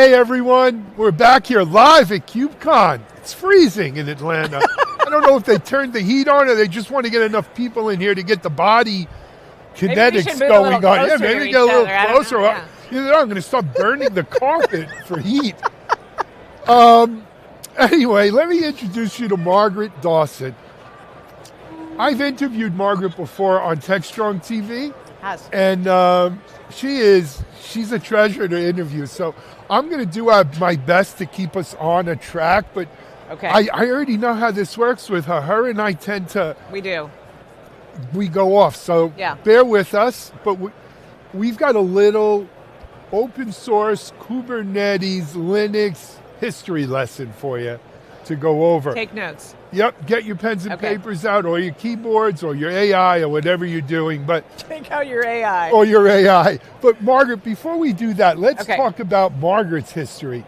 Hey everyone, we're back here live at KubeCon. It's freezing in Atlanta. I don't know if they turned the heat on or they just want to get enough people in here to get the body kinetics going on. Yeah, maybe get a little closer. I'm going to start burning the carpet for heat. Anyway, let me introduce you to Margaret Dawson. I've interviewed Margaret before on Techstrong TV. And she's a treasure to interview. So I'm going to do my best to keep us on a track, but I already know how this works with her. Her and I tend to... We go off, so bear with us. But we've got a little open source Kubernetes Linux history lesson for you to go over. Take notes. Yep, get your pens and papers out, or your keyboards, or your AI, or whatever you're doing. But take out your AI. Or your AI. But Margaret, before we do that, let's talk about Margaret's history.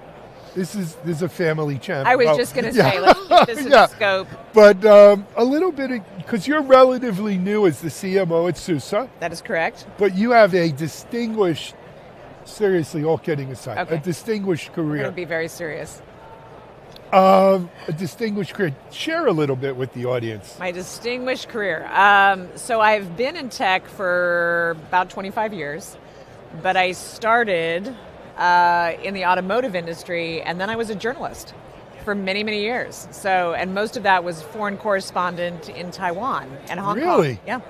This is a family channel. I was just going to say, let's keep this in the scope. But a little bit, because you're relatively new as the CMO at SUSE. That is correct. But you have a distinguished, seriously, all kidding aside, a distinguished career. I'm going to be very serious. A distinguished career. Share a little bit with the audience. My distinguished career. So I've been in tech for about 25 years, but I started in the automotive industry, and then I was a journalist for many, many years. So, and most of that was foreign correspondent in Taiwan and Hong Kong. Really? Yeah.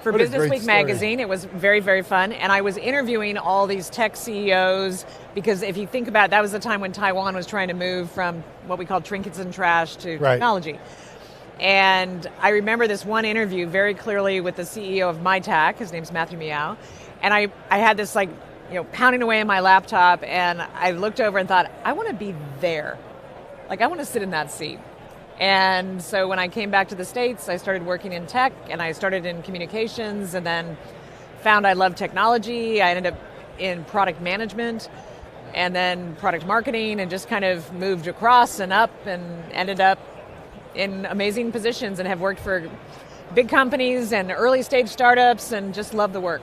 For Business Week magazine, it was very, very fun. And I was interviewing all these tech CEOs because if you think about it, that was the time when Taiwan was trying to move from what we call trinkets and trash to technology. And I remember this one interview very clearly with the CEO of MyTac, his name's Matthew Miao. And I had this pounding away on my laptop, and I looked over and thought, I want to be there. I want to sit in that seat. And so when I came back to the States, I started working in tech, and I started in communications, and then found I loved technology. I ended up in product management, and then product marketing, and just kind of moved across and up, and ended up in amazing positions, and have worked for big companies and early stage startups, and just love the work.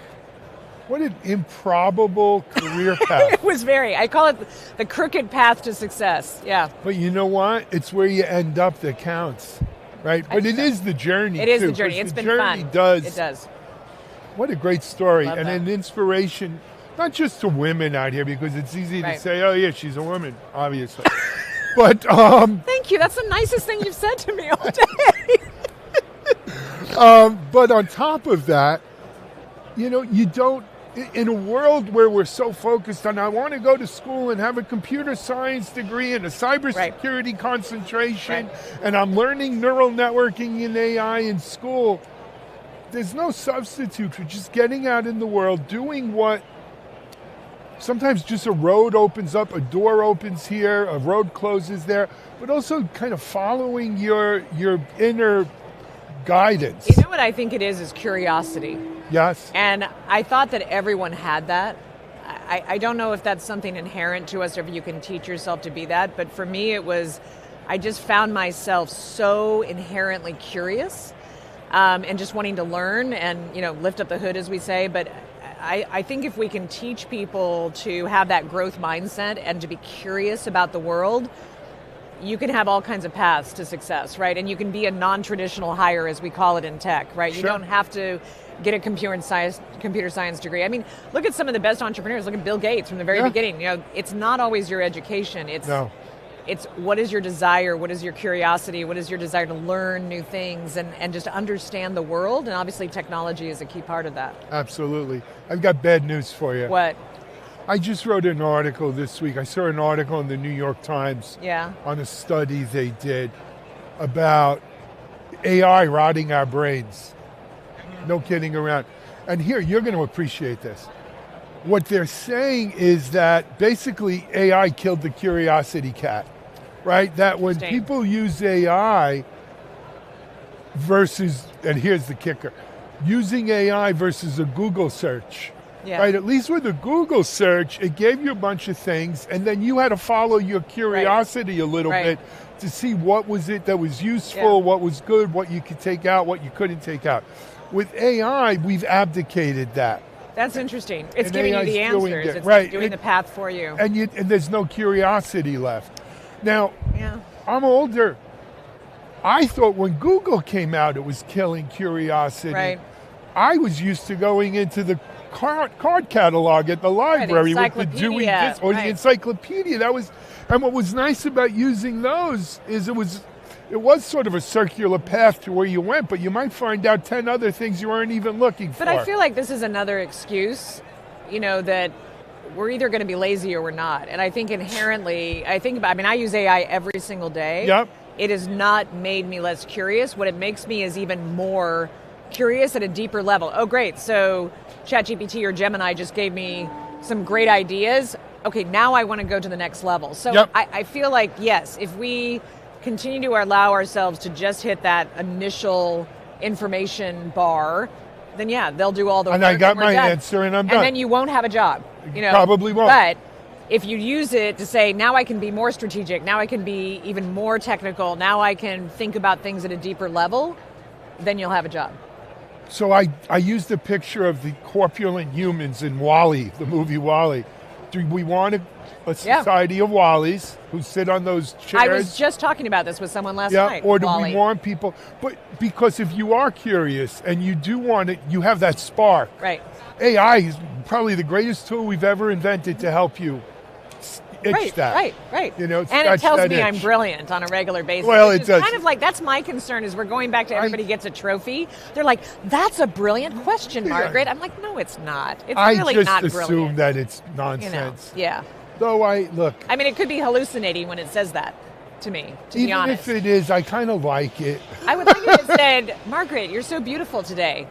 What an improbable career path. It was I call it the crooked path to success, yeah. But you know what? It's where you end up that counts, right? But it is the journey, It is the journey. It's been fun. It does. What a great story. Love and that. an inspiration, not just to women out here, because it's easy to say, oh yeah, she's a woman, obviously. But thank you. That's the nicest thing you've said to me all day. But on top of that, you don't, in a world where we're so focused on, I want to go to school and have a computer science degree and a cybersecurity concentration, and I'm learning neural networking and AI in school, there's no substitute for just getting out in the world, doing what sometimes just a road opens up, a door opens here, a road closes there, but also kind of following your inner guidance. You know what I think it is curiosity. Yes. And I thought that everyone had that. I don't know if that's something inherent to us or if you can teach yourself to be that, but for me it was, I just found myself so inherently curious and just wanting to learn and lift up the hood, as we say. But I think if we can teach people to have that growth mindset and to be curious about the world, you can have all kinds of paths to success, right? And you can be a non-traditional hire, as we call it in tech, right? You don't have to get a computer science degree. I mean, look at some of the best entrepreneurs. Look at Bill Gates from the very beginning. It's not always your education. It's what is your desire? What is your curiosity? What is your desire to learn new things and just understand the world? And obviously technology is a key part of that. Absolutely. I've got bad news for you. What? I just wrote an article this week. I saw an article in the New York Times on a study they did about AI rotting our brains. No kidding around. And here, you're going to appreciate this. What they're saying is that basically AI killed the curiosity cat, right? That when people use AI versus, and here's the kicker, using AI versus a Google search, right? At least with a Google search, it gave you a bunch of things, and then you had to follow your curiosity a little bit to see what was it that was useful, what was good, what you could take out, what you couldn't take out. With AI, we've abdicated that. That's interesting. It's giving you the answers. It's doing the path for you. And there's no curiosity left. Now, I'm older. I thought when Google came out, it was killing curiosity. Right. I was used to going into the card catalog at the library with the Dewey Disc or the encyclopedia. And what was nice about using those is it was sort of a circular path to where you went, but you might find out 10 other things you weren't even looking for. But I feel like this is another excuse, that we're either going to be lazy or we're not. And I think inherently, I use AI every single day. Yep. It has not made me less curious. What it makes me is even more curious at a deeper level. Oh, great. So ChatGPT or Gemini just gave me some great ideas. Okay, now I want to go to the next level. So I feel like, yes, if we continue to allow ourselves to just hit that initial information bar, then they'll do all the work. And I got my answer and I'm done. And then you won't have a job. Probably won't. But if you use it to say, now I can be more strategic, now I can be even more technical, now I can think about things at a deeper level, then you'll have a job. So I used a picture of the corpulent humans in WALL-E, the movie WALL-E. Do we want a society of Wallies who sit on those chairs? I was just talking about this with someone last night. Or do we want people? But because if you are curious and you do want it, you have that spark. Right. AI is probably the greatest tool we've ever invented to help you itch that. Right. And it tells me I'm brilliant on a regular basis. Well, it does. Kind of like, that's my concern, is we're going back to everybody gets a trophy. They're like, that's a brilliant question, Margaret. I'm like, no, it's not. It's really not brilliant. I just assume that it's nonsense. Yeah. Though it could be hallucinating when it says that to me, to be honest. Even if it is, I kind of like it. I would like it if it said, Margaret, you're so beautiful today.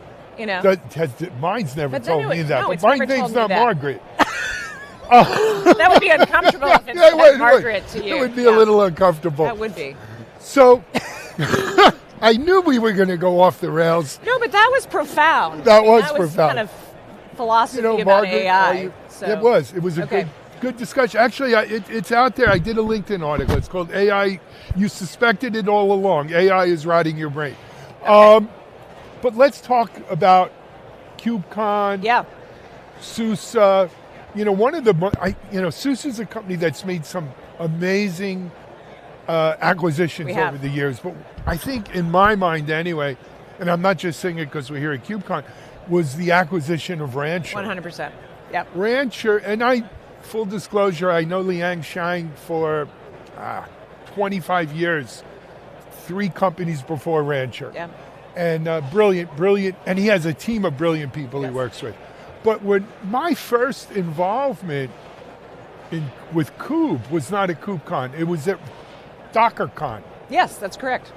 Mine's never told me that. But my name's not Margaret. That would be uncomfortable if it said Margaret to you. It would be a little uncomfortable. That would be. So, I knew we were going to go off the rails. No, but that was profound. That was profound. Kind of philosophy about AI. It was a good discussion. Actually, it's out there. I did a LinkedIn article. It's called AI. You suspected it all along. AI is rotting your brain. Okay. But let's talk about KubeCon. Yeah. SUSE. SUSE is a company that's made some amazing acquisitions over the years. But I think, in my mind anyway, and I'm not just saying it because we're here at KubeCon, was the acquisition of Rancher. 100%. Yep. Rancher, and full disclosure, I know Liang Shang for 25 years, 3 companies before Rancher. Yeah. And brilliant, and he has a team of brilliant people he works with. But when my first involvement with Kube was not at KubeCon, it was at DockerCon. Yes, that's correct.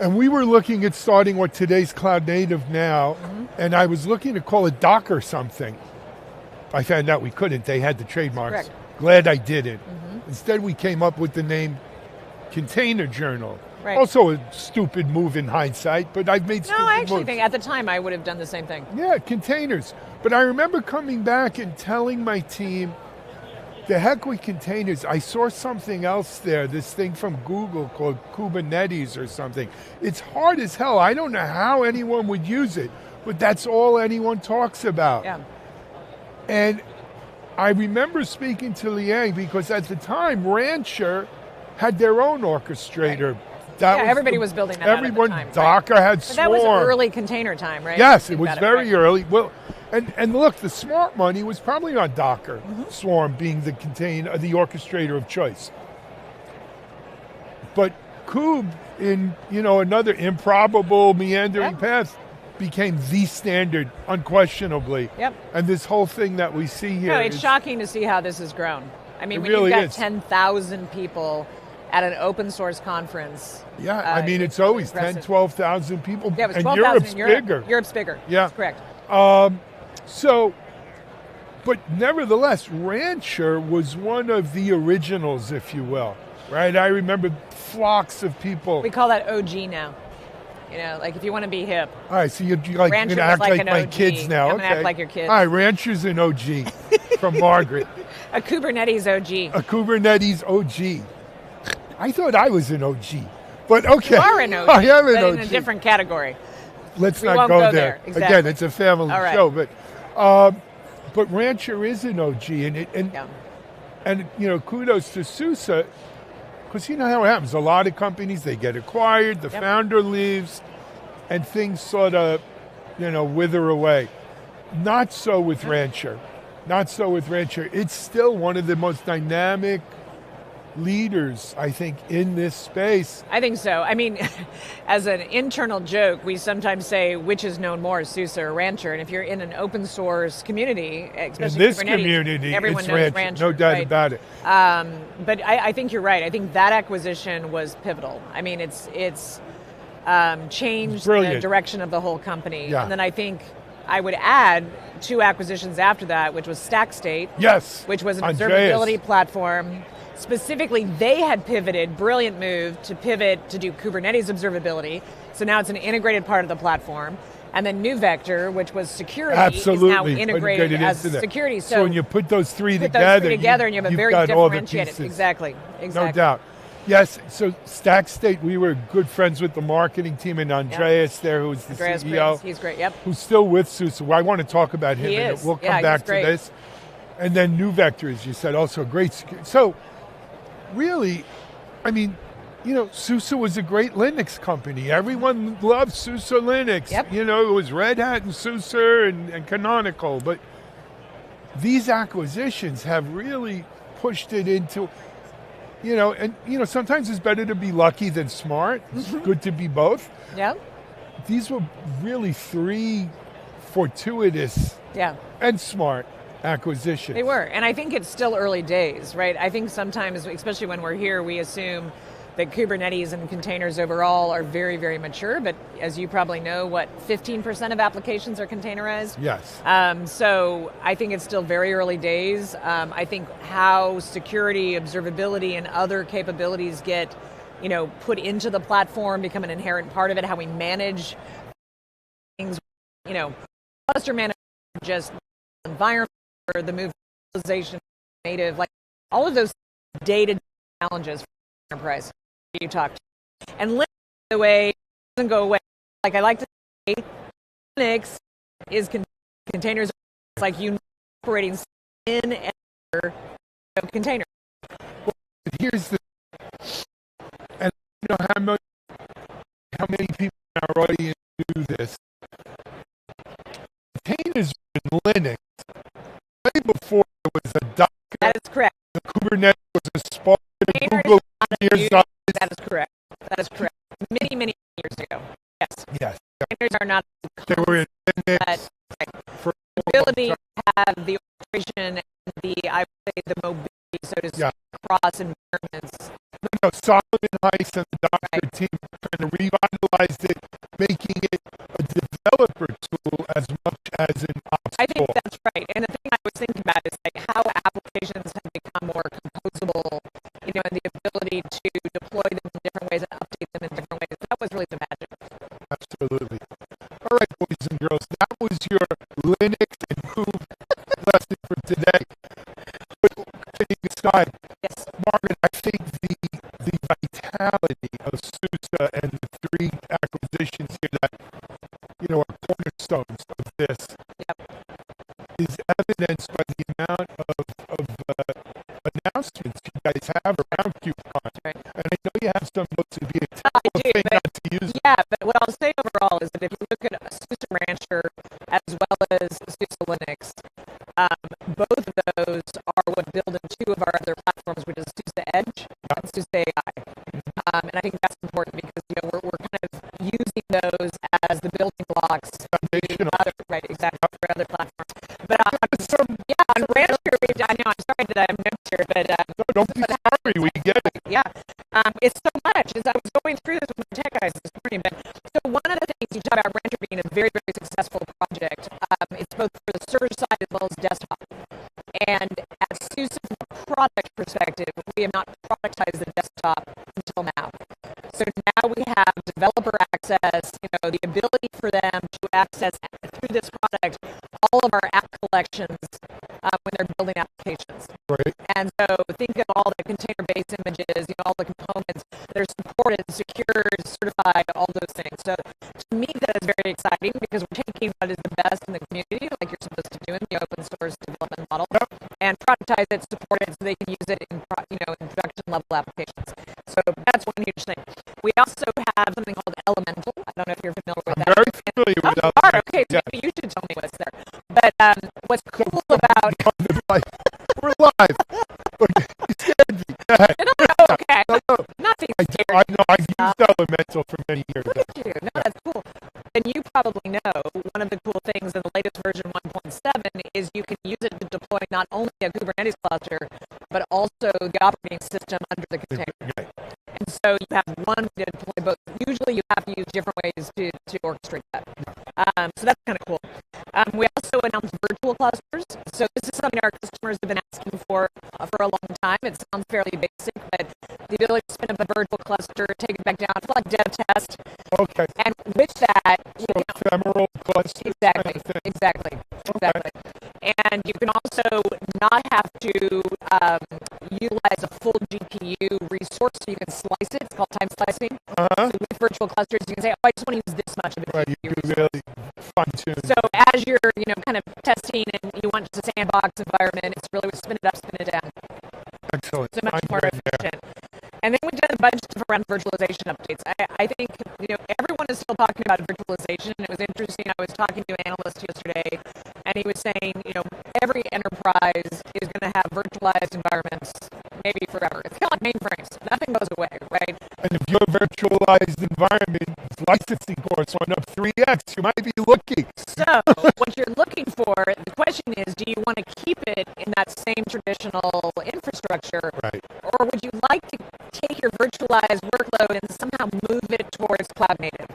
And we were looking at starting what today's Cloud Native now, and I was looking to call it Docker something. I found out we couldn't. They had the trademarks. Correct. Glad I didn't. Instead, we came up with the name Container Journal. Right. Also a stupid move in hindsight, but I've made stupid moves. No, I actually think at the time I would have done the same thing. Yeah, containers. But I remember coming back and telling my team, the heck with containers. I saw something else there, this thing from Google called Kubernetes or something. It's hard as hell. I don't know how anyone would use it, but that's all anyone talks about. Yeah. And I remember speaking to Liang because at the time, Rancher had their own orchestrator. Right. Everybody was building that everyone, out at the time. Docker had but Swarm. That was early container time, right? Yes, it was very early. Well, and look, the smart money was probably on Docker, Swarm being the orchestrator of choice. But Kube, in another improbable meandering path, became the standard, unquestionably. Yep. And this whole thing that we see here. No, it's shocking to see how this has grown. I mean, when really you've got 10,000 people at an open source conference. Yeah, I mean, it's always 10, 12,000 people. Yeah, it was and 12,000 in Europe. Bigger. Europe's bigger. Yeah. That's correct. But nevertheless, Rancher was one of the originals, if you will, right? I remember flocks of people. We call that OG now. Like if you want to be hip. All right, so you're going to act like my kids now. I'm going to act like your kids. All right, Rancher's an OG from Margaret. A Kubernetes OG. A Kubernetes OG. I thought I was an OG, but okay. You are an OG, I am an but OG. in a different category. Let's not go there. Exactly. Again, it's a family show, but But Rancher is an OG, and kudos to SUSE, because you know how it happens. A lot of companies, they get acquired, the founder leaves, and things sort of, wither away. Not so with Rancher. Not so with Rancher. It's still one of the most dynamic leaders, I think, in this space. I think so. I mean, as an internal joke, we sometimes say which is known more, SUSE or Rancher. And if you're in an open source community, especially in this community, everyone it's knows Rancher. No doubt about it. But I think you're right. I think that acquisition was pivotal. I mean, it's changed the direction of the whole company. Yeah. And then I think I would add 2 acquisitions after that, which was StackState, which was an observability platform. Specifically, they had pivoted, brilliant move, to pivot to do Kubernetes observability. So now it's an integrated part of the platform. And then NewVector, which was security, is now integrated as security. So when you put those three together, and you have a very differentiated. Exactly. No doubt. Yes, so StackState, we were good friends with the marketing team, and Andreas there, who was the CEO. He's great, yep. Who's still with SUSE. I want to talk about him, and we'll come back to this. And then NewVector, as you said, also great security. So really, I mean, SUSE was a great Linux company. Everyone loved SUSE Linux. Yep. It was Red Hat and SUSE and Canonical. But these acquisitions have really pushed it into, sometimes it's better to be lucky than smart. It's good to be both. Yeah. These were really 3 fortuitous and smart acquisitions. They were, and I think it's still early days, right? I think sometimes, especially when we're here, we assume that Kubernetes and containers overall are very, very mature, but as you probably know, 15% of applications are containerized? Yes. So I think it's still very early days. I think how security, observability, and other capabilities get, put into the platform, become an inherent part of it, how we manage things, cluster management, just environment, or the move to virtualization, native, like all of those data challenges for enterprise you talked. And Linux, by the way, doesn't go away. Like I like to say, Linux is containers, like you operating in and under containers. Well, here's the, and how many people in our audience do this? Containers in Linux, way before it was a Docker. That is correct. The Kubernetes was a Spark. Google years on. That is correct. That is correct. Many, many years ago. Yes. Yes. Containers are not. They were in Linux. For the ability to have the orchestration and I would say, the mobility, so to speak, across environments. No, Solomon Heiss and the Docker team kind of revitalized it, making it a developer tool as much as an ops I think tool. that's right. And the thing I was thinking about is like how applications have become more composable, and the ability to deploy them in different ways and update them in different ways. That was really the magic. Absolutely. All right, boys and girls, that was your Linux and Kube lesson for today. But kidding aside, Margaret, I think the vitality of SUSE and the 3 acquisitions here that are cornerstones of this is evidenced by the amount of announcements you guys have around KubeCon. Right. And I know you have some books to be a terrible thing not to use. Yeah, but what I'll say overall is that if you look at SUSE Rancher as well as SUSE Linux, both of those are what build in 2 of our other platforms, which is SUSE Edge and SUSE AI. And I think that's important because we're kind of using those as the building blocks. Foundational. Right, exactly, for other platforms. But on Rancher, I know, I'm sorry that I'm notes here, but no, don't be sorry, we get it. Yeah, it's so much. As I was going through this with my tech guys this morning, but so one of the things you talk about Rancher being a very, very successful project, it's both for the server side as well as desktop. And at SUSE, from a product perspective, we have not productized the desktop until now. So now we have developer access, the ability for them to access through this product all of our app collections when they're building applications. Right. And so think of all the container-based images, all the components that are supported, secured, certified, all those things. So to me, that is very exciting because we're taking what is the best in the community, like you're supposed to do, productize it, support it, so they can use it in in production level applications. So that's one huge thing. We also have something called Elemental. I don't know if you're familiar with that. I'm very familiar with that. You are? Okay, so maybe you should tell me what's there. But what's cool about... We're live. You scared me. Go ahead. No, okay. Not being scared. I know. I've used Elemental for many years. Look at you. No, that's cool. And you probably know one of the cool things in the latest version 1.7 is you can use it to deploy not only a Kubernetes cluster, but also the operating system under the container. Okay. And so you have one way to deploy both. Usually you have to use different ways to orchestrate that. So that's kind of cool. We also announced virtual clusters. So this is something our customers have been asking for a long time. It sounds fairly basic, but the ability to spin up a virtual cluster, take it back down, it's like dev test. Okay. And with that, ephemeral cluster. Exactly. Kind of Exactly. Okay. And you can also not have to utilize a full GPU resource, so you can slice it. It's called time slicing. So with virtual clusters, you can say, oh, I just want to use this much of it. Right, you can really fine-tune. So as you're, kind of testing and you want just a sandbox environment, it's really spin it up, spin it down. Excellent. So much more efficient. And then we've done a bunch of stuff around virtualization updates. I think, everyone is still talking about virtualization. It was interesting. I was talking to an analyst yesterday, and he was saying, every enterprise is going to have virtualized environments maybe forever. It's kind of like mainframes. Nothing goes away, right? And if your virtualized environment licensing costs went up 3x, you might be looking. So what you're looking for, the question is, do you want to keep it in that same traditional infrastructure? Right. Or would you like to take your virtualized workload and somehow move it towards cloud native?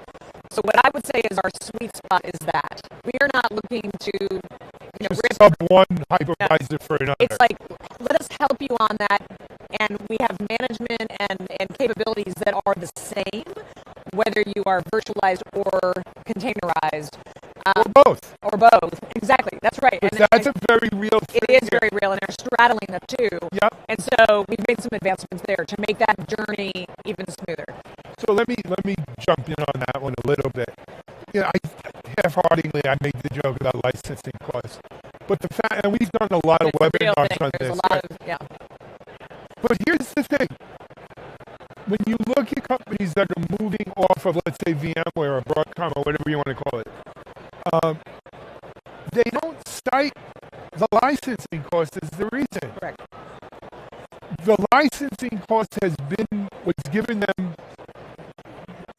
So what I would say is our sweet spot is that. We are not looking to just sub one hypervisor for another. It's like, let us help you on that, and we have management and capabilities that are the same, whether you are virtualized or containerized. Or both. Or both. Exactly. That's right. And that's a very real thing. It is very real, and they're straddling the two. Yep. And so we've made some advancements there to make that journey even smoother. So let me jump in on that one a little bit. I half-heartedly I made the joke about licensing costs, but the fact, and we've done a lot of webinars on this. But here's the thing: when you look at companies that are moving off of, let's say, VMware or Broadcom or whatever you want to call it, they don't cite the licensing cost as the reason. Correct. The licensing cost has been what's given them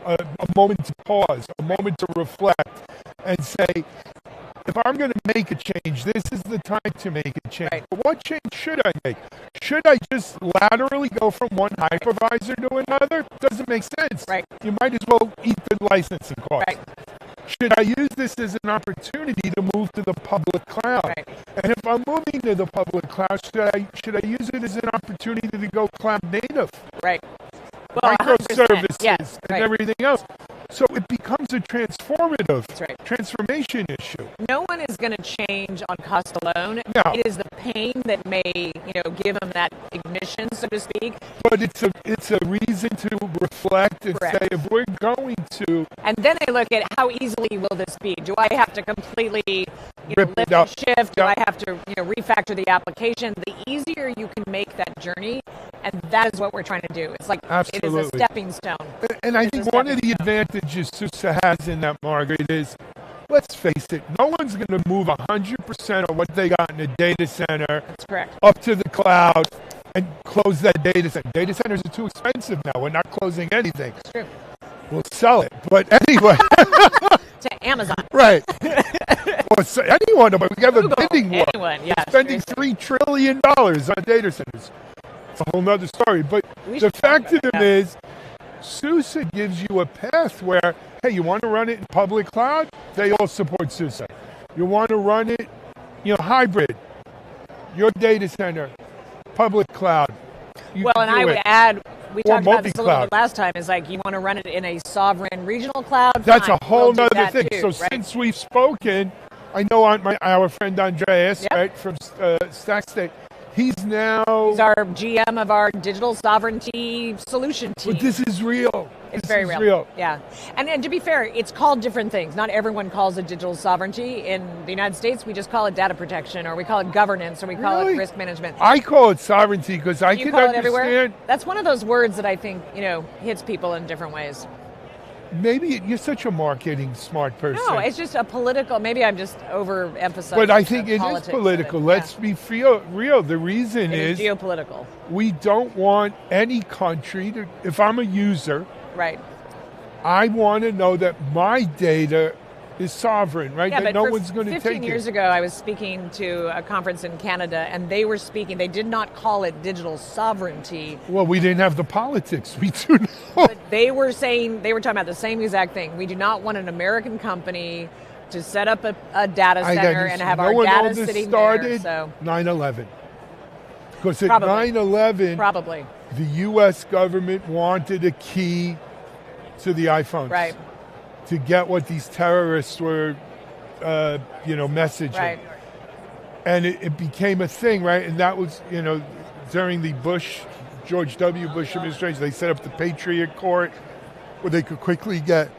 a moment to pause, a moment to reflect, and say, if I'm going to make a change, this is the time to make a change. Right. But what change should I make? Should I just laterally go from one hypervisor to another? Doesn't make sense. Right. You might as well eat the licensing cost. Right. Should I use this as an opportunity to move to the public cloud? Right. And if I'm moving to the public cloud, should I use it as an opportunity to go cloud native? Right. Well, microservices and everything else. So it becomes a transformative transformation issue. No one is going to change on cost alone. No. It is the pain that may, give them that ignition, so to speak. But it's a reason to reflect and say, if we're going to... And then they look at how easily will this be? Do I have to completely lift and shift? Do I have to refactor the application? The easier you can make that journey, and that is what we're trying to do. It's like it is a stepping stone. And I think one of the advantages SUSE has in that, Margaret, is, let's face it, no one's going to move 100% of what they got in a data center That's correct. up to the cloud and close that data center. Data centers are too expensive now. We're not closing anything. That's true. We'll sell it. But anyway. To Amazon. Right. Or anyone, but we have a bidding war. Anyone, yeah. Spending $3 trillion on data centers. It's a whole nother story. But the fact of it is, SUSE gives you a path where, hey, you want to run it in public cloud? They all support SUSE. You want to run it, hybrid, your data center, public cloud. I would add, we talked about this a little bit last time, is like you want to run it in a sovereign regional cloud. That's a whole nother thing. So since we've spoken, I know our friend Andreas, right, from StackState, he's our GM of our digital sovereignty solution team. But this is real. It's very real. Yeah. And to be fair, it's called different things. Not everyone calls it digital sovereignty. In the United States, we just call it data protection, or we call it governance, or we call it risk management. I call it sovereignty because I can understand. Everywhere? That's one of those words that I think, hits people in different ways. Maybe you're such a marketing smart person. No, it's just a political, maybe I'm just overemphasizing. But I think it is political. Let's be real. The reason is geopolitical. We don't want any country to, if I'm a user, right, I want to know that my data is sovereign, right? Yeah, that no one's going to take it. 15 years ago, I was speaking to a conference in Canada, and they did not call it digital sovereignty. Well, we didn't have the politics. We do know. But they were talking about the same exact thing. We do not want an American company to set up a data center and have our data sitting there. So 9/11. Because at 9/11, probably the U.S. government wanted a key to the iPhones. Right. To get what these terrorists were, messaging. Right. And it became a thing, right? And that was, during the George W. Bush administration, they set up the Patriot Court where they could quickly get,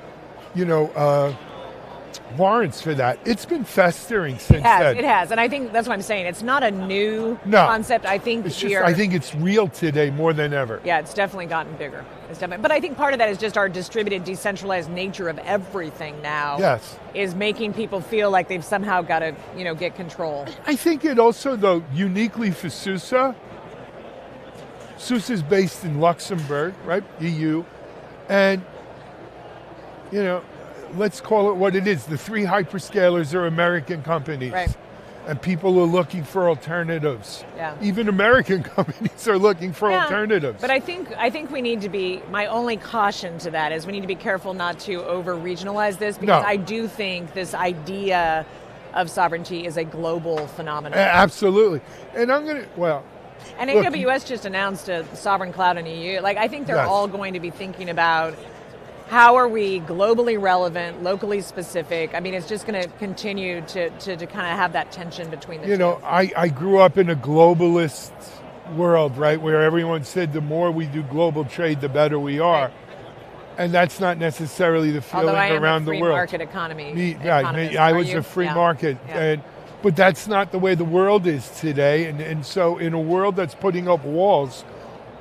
warrants for that. It's been festering since then. It has. And I think that's what I'm saying. It's not a new concept. I think I think it's real today more than ever. Yeah, it's definitely gotten bigger. But I think part of that is just our distributed, decentralized nature of everything now. Yes. Is making people feel like they've somehow got to, get control. I think it also, though, uniquely for SUSE is based in Luxembourg, right? EU. And, let's call it what it is. The three hyperscalers are American companies. Right. And people are looking for alternatives. Yeah. Even American companies are looking for alternatives. But I think we need to be, my only caution to that is we need to be careful not to over-regionalize this, because I do think this idea of sovereignty is a global phenomenon. Absolutely. And and AWS just announced a sovereign cloud in EU. I think they're all going to be thinking about how are we globally relevant, locally specific? I mean, it's just going to continue to kind of have that tension between the two. I grew up in a globalist world, right, where everyone said the more we do global trade, the better we are. Right. And that's not necessarily the feeling around the world. Although I am a free market economy. I was a free market. Yeah. But that's not the way the world is today. And so in a world that's putting up walls,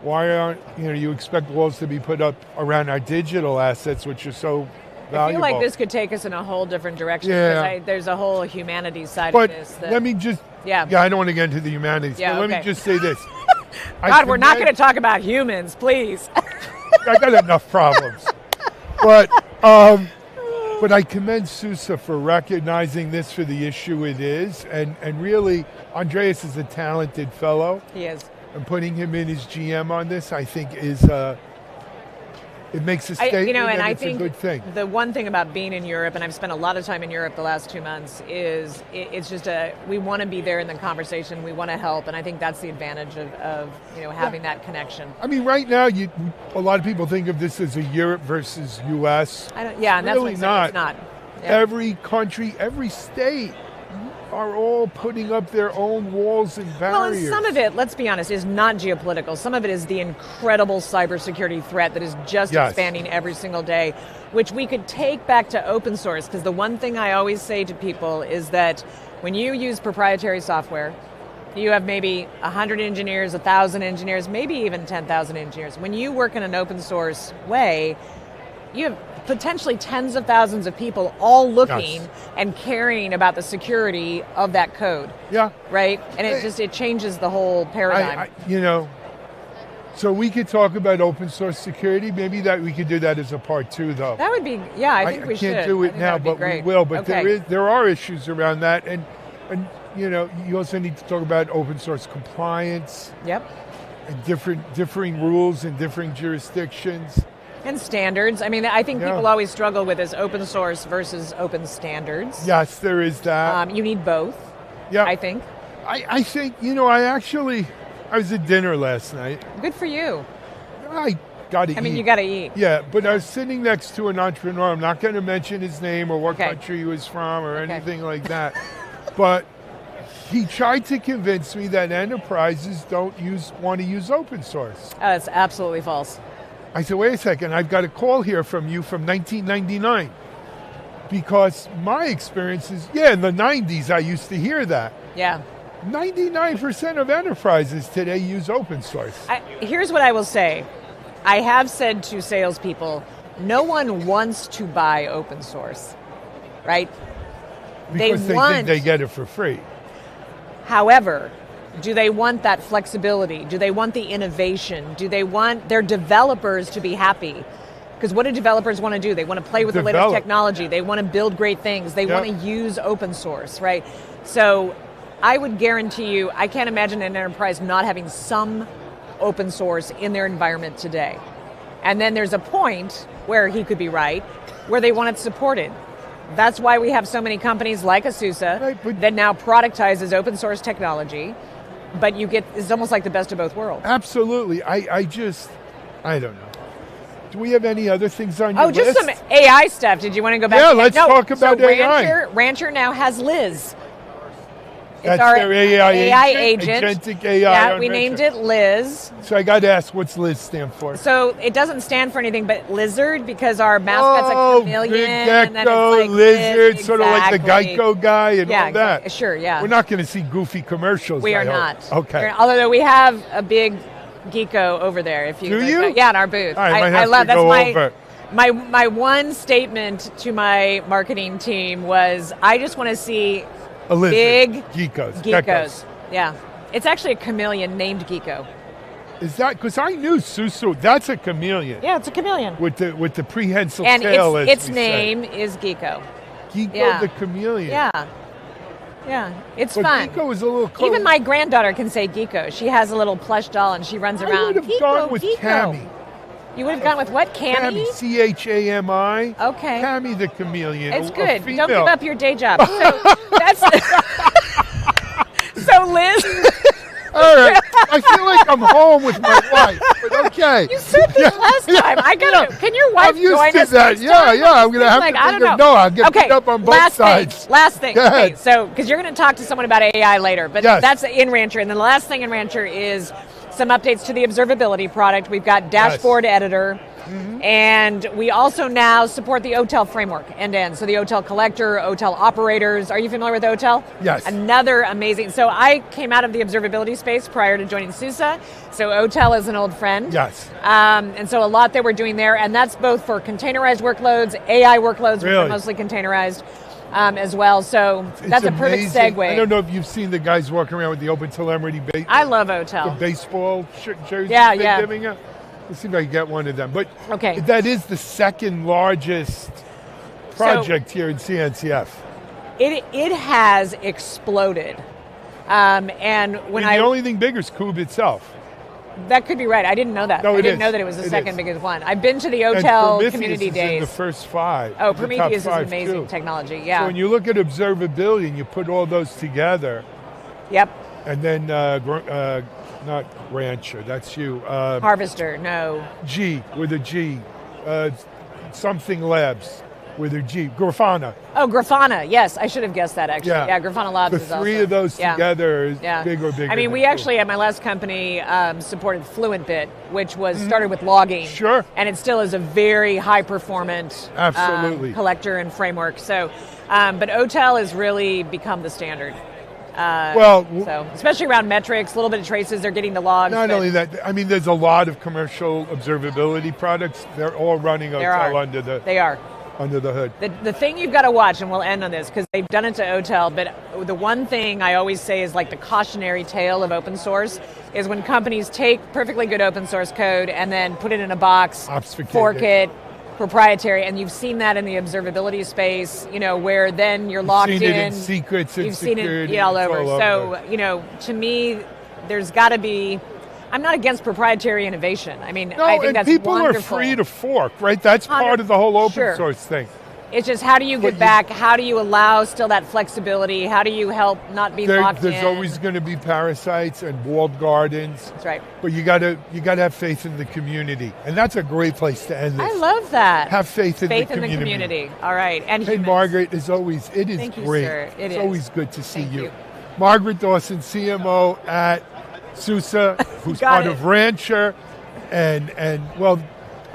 why aren't you expect walls to be put up around our digital assets, which are so valuable? I feel like this could take us in a whole different direction. Because there's a whole humanities side of this. Let me just. I don't want to get into the humanities. But let me just say this. God, we're not going to talk about humans, please. I got enough problems. But I commend SUSE for recognizing this for the issue it is, and really, Andreas is a talented fellow. He is. And putting him in as GM on this, I think, is it makes a statement, and I think a good thing. The one thing about being in Europe, and I've spent a lot of time in Europe the last 2 months, is it's just we want to be there in the conversation. We want to help, and I think that's the advantage of having that connection. I mean, right now, a lot of people think of this as a Europe versus U.S. And really that's what it's not. Yeah. Every country, every state are all putting up their own walls and barriers. Well, and some of it, let's be honest, is not geopolitical. Some of it is the incredible cybersecurity threat that is just expanding every single day, which we could take back to open source, because the one thing I always say to people is that when you use proprietary software, you have maybe 100 engineers, 1,000 engineers, maybe even 10,000 engineers. When you work in an open source way, you have potentially tens of thousands of people all looking and caring about the security of that code. Yeah. Right? And it changes the whole paradigm. So we could talk about open source security. Maybe we could do that as a part 2, though. That would be, I think we should. I can't do it now, but we will. But there are issues around that. And you also need to talk about open source compliance. Yep. And differing rules in different jurisdictions. And standards. I mean, I think people always struggle with this open source versus open standards. Yes, there is that. You need both, I think. I think, I was at dinner last night. Good for you. I got to eat. I mean, you got to eat. Yeah, but I was sitting next to an entrepreneur. I'm not going to mention his name or what country he was from or anything like that. But he tried to convince me that enterprises don't want to use open source. Oh, that's absolutely false. I said, wait a second, I've got a call here from you from 1999. Because my experience is, in the 90s I used to hear that. Yeah. 99% of enterprises today use open source. Here's what I will say. I have said to salespeople, no one wants to buy open source, right? Because they think they get it for free. However, do they want that flexibility? Do they want the innovation? Do they want their developers to be happy? Because what do developers want to do? They want to play with the latest technology. They want to build great things. They want to use open source, right? So I would guarantee you, I can't imagine an enterprise not having some open source in their environment today. And then there's a point where he could be right, where they want it supported. That's why we have so many companies like ASUSA that now productizes open source technology, but it's almost like the best of both worlds. Absolutely. I don't know. Do we have any other things on your list? Oh, just some AI stuff. Did you want to go back? Yeah, let's talk about AI. Rancher now has Liz. That's their AI agent. Agentic AI. Yeah, we named it Liz. So I got to ask, what's Liz stand for? So it doesn't stand for anything but lizard, because our mascot's a chameleon. Big gecko, and then it's like lizard, Liz, sort of like the Geico guy and all that. Sure, yeah. We're not going to see goofy commercials. We are not. Okay. Although we have a big gecko over there. If you do you? Yeah, in our booth. I love that's my one statement to my marketing team was, I just want to see a lizard. Big geckos. Yeah. It's actually a chameleon named Gecko. Is that, because I knew Susu, that's a chameleon. Yeah, it's a chameleon. With the prehensile and tail, its name is Gecko. Gecko the chameleon. Yeah, it's fun. Gecko is a little close. Even my granddaughter can say Gecko. She has a little plush doll and she runs around. I would have gone with Cammy. You would have gone with what? Cammy? Chami. Okay. Cammy the chameleon. It's good. Don't give up your day job. So that's so Liz. All right. I feel like I'm home with my wife, but okay. You said this last time. I got to. Can your wife join us next time? I'm going to have to figure. No, I'll get picked up on both sides. Last thing. Go ahead. Okay, so, because you're going to talk to someone about AI later, but that's in Rancher. And then the last thing in Rancher is some updates to the observability product. We've got Dashboard Editor. Mm-hmm. And we also now support the OTel framework end-to-end. So the OTel collector, OTel operators. Are you familiar with OTel? Yes. Another amazing. So I came out of the observability space prior to joining SUSE. So OTel is an old friend. Yes. And so a lot that we're doing there. And that's both for containerized workloads, AI workloads, which are mostly containerized as well. So that's a perfect segue. I don't know if you've seen the guys walking around with the open telemetry. I love OTel. The baseball jerseys they're giving out. Let's see if I can get one of them. But okay, that is the second largest project here in CNCF. It has exploded. And when the only thing bigger is Kube itself. That could be right. I didn't know that. No, I didn't know that it was the second biggest one. I've been to the OTel community days. In the first 5. Oh, Prometheus is amazing technology. Yeah. So when you look at observability and you put all those together. Yep. And then not Rancher, that's you. Harvester, no. G with a G. Something Labs with a G. Grafana. Oh, Grafana. Yes, I should have guessed that actually. Yeah, Grafana Labs is awesome. The 3 of those together is bigger. I mean, we actually at my last company supported FluentBit, which was started with logging. Sure. And it still is a very high performant collector and framework. So, but OTel has really become the standard. So especially around metrics, a little bit of traces, they're getting the logs. Not only that, I mean, there's a lot of commercial observability products. They're all running OTel under the hood. The thing you've got to watch, and we'll end on this because they've done it to OTel, but the one thing I always say is like the cautionary tale of open source is when companies take perfectly good open source code and then put it in a box, fork it, proprietary, and you've seen that in the observability space, where then you're locked in. You've seen it in secrets and security. You've seen it all over. So, to me, there's got to be, I'm not against proprietary innovation. I mean, I think that's people wonderful. Are free to fork, right? That's part of the whole open source thing. It's just how do you get back? How do you allow still that flexibility? How do you help not be locked in? There's always going to be parasites and walled gardens. That's right. But you got to have faith in the community, and that's a great place to end this. I love that. Have faith in the community. Faith in the community. All right. And hey, humans. Margaret, as always, it is Thank you, great. Sir. It's always good to see you. Margaret Dawson, CMO at SUSE, who's part of Rancher, and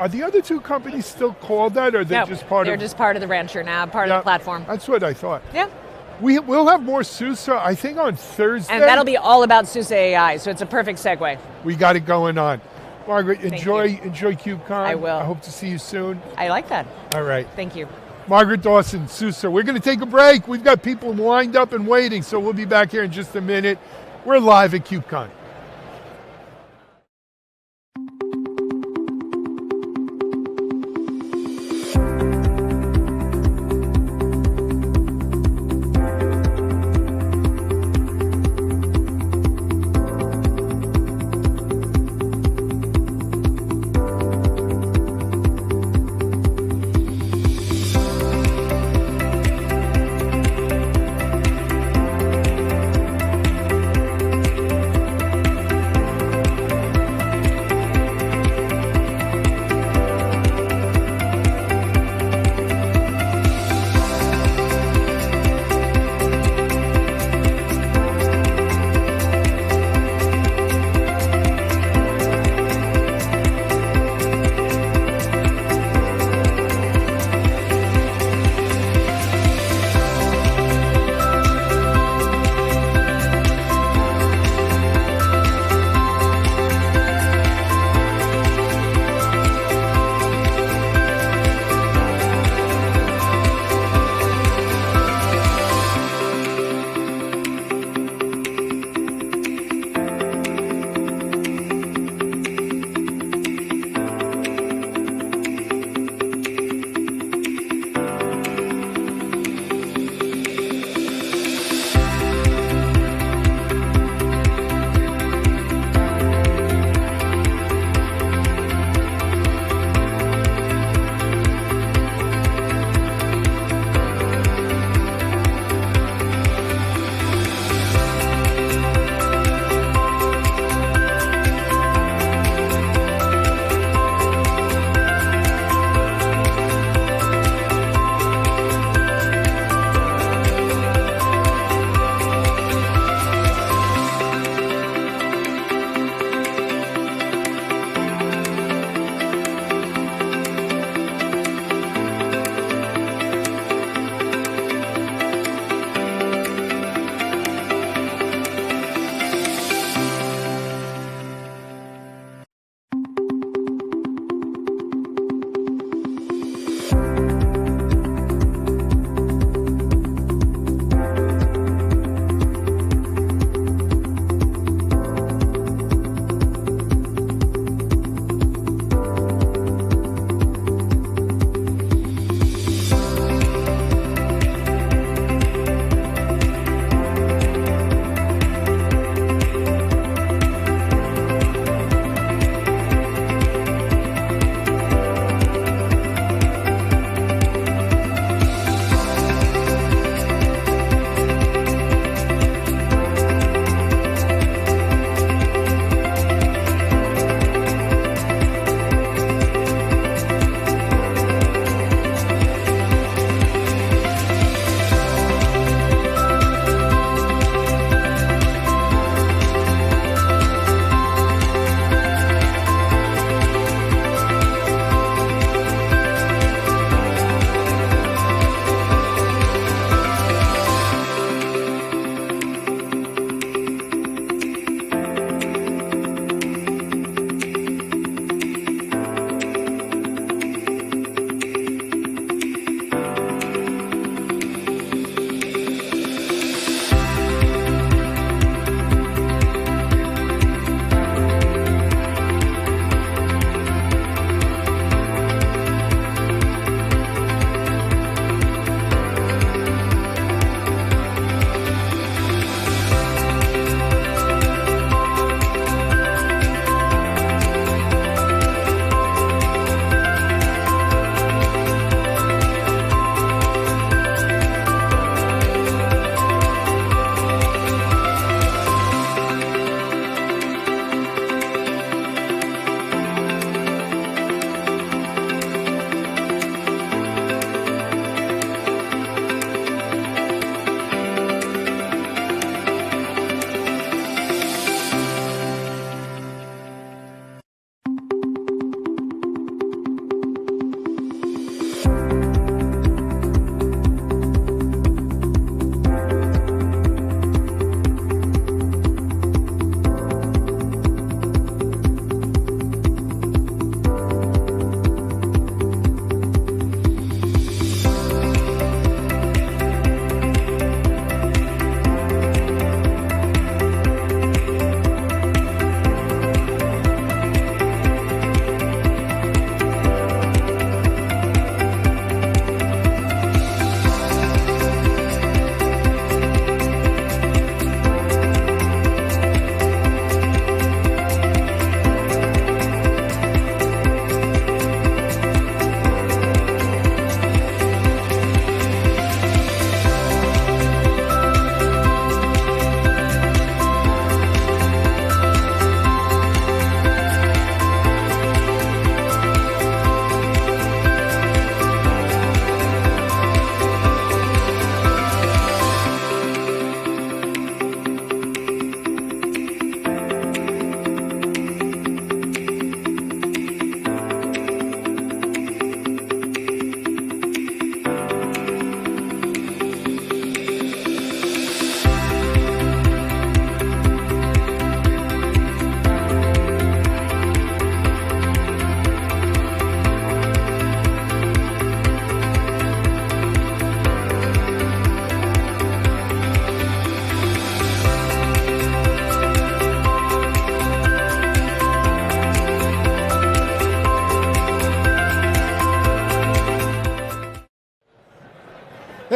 Are the other two companies still called that, or they're just part they're of? They're just part of the Rancher now, part of the platform. That's what I thought. Yeah. We'll have more SUSE, I think, on Thursday. And that'll be all about SUSE AI, so it's a perfect segue. We got it going on. Margaret, enjoy KubeCon. I will. I hope to see you soon. I like that. All right. Thank you. Margaret Dawson, SUSE. We're going to take a break. We've got people lined up and waiting, so we'll be back here in just a minute. We're live at KubeCon.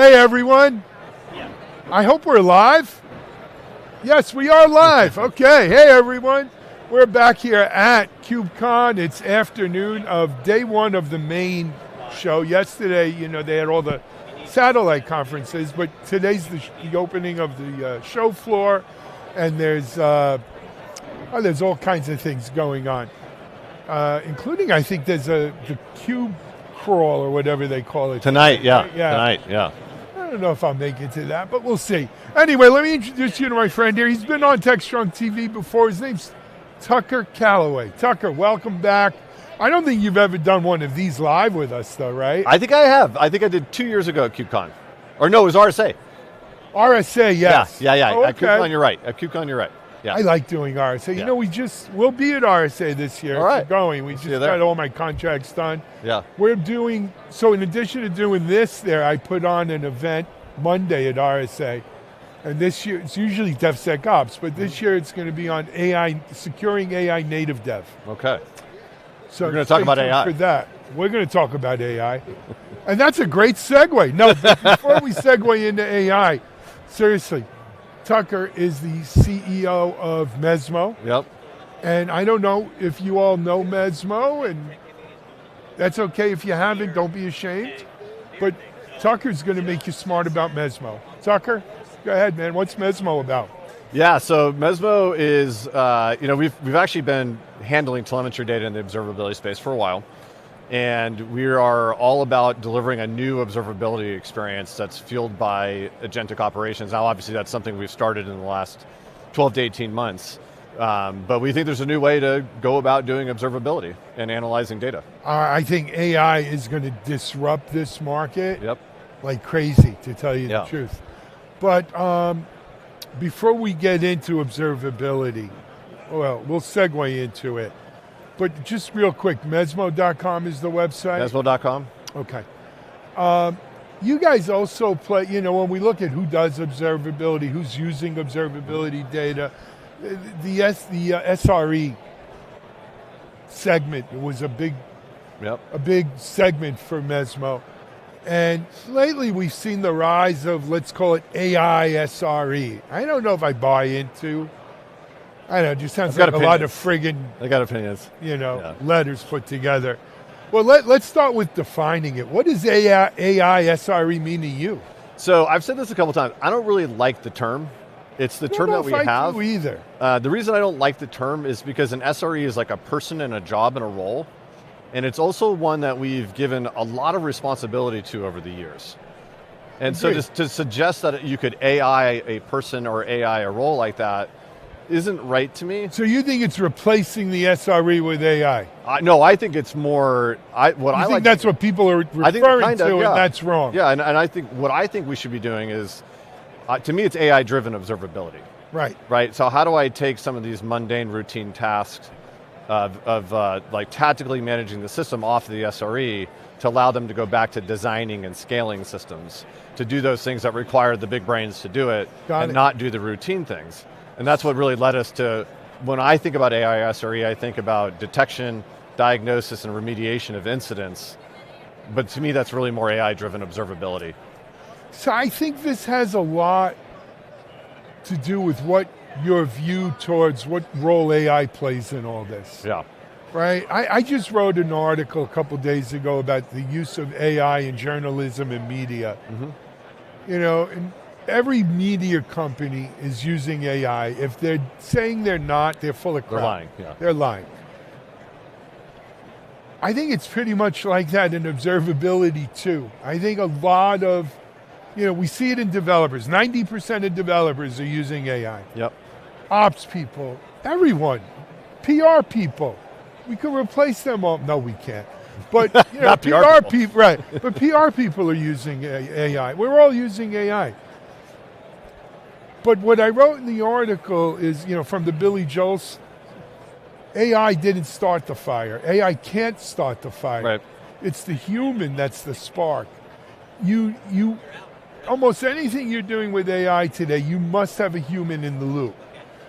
Hey, everyone. I hope we're live. Yes, we are live. Okay. Hey, everyone. We're back here at KubeCon. It's afternoon of day one of the main show. Yesterday, they had all the satellite conferences, but today's the opening of the show floor, and there's all kinds of things going on, including, I think, there's the Cube Crawl or whatever they call it. Tonight, yeah. I don't know if I'll make it to that, but we'll see. Anyway, let me introduce you to my friend here. He's been on Techstrong TV before. His name's Tucker Calloway. Tucker, welcome back. I don't think you've ever done one of these live with us, though, right? I think I have. I think I did 2 years ago at KubeCon. Or no, it was RSA. RSA, yes. Yeah. Oh, okay. At KubeCon, you're right. Yeah. I like doing RSA. Yeah. We'll be at RSA this year. All right. We're going. We just got all my contracts done. Yeah. So in addition to doing this there, I put on an event Monday at RSA. And this year, it's usually DevSecOps, but this year it's going to be on AI, securing AI native dev. Okay. So we're going to talk about AI. For that. We're going to talk about AI. And that's a great segue. No, but before we segue into AI, seriously, Tucker is the CEO of Mesmo. Yep. And I don't know if you all know Mesmo, and that's okay if you haven't, don't be ashamed. But Tucker's going to make you smart about Mesmo. Tucker, go ahead, man. What's Mesmo about? Yeah, so Mesmo is, we've actually been handling telemetry data in the observability space for a while. And we are all about delivering a new observability experience that's fueled by agentic operations. Now, obviously, that's something we've started in the last 12 to 18 months. But we think there's a new way to go about doing observability and analyzing data. I think AI is going to disrupt this market like crazy, to tell you the truth. But before we get into observability, well, we'll segue into it. But just real quick, Mesmo.com is the website? Mesmo.com. Okay. You guys also play, when we look at who does observability, who's using observability data, the SRE segment was a big segment for Mesmo. And lately we've seen the rise of, let's call it AI SRE. I don't know if I buy into. I don't know, it just sounds like a lot of friggin', I got opinions. Letters put together. Well, let's start with defining it. What does AI SRE mean to you? So I've said this a couple times. I don't really like the term. It's the term that we have. Do either. The reason I don't like the term is because an SRE is like a person and a job and a role. And it's also one that we've given a lot of responsibility to over the years. And so to suggest that you could AI a person or AI a role like that isn't right to me. So you think it's replacing the SRE with AI? No, I think it's more. I think that's what people are referring to, and that's wrong. Yeah, and I think what I think we should be doing is, to me, it's AI-driven observability. Right. So how do I take some of these mundane, routine tasks of like tactically managing the system off the SRE to allow them to go back to designing and scaling systems, to do those things that require the big brains to do it, not do the routine things. And that's what really led us to, when I think about AI SRE, I think about detection, diagnosis, and remediation of incidents. But to me, that's really more AI-driven observability. So I think this has a lot to do with what your view towards what role AI plays in all this. Yeah. Right? I just wrote an article a couple days ago about the use of AI in journalism and media. Mm-hmm. And every media company is using AI. If they're saying they're not, they're full of crap. They're lying, yeah. They're lying. I think it's pretty much like that in observability too. I think a lot of, we see it in developers. 90% of developers are using AI. Yep. Ops people, everyone, PR people. We could replace them all. No, we can't. But PR people, right? But PR people are using AI. We're all using AI. But what I wrote in the article is, from the Billy Joel's, AI didn't start the fire. AI can't start the fire. Right. It's the human that's the spark. You almost anything you're doing with AI today, you must have a human in the loop.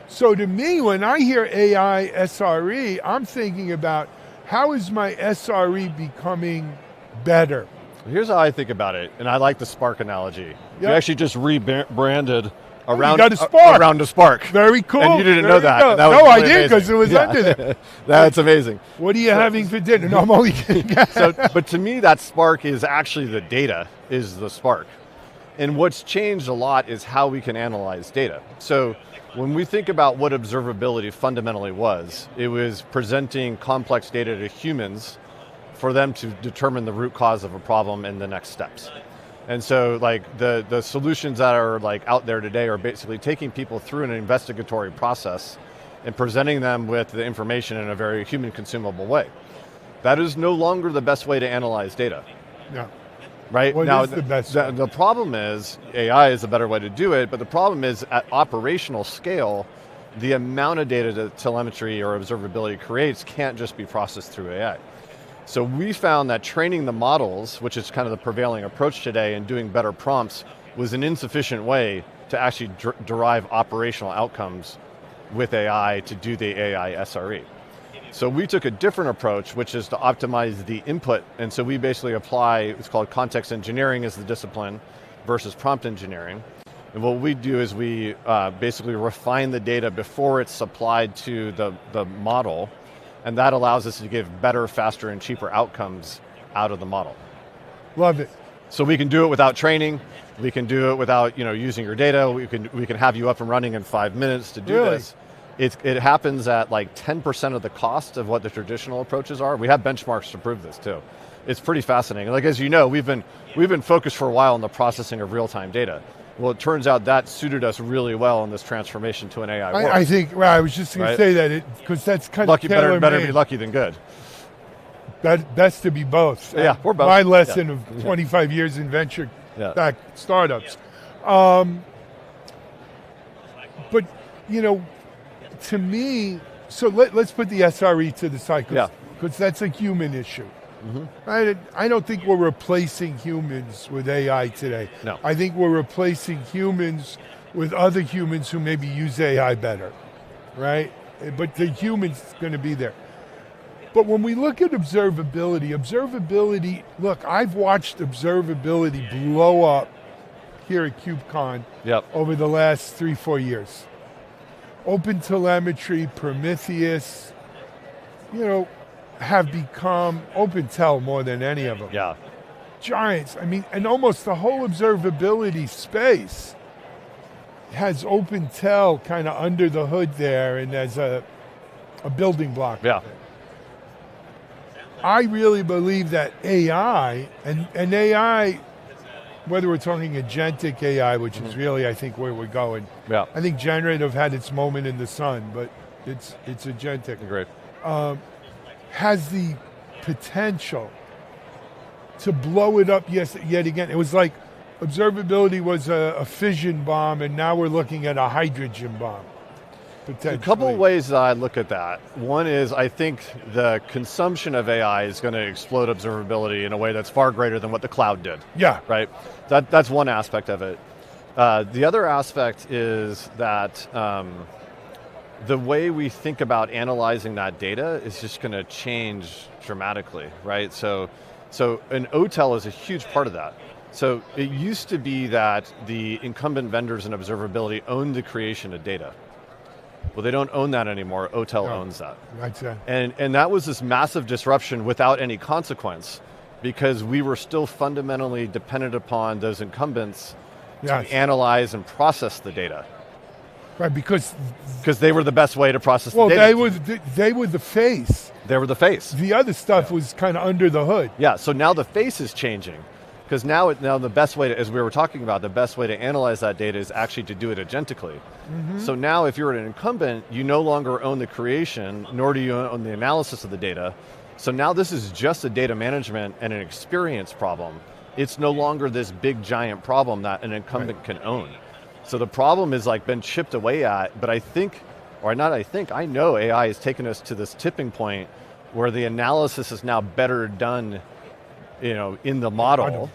So to me, when I hear AI SRE, I'm thinking about how is my SRE becoming better? Here's how I think about it, and I like the Spark analogy. You actually just rebranded around a Spark. Very cool. And you didn't know that. No, really I did, because it was under there. That's amazing. What are you having for dinner? No, I'm only kidding. But to me, that Spark is actually the data, is the Spark. And what's changed a lot is how we can analyze data. So when we think about what observability fundamentally was, it was presenting complex data to humans for them to determine the root cause of a problem and the next steps. And so like the solutions that are like out there today are basically taking people through an investigatory process and presenting them with the information in a very human consumable way. That is no longer the best way to analyze data. Yeah. Right? What now, is the best way? The problem is, AI is a better way to do it, but the problem is at operational scale, the amount of data that telemetry or observability creates can't just be processed through AI. So we found that training the models, which is kind of the prevailing approach today, and doing better prompts was an insufficient way to actually derive operational outcomes with AI to do the AI SRE. So we took a different approach, which is to optimize the input, and so we basically apply, it's called context engineering as the discipline versus prompt engineering. And what we do is we basically refine the data before it's supplied to the model, and that allows us to give better, faster, and cheaper outcomes out of the model. Love it. So we can do it without training. We can do it without using your data. We can have you up and running in 5 minutes to do this. It happens at like 10% of the cost of what the traditional approaches are. We have benchmarks to prove this too. It's pretty fascinating. Like, as you know, we've been focused for a while on the processing of real-time data. Well, it turns out that suited us really well in this transformation to an AI world. I think, well, I was just going to say that, because that's kind of better be lucky than good. Best to be both. Yeah, we're both. My lesson of 25 years in venture-backed startups. But, to me, so let's put the SRE to the side, because that's a human issue. Mm-hmm. I don't think we're replacing humans with AI today. No. I think we're replacing humans with other humans who maybe use AI better, right? But the human's going to be there. But when we look at observability, look, I've watched observability blow up here at KubeCon over the last 3-4 years. OpenTelemetry, Prometheus, have become OpenTel more than any of them. Yeah. Giants. I mean, and almost the whole observability space has OpenTel kind of under the hood there and as a building block. Yeah. I really believe that AI, and AI, whether we're talking agentic AI, which is really, I think, where we're going. Yeah. I think generative had its moment in the sun, but it's agentic. Great. Has the potential to blow it up yet again. It was like observability was a fission bomb, and now we're looking at a hydrogen bomb. A couple of ways that I look at that. One is I think the consumption of AI is going to explode observability in a way that's far greater than what the cloud did. Yeah. Right? That's one aspect of it. The other aspect is that the way we think about analyzing that data is just going to change dramatically, right? So an OTel is a huge part of that. So it used to be that the incumbent vendors in observability owned the creation of data. Well, they don't own that anymore. OTel owns that. That's it. And that was this massive disruption without any consequence, because we were still fundamentally dependent upon those incumbents to analyze and process the data. Right, because they were the best way to process the data. Well, they were the face. They were the face. The other stuff was kind of under the hood. Yeah, so now the face is changing. Because now the best way to, as we were talking about, the best way to analyze that data is actually to do it agentically. Mm-hmm. So now if you're an incumbent, you no longer own the creation, nor do you own the analysis of the data. So now this is just a data management and an experience problem. It's no longer this big giant problem that an incumbent can own. So the problem is like been chipped away at, but I know AI has taken us to this tipping point where the analysis is now better done in the model,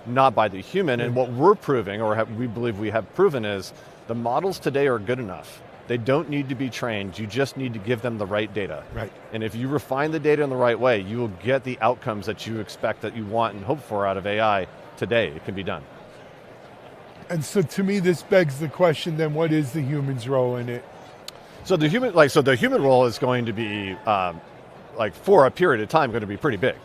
not by the human. And what we're proving, or we believe we have proven, is the models today are good enough They don't need to be trained, you just need to give them the right data. Right. And if you refine the data in the right way, you will get the outcomes that you expect, that you want and hope for out of AI today. It can be done. And so to me, this begs the question then, what is the human's role in it? So the human role is going to be, for a period of time, going to be pretty big,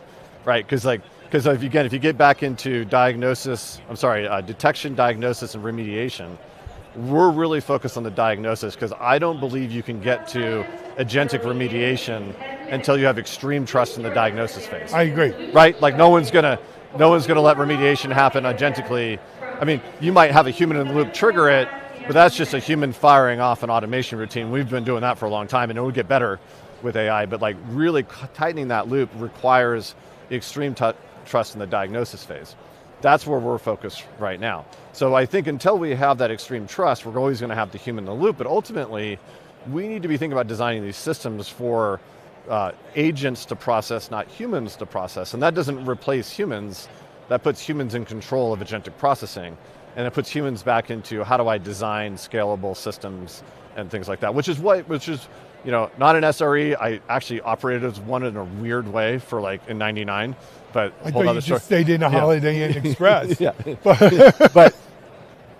right? Because if you get back into detection, diagnosis, and remediation, we're really focused on the diagnosis, because I don't believe you can get to agentic remediation until you have extreme trust in the diagnosis phase. I agree. Right? Like no one's gonna let remediation happen agentically. I mean, you might have a human in the loop trigger it, but that's just a human firing off an automation routine. We've been doing that for a long time, and it will get better with AI, but like really tightening that loop requires extreme trust in the diagnosis phase. That's where we're focused right now. So I think until we have that extreme trust, we're always going to have the human in the loop, but ultimately, we need to be thinking about designing these systems for agents to process, not humans to process. And that doesn't replace humans, that puts humans in control of agentic processing. And it puts humans back into how do I design scalable systems and things like that, which is not an SRE. I actually operated as one in a weird way for in '99, but I thought you just stayed in a Holiday Inn Express. Yeah, but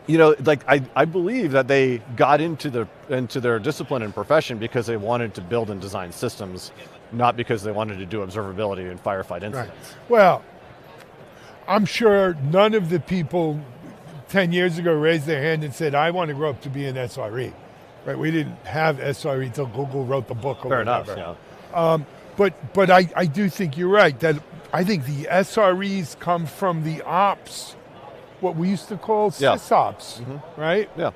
I believe that they got into their discipline and profession because they wanted to build and design systems, not because they wanted to do observability and firefight incidents. Right. Well, I'm sure none of the people 10 years ago raised their hand and said, I want to grow up to be an SRE. Right? We didn't have SRE until Google wrote the book or Fair whatever. enough, yeah. But I do think you're right, that I think the SREs come from the ops, what we used to call sysops, right? Yeah.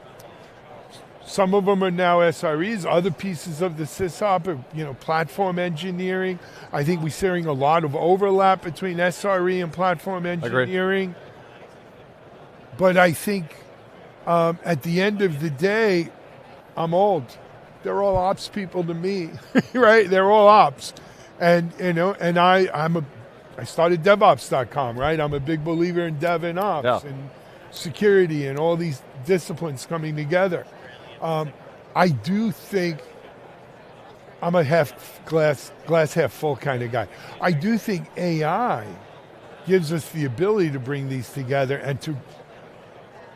Some of them are now SREs, other pieces of the sysop are, platform engineering. I think we're seeing a lot of overlap between SRE and platform engineering. Agreed. But I think at the end of the day, I'm old. They're all ops people to me, right? They're all ops. And I started DevOps.com, right? I'm a big believer in Dev and Ops and security and all these disciplines coming together. I do think I'm a glass half full kind of guy. I do think AI gives us the ability to bring these together and to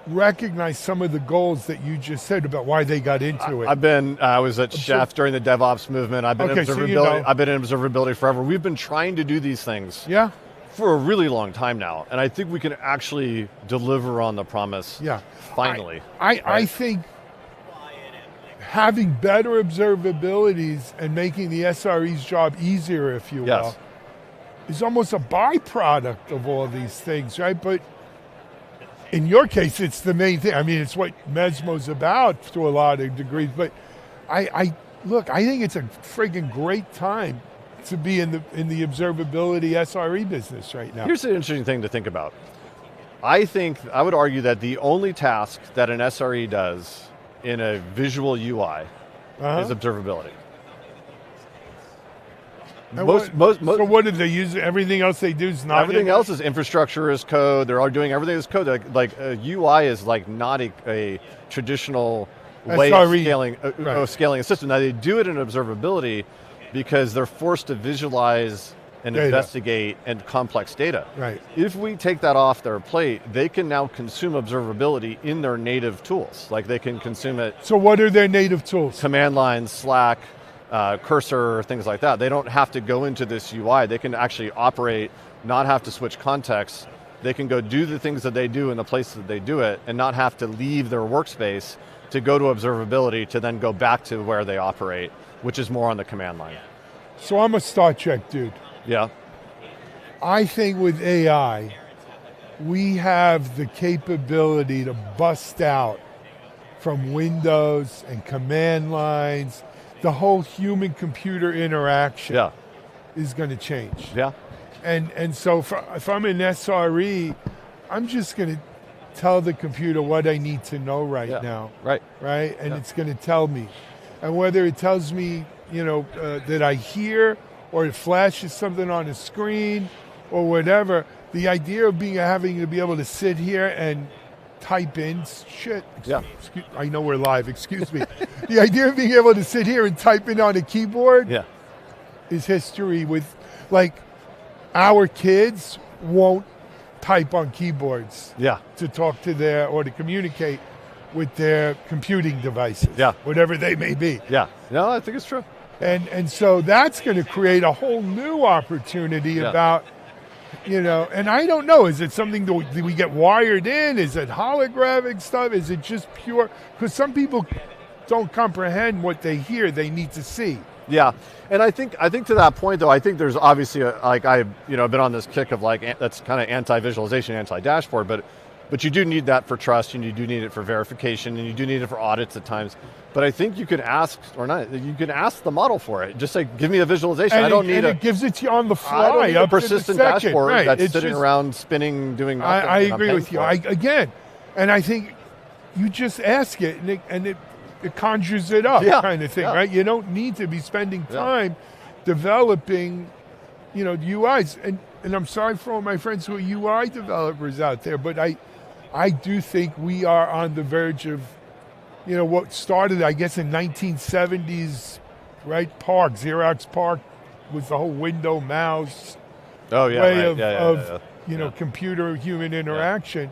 recognize some of the goals that you just said about why they got into it. I was at Chef during the DevOps movement. I've been in observability. I've been in observability forever. We've been trying to do these things for a really long time now, and I think we can actually deliver on the promise. Yeah, finally. I think having better observabilities and making the SRE's job easier, if you will, is almost a byproduct of all these things, right? But in your case, it's the main thing. I mean, it's what Mesmo's about to a lot of degrees. But I think it's a friggin' great time to be in the observability SRE business right now. Here's an interesting thing to think about. I would argue that the only task that an SRE does in a visual UI is observability. So what did they use? Everything else they do is not. Everything else is infrastructure as code. They're all doing everything as code. Like a UI is not a traditional way of scaling a system. Now they do it in observability because they're forced to visualize and investigate and complex data. Right. If we take that off their plate, they can now consume observability in their native tools. Like they can consume it. So what are their native tools? Command line, Slack, Cursor, things like that. They don't have to go into this UI. They can actually operate, not have to switch contexts. They can go do the things that they do in the places that they do it and not have to leave their workspace to go to observability to then go back to where they operate, which is more on the command line. So I'm a Star Trek dude. Yeah. I think with AI, we have the capability to bust out from windows and command lines. The whole human-computer interaction is going to change. Yeah. And so if I'm an SRE, I'm just going to tell the computer what I need to know right now. Right. Right? And it's going to tell me. And whether it tells me, that I hear or it flashes something on the screen or whatever, the idea of having to be able to sit here and type in shit. Yeah. I know we're live, excuse me. The idea of being able to sit here and type in on a keyboard is history with, like, our kids won't type on keyboards to talk to or to communicate with their computing devices, whatever they may be. Yeah, no, I think it's true. And so that's going to create a whole new opportunity about, you know, and I don't know, is it something that we get wired in? Is it holographic stuff? Is it just pure? Because some people don't comprehend what they hear, they need to see. Yeah, and I think to that point though, I think there's obviously I've been on this kick of like that's kind of anti-visualization, anti-dashboard, but you do need that for trust, and you do need it for verification, and you do need it for audits at times. But I think you can ask, or not, you can ask the model for it. Just say, give me a visualization. And it gives it to you on the fly. I don't need a persistent dashboard that's sitting around spinning, doing nothing. I agree with you. Again, and I think you just ask it, and it conjures it up, kind of thing, right? You don't need to be spending time developing, you know, UIs. And I'm sorry for all my friends who are UI developers out there, but I do think we are on the verge of, you know, what started, I guess, in 1970s, right? Xerox PARC was the whole window mouse way of you know, computer-human interaction.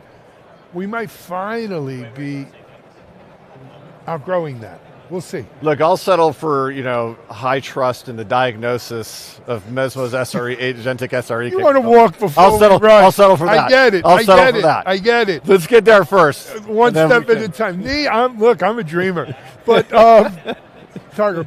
We might finally be outgrowing that. We'll see. Look, I'll settle for, you know, high trust in the diagnosis of Mesmo's SRE, agentic SRE. You want to walk before I'll settle for that. I get it. I get it. Let's get there first. One step at a time. I'm a dreamer. But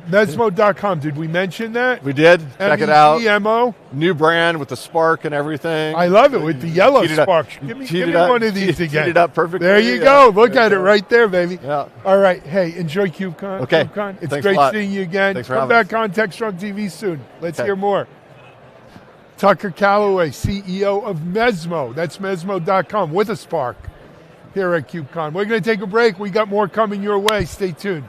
Mesmo.com, did we mention that? We did. Check it out. MEMO. New brand with the spark and everything. I love it with the yellow spark. Give me one of these again. It up perfectly. There you go. Look at it right there, baby. Yeah. All right. Hey, enjoy KubeCon. Okay. KubeCon. It's Thanks great seeing you again. Thanks for Come back on Techstrong TV soon. Let's hear more. Tucker Calloway, CEO of Mesmo. That's Mesmo.com with a spark here at KubeCon. We're going to take a break. We got more coming your way. Stay tuned.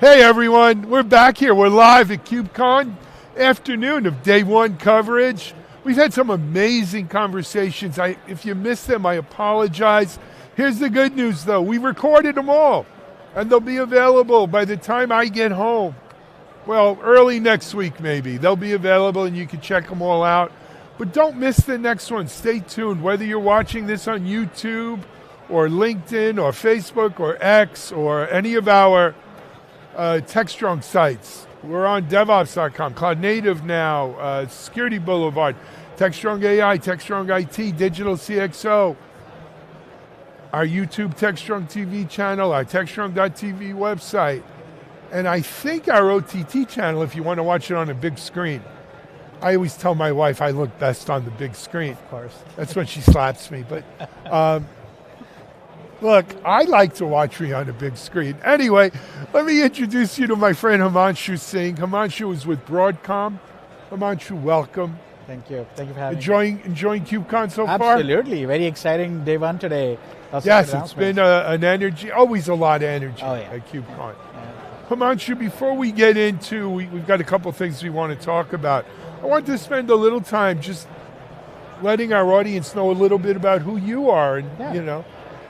Hey everyone, we're back here. We're live at KubeCon, afternoon of day one coverage. We've had some amazing conversations. If you missed them, I apologize. Here's the good news though, we recorded them all and they'll be available by the time I get home. Well, early next week maybe. They'll be available and you can check them all out. But don't miss the next one, stay tuned. Whether you're watching this on YouTube or LinkedIn or Facebook or X or any of our Techstrong sites. We're on DevOps.com, Cloud Native now, Security Boulevard, Techstrong AI, Techstrong IT, Digital CXO, our YouTube Techstrong TV channel, our Techstrong.tv website, and I think our OTT channel if you want to watch it on a big screen. I always tell my wife I look best on the big screen. Of course. That's when she slaps me, but look, I like to watch me on a big screen. Anyway, let me introduce you to my friend Himanshu Singh. Himanshu is with Broadcom. Himanshu, welcome. Thank you. Thank you for having me. Enjoying KubeCon so far? Absolutely. Very exciting day one today. Yes, it's been an energy, always a lot of energy at KubeCon. Yeah. Himanshu, before we get into, we've got a couple things we want to talk about. I want to spend a little time just letting our audience know a little bit about who you are and, you know.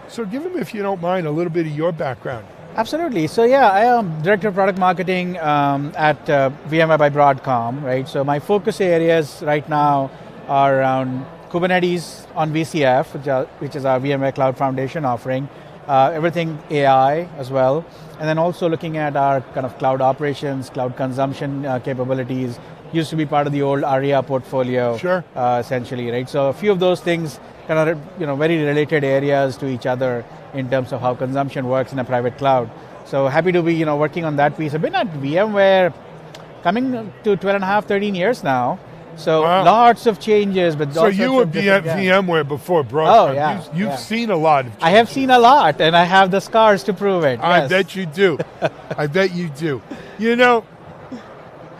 So give them, if you don't mind, a little bit of your background. Absolutely. So yeah, I am Director of Product Marketing at VMware by Broadcom, right? So my focus areas right now are around Kubernetes on VCF, which is our VMware Cloud Foundation offering, everything AI as well, and then also looking at our kind of cloud operations, cloud consumption capabilities. Used to be part of the old ARIA portfolio, sure. Essentially, right? So a few of those things kind of, very related areas to each other in terms of how consumption works in a private cloud. So happy to be, working on that piece. I've been at VMware coming to 13 years now. So lots of changes. But so you were at VMware before Broadcom. Oh, yeah. You've seen a lot of changes. I have seen a lot, and I have the scars to prove it. I bet you do. I bet you do.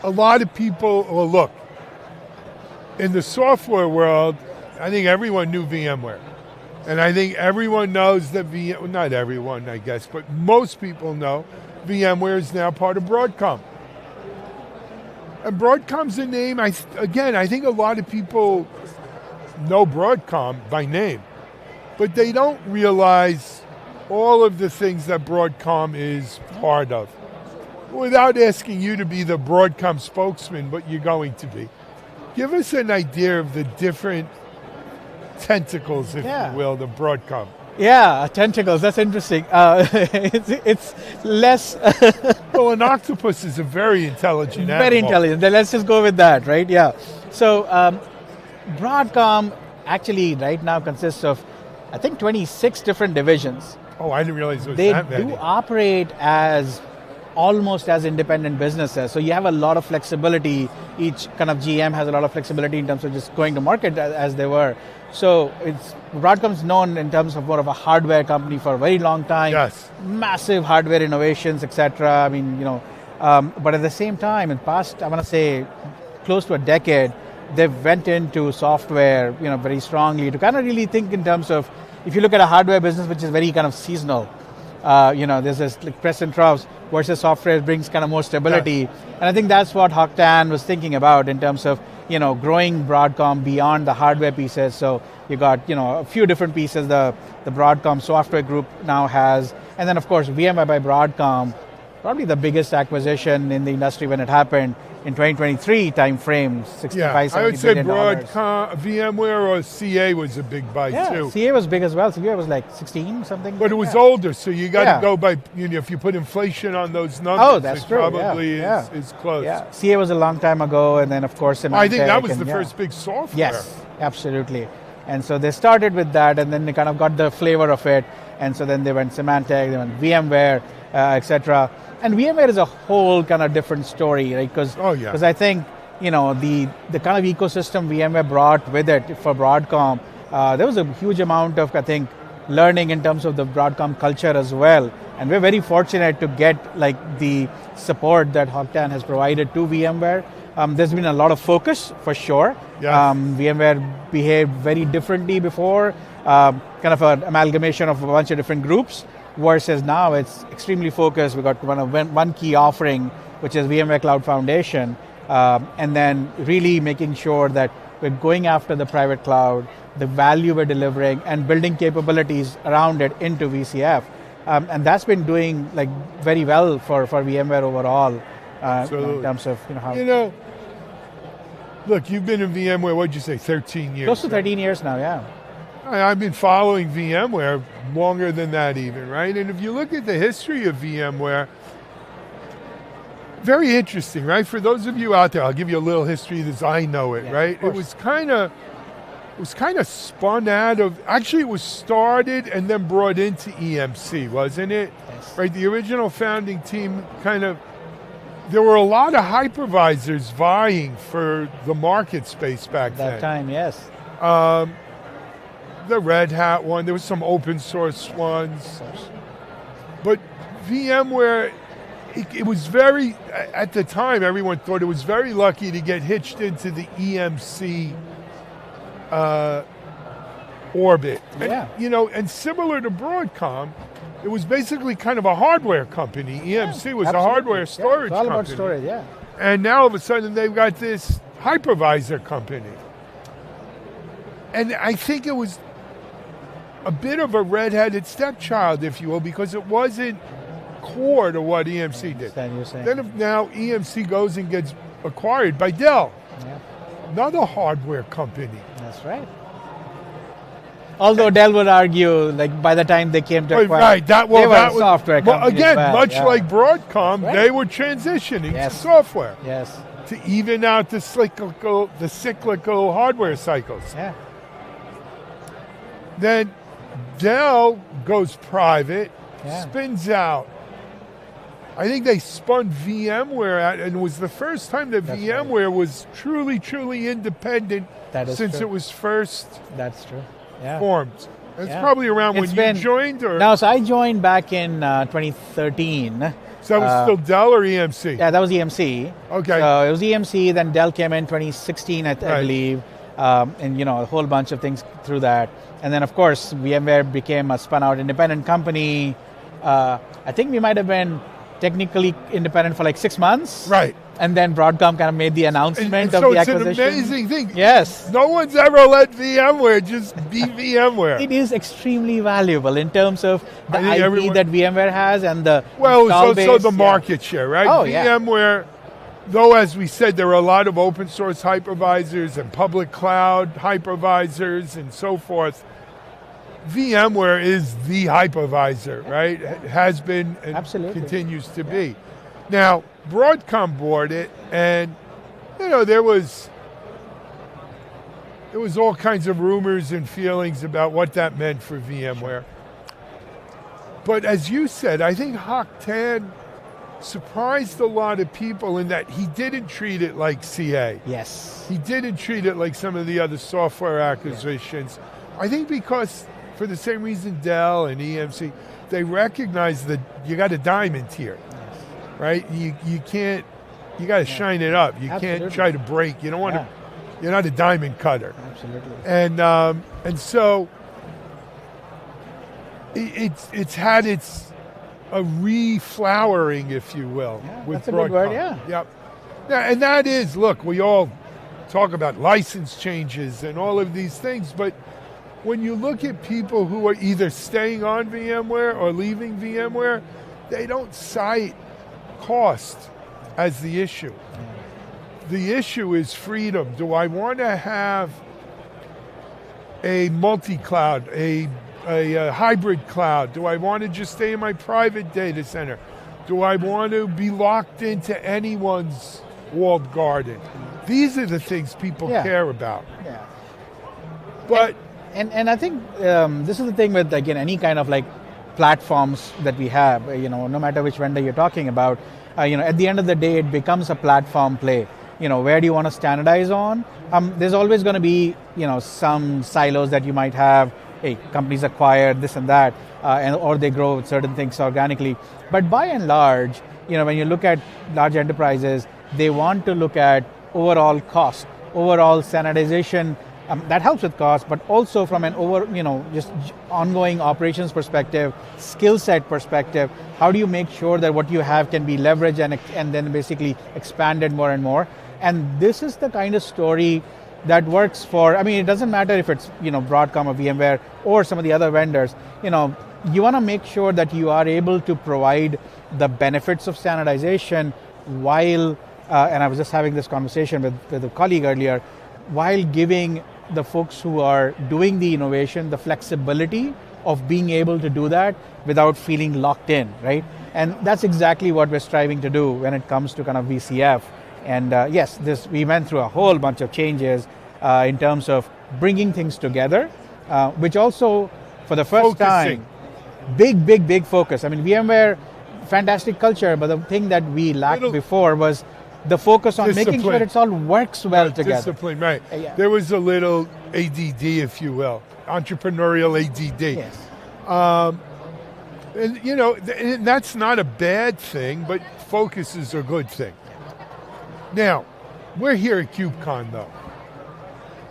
A lot of people, well, look, in the software world, I think everyone knew VMware. And I think everyone knows that not everyone, I guess, but most people know VMware is now part of Broadcom. And Broadcom's a name, I think a lot of people know Broadcom by name, but they don't realize all of the things that Broadcom is part of. Without asking you to be the Broadcom spokesman, but you're going to be. Give us an idea of the different tentacles, if you will, the Broadcom. Yeah, tentacles, that's interesting. It's less... Well, an octopus is a very intelligent animal. Very intelligent, then let's just go with that, right? Yeah. So Broadcom actually right now consists of, I think, 26 different divisions. Oh, I didn't realize there was that many. They do operate as almost as independent businesses. So you have a lot of flexibility. Each kind of GM has a lot of flexibility in terms of just going to market as they were. So Broadcom's known in terms of more of a hardware company for a very long time. Yes. Massive hardware innovations, etc. I mean, but at the same time, in past, I want to say, close to a decade, they went into software, very strongly to kind of really think in terms of, if you look at a hardware business, which is very kind of seasonal, there's this like press and troughs versus software brings kind of more stability. Yes. And I think that's what Hock Tan was thinking about in terms of, growing Broadcom beyond the hardware pieces. So you got, a few different pieces the Broadcom software group now has. And then of course, VMware by Broadcom, probably the biggest acquisition in the industry when it happened in 2023 timeframe, $65, I would say billion. Broadcom, VMware or CA was a big buy too. CA was big as well. CA was like 16 something. But it was older, so you got to go by, if you put inflation on those numbers, that's it true. Probably is close. Yeah, CA was a long time ago, and then of course Symantec. I think that was the first big software. Yes, absolutely. And so they started with that, and then they kind of got the flavor of it, and so then they went Symantec, they went VMware, etc. And VMware is a whole kind of different story, right? Because I think, the kind of ecosystem VMware brought with it for Broadcom, there was a huge amount of, I think, learning in terms of the Broadcom culture as well. And we're very fortunate to get the support that Hock Tan has provided to VMware. There's been a lot of focus, for sure. Yes. VMware behaved very differently before, kind of an amalgamation of a bunch of different groups. versus now it's extremely focused. We've got one key offering, which is VMware Cloud Foundation, and then really making sure that we're going after the private cloud, the value we're delivering, and building capabilities around it into VCF. And that's been doing like very well for VMware overall in terms of how. Look, you've been in VMware, what'd you say, 13 years? Close to 13 years now, yeah. I've been following VMware longer than that even, right? And if you look at the history of VMware, very interesting, right? For those of you out there, I'll give you a little history as I know it, right? It was kind of spun out of, actually it was started and then brought into EMC, wasn't it? Yes. Right, the original founding team there were a lot of hypervisors vying for the market space back then. That time, yes. The Red Hat one, there was some open source ones. But VMware, it was very, at the time everyone thought it was very lucky to get hitched into the EMC orbit. Yeah. And, and similar to Broadcom, it was basically kind of a hardware company. EMC was a hardware storage company. It's all about storage, yeah. And now all of a sudden they've got this hypervisor company. And I think it was a bit of a red-headed stepchild, if you will, because it wasn't core to what EMC did. Then now EMC goes and gets acquired by Dell, another hardware company. That's right. Although Dell would argue, like by the time they came to acquire, they were a software company. Again, much like Broadcom, they were transitioning to software. Yes. To even out the cyclical hardware cycles. Yeah. Then Dell goes private, spins out. I think they spun VMware out, and it was the first time that VMware was truly, truly independent since it was first formed. It's probably around when you joined? No, so I joined back in 2013. So that was still Dell or EMC? Yeah, that was EMC. Okay. So it was EMC, then Dell came in 2016, I believe, and a whole bunch of things through that. And then, of course, VMware became a spun-out independent company. I think we might have been technically independent for like 6 months. Right. And then Broadcom kind of made the announcement of the acquisition. It's an amazing thing. Yes. No one's ever let VMware just be VMware. It is extremely valuable in terms of the IP that VMware has and the so the market share, right? VMware, though, as we said, there are a lot of open source hypervisors and public cloud hypervisors and so forth. VMware is the hypervisor, right? It has been and continues to be. Now, Broadcom bought it, and there was all kinds of rumors and feelings about what that meant for VMware. But as you said, I think Hock Tan surprised a lot of people in that he didn't treat it like CA. Yes. He didn't treat it like some of the other software acquisitions. I think because, for the same reason Dell and EMC, they recognize that you got a diamond here, right? You can't, you got to shine it up. You can't try to break. You don't want to, you're not a diamond cutter. Absolutely. And so it's had a reflowering, if you will, with that's a Broadcom. good word, Yep. And that is, look, we all talk about license changes and all of these things, but when you look at people who are either staying on VMware or leaving VMware, they don't cite cost as the issue. The issue is freedom. Do I want to have a multi-cloud, a hybrid cloud? Do I want to just stay in my private data center? Do I want to be locked into anyone's walled garden? These are the things people care about. Yeah. But and I think this is the thing with, again, any kind of like platforms that we have, no matter which vendor you're talking about, at the end of the day, it becomes a platform play. Where do you want to standardize on? There's always going to be, some silos that you might have. Hey, companies acquire this and that, or they grow certain things organically. But by and large, when you look at large enterprises, they want to look at overall cost, overall standardization That helps with cost, but also from an just ongoing operations perspective, skill set perspective, how do you make sure that what you have can be leveraged and then basically expanded more and more? And this is the kind of story that works for, it doesn't matter if it's, Broadcom or VMware or some of the other vendors, you want to make sure that you are able to provide the benefits of standardization while, and I was just having this conversation with a colleague earlier, while giving the folks who are doing the innovation the flexibility of being able to do that without feeling locked in, right? And that's exactly what we're striving to do when it comes to kind of VCF. And yes, we went through a whole bunch of changes in terms of bringing things together, which also, for the first time, big focus. VMware, fantastic culture, but the thing that we lacked before was the focus on making sure it all works well together. Discipline, right. Yeah. There was a little ADD, if you will, entrepreneurial ADD. Yes. And that's not a bad thing, but focus is a good thing. Now, we're here at KubeCon though,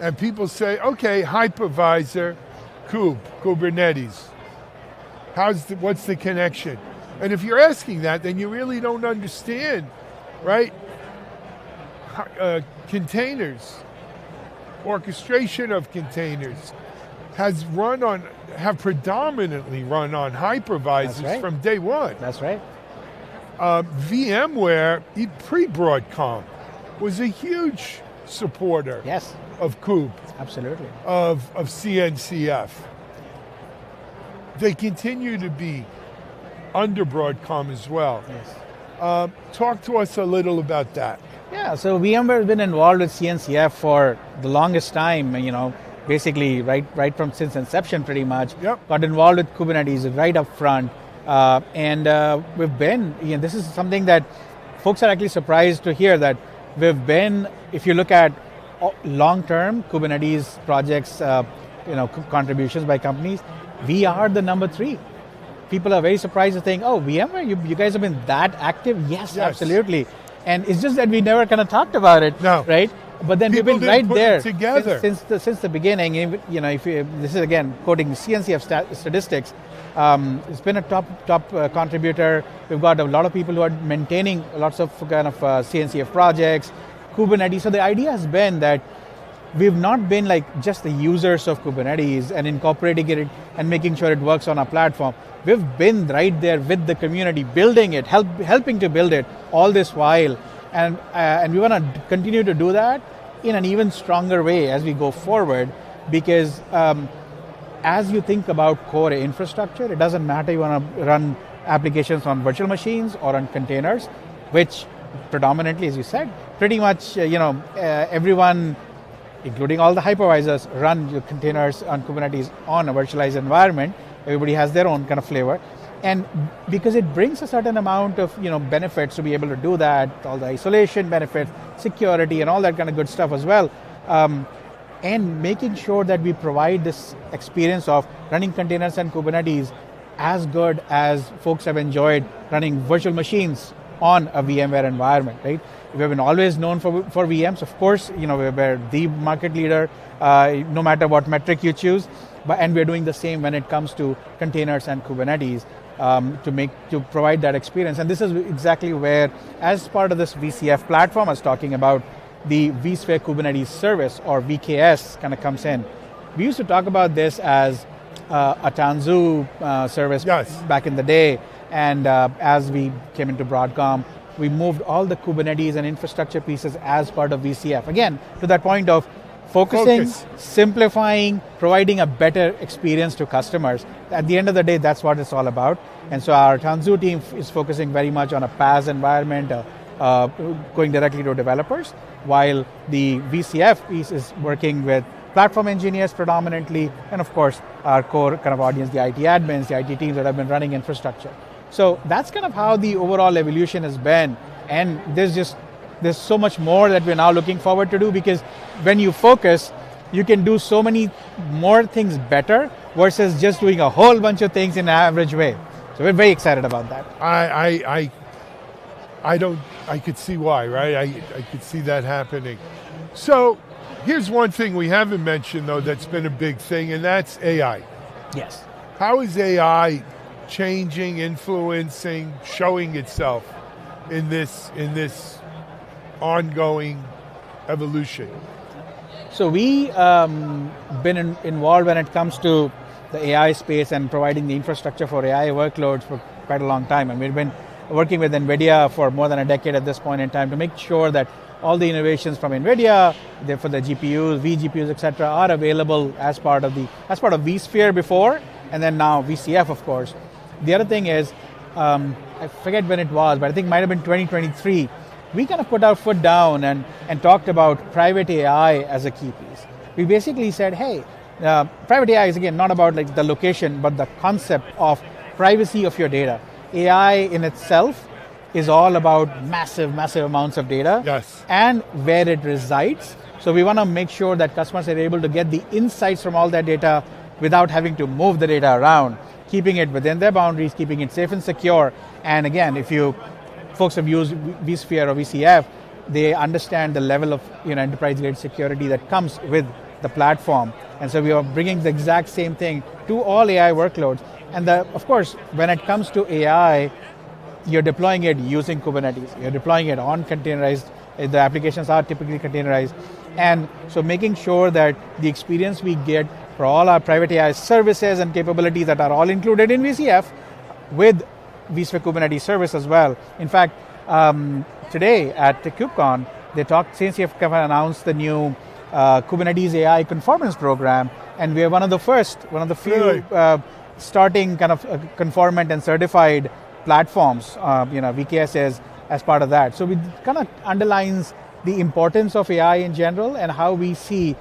and people say, okay, hypervisor, Kubernetes. What's the connection? And if you're asking that, then you really don't understand, right? Containers, orchestration of containers have predominantly run on hypervisors from day one. That's right. VMware, pre-Broadcom, was a huge supporter of Kube. Absolutely. Of CNCF. They continue to be under Broadcom as well. Yes. Talk to us a little about that. Yeah, so VMware has been involved with CNCF for the longest time, basically right from since inception pretty much. Yep. Got involved with Kubernetes right up front. And we've been, this is something that folks are actually surprised to hear, that we've been, if you look at long-term Kubernetes projects, contributions by companies, we are the number 3. People are very surprised to think, oh, VMware, you guys have been that active? Yes, absolutely. And it's just that we never kind of talked about it, right? But then people we've been right there together since the beginning. If this is again quoting CNCF statistics, it's been a top contributor. We've got a lot of people who are maintaining lots of kind of CNCF projects, Kubernetes. So the idea has been that we've not been like just the users of Kubernetes and incorporating it and making sure it works on our platform. We've been right there with the community, building it, helping to build it all this while. And we want to continue to do that in an even stronger way as we go forward, because as you think about core infrastructure, it doesn't matter you want to run applications on virtual machines or on containers, which predominantly, as you said, pretty much everyone, including all the hypervisors, run your containers on Kubernetes on a virtualized environment. Everybody has their own kind of flavor. And because it brings a certain amount of benefits to be able to do that, all the isolation benefits, security, and all that kind of good stuff as well. And making sure that we provide this experience of running containers and Kubernetes as good as folks have enjoyed running virtual machines on a VMware environment, right? We have been always known for VMs. Of course, we're the market leader, no matter what metric you choose. And we're doing the same when it comes to containers and Kubernetes to provide that experience. And this is exactly where, as part of this VCF platform I was talking about, the vSphere Kubernetes Service, or VKS, kind of comes in. We used to talk about this as a Tanzu service back in the day. And as we came into Broadcom, we moved all the Kubernetes and infrastructure pieces as part of VCF. Again, to that point of focusing, simplifying, providing a better experience to customers. At the end of the day, that's what it's all about. And so our Tanzu team is focusing very much on a PaaS environment, going directly to developers, while the VCF piece is working with platform engineers predominantly, and of course, our core kind of audience, the IT admins, the IT teams that have been running infrastructure. So that's kind of how the overall evolution has been. And there's so much more that we're now looking forward to do, because when you focus, you can do so many more things better versus just doing a whole bunch of things in an average way. So we're very excited about that. I could see why, right? I could see that happening. So Here's one thing we haven't mentioned, though, that's been a big thing, and that's AI. Yes. How is AI changing, influencing, showing itself in this ongoing evolution? So we been involved when it comes to the AI space and providing the infrastructure for AI workloads for quite a long time. And we've been working with NVIDIA for more than a decade at this point in time to make sure that all the innovations from NVIDIA, for the GPUs, vGPUs, etc., are available as part of vSphere before, and then now VCF, of course. The other thing is, I forget when it was, but I think it might have been 2023, we kind of put our foot down and talked about private AI as a key piece. We basically said, hey, private AI is again not about like the location, but the concept of privacy of your data. AI in itself is all about massive, massive amounts of data, yes, and where it resides. So we want to make sure that customers are able to get the insights from all that data without having to move the data around, keeping it within their boundaries, keeping it safe and secure. And again, if you folks have used vSphere or VCF, they understand the level of enterprise-grade security that comes with the platform. And so we are bringing the exact same thing to all AI workloads. And of course, when it comes to AI, you're deploying it using Kubernetes. You're deploying it on containerized. The applications are typically containerized. And so making sure that the experience we get for all our private AI services and capabilities that are all included in VCF with vSphere Kubernetes service as well. In fact, today at the KubeCon, CNCF announced the new Kubernetes AI Conformance Program, and we are one of the few really? Starting kind of conformant and certified platforms, VKS as part of that. So it kind of underlines the importance of AI in general and how we see,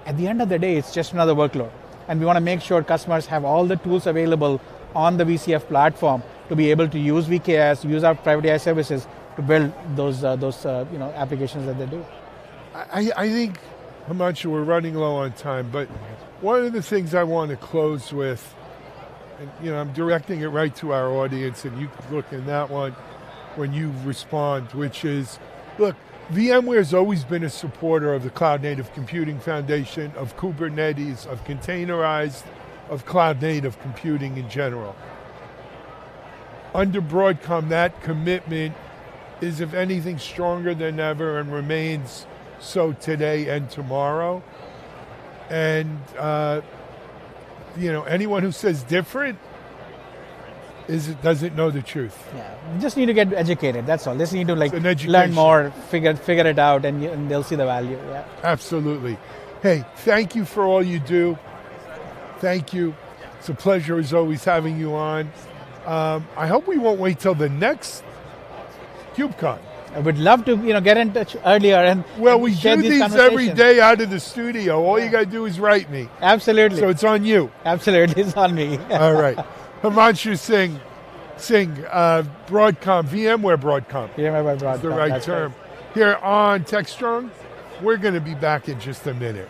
at the end of the day, it's just another workload. And we want to make sure customers have all the tools available on the VCF platform to be able to use VKS, use our private AI services to build those applications that they do. I think, Himanshu, we're running low on time, but one of the things I want to close with, and I'm directing it right to our audience, and you can look in that one when you respond, which is, look, VMware's always been a supporter of the Cloud Native Computing Foundation, of Kubernetes, of containerized, of cloud native computing in general. Under Broadcom, that commitment is, if anything, stronger than ever and remains so today and tomorrow. And anyone who says different doesn't know the truth. Yeah, you just need to get educated. That's all. Just need to learn more, figure it out, and they'll see the value. Yeah, absolutely. Hey, thank you for all you do. Thank you. It's a pleasure as always having you on. I hope we won't wait till the next KubeCon. I would love to, get in touch earlier and we do these every day out of the studio. All you got to do is write me. Absolutely. So it's on you. Absolutely, it's on me. All right. Himanshu Singh, Broadcom, VMware Broadcom. VMware Broadcom. That's the right term. Right. Here on Techstrong, we're going to be back in just a minute.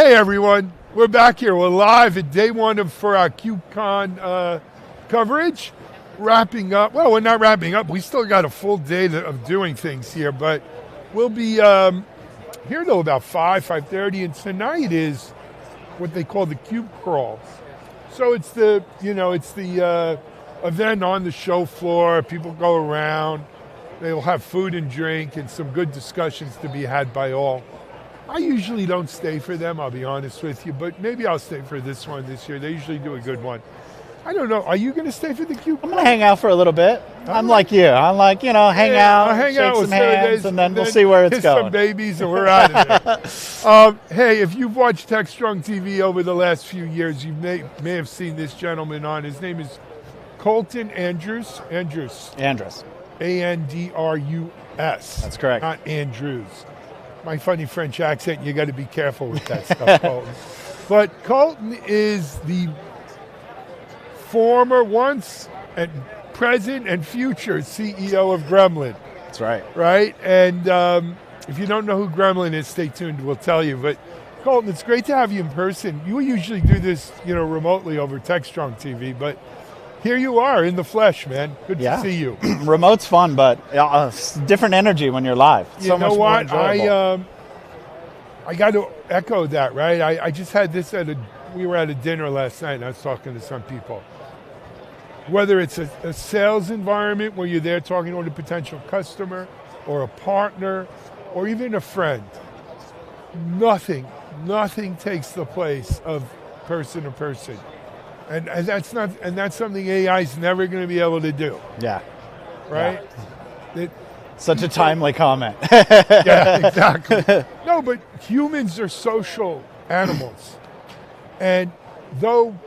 Hey everyone, we're back here. We're live at day one for our KubeCon coverage. Wrapping up, well, we're not wrapping up. We still got a full day of doing things here, but we'll be here till about 5:30, and tonight is what they call the Cube Crawl. So it's the event on the show floor. People go around. They'll have food and drink and some good discussions to be had by all. I usually don't stay for them, I'll be honest with you, but maybe I'll stay for this one this year. They usually do a good one. I don't know. Are you going to stay for the Cube? I'm going to hang out for a little bit. I'm like you. I'm like, hang out, shake some hands, and then we'll see where it's going. Some babies, and we're out of there. Hey, if you've watched Techstrong TV over the last few years, you may have seen this gentleman on. His name is Colton Andrus. Andrus. A-N-D-R-U-S. That's correct. Not Andrews. My funny French accent, you got to be careful with that stuff, Colton. But Colton is the former, once, and present and future CEO of Gremlin. That's right. Right? And if you don't know who Gremlin is, stay tuned, we'll tell you. But Colton, it's great to have you in person. You usually do this, remotely over Techstrong TV, but here you are in the flesh, man. Good to see you. Remote's fun, but different energy when you're live. You know what? I got to echo that, right? I just had this we were at a dinner last night, and I was talking to some people. Whether it's a sales environment where you're there talking to a potential customer or a partner or even a friend, nothing takes the place of person to person. And that's something AI is never going to be able to do. Yeah. Right? Yeah. Such a timely comment. Yeah, exactly. No, but humans are social animals. And though,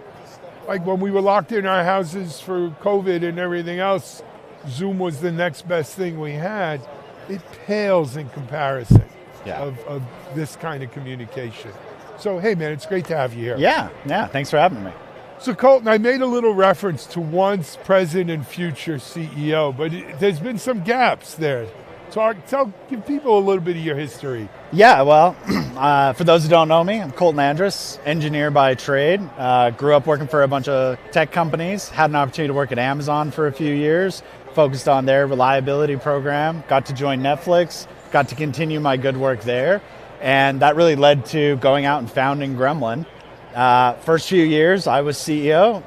like when we were locked in our houses for COVID and everything else, Zoom was the next best thing we had, it pales in comparison of this kind of communication. So, hey man, it's great to have you here. Yeah, thanks for having me. So Colton, I made a little reference to once, present, and future CEO, but there's been some gaps there. Give people a little bit of your history. Yeah, well, for those who don't know me, I'm Colton Andrus, engineer by trade. Grew up working for a bunch of tech companies, had an opportunity to work at Amazon for a few years, focused on their reliability program, got to join Netflix, got to continue my good work there, and that really led to going out and founding Gremlin. First few years, I was CEO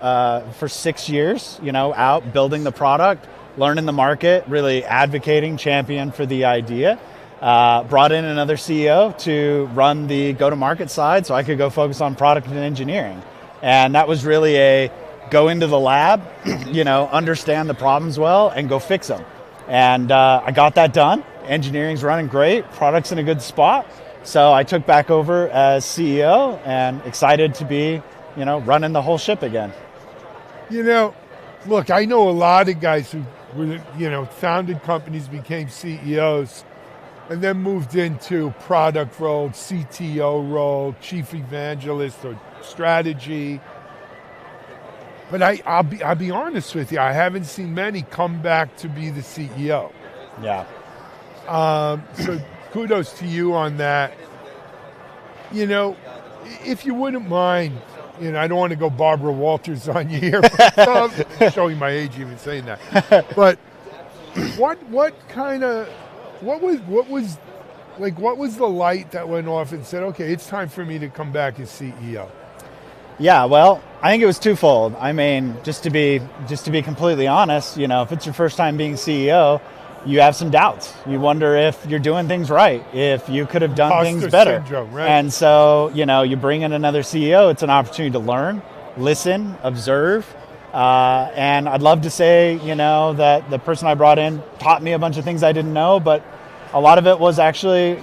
for 6 years, out building the product, learning the market, really advocating, champion for the idea. Brought in another CEO to run the go-to-market side so I could go focus on product and engineering. And that was really a go into the lab, understand the problems well and go fix them. And I got that done. Engineering's running great, product's in a good spot. So I took back over as CEO and excited to be, running the whole ship again. Look, I know a lot of guys who founded companies, became CEOs, and then moved into product role, CTO role, chief evangelist or strategy. But I'll be honest with you, I haven't seen many come back to be the CEO. Yeah. So kudos to you on that. If you wouldn't mind, I don't want to go Barbara Walters on you here. I'm showing my age even saying that. But what was the light that went off and said, okay, it's time for me to come back as CEO? Yeah, well, I think it was twofold. I mean, just to be completely honest, if it's your first time being CEO, you have some doubts. You wonder if you're doing things right, if you could have done things better. Syndrome, right? And so, you bring in another CEO, it's an opportunity to learn, listen, observe. And I'd love to say, that the person I brought in taught me a bunch of things I didn't know, but a lot of it was actually,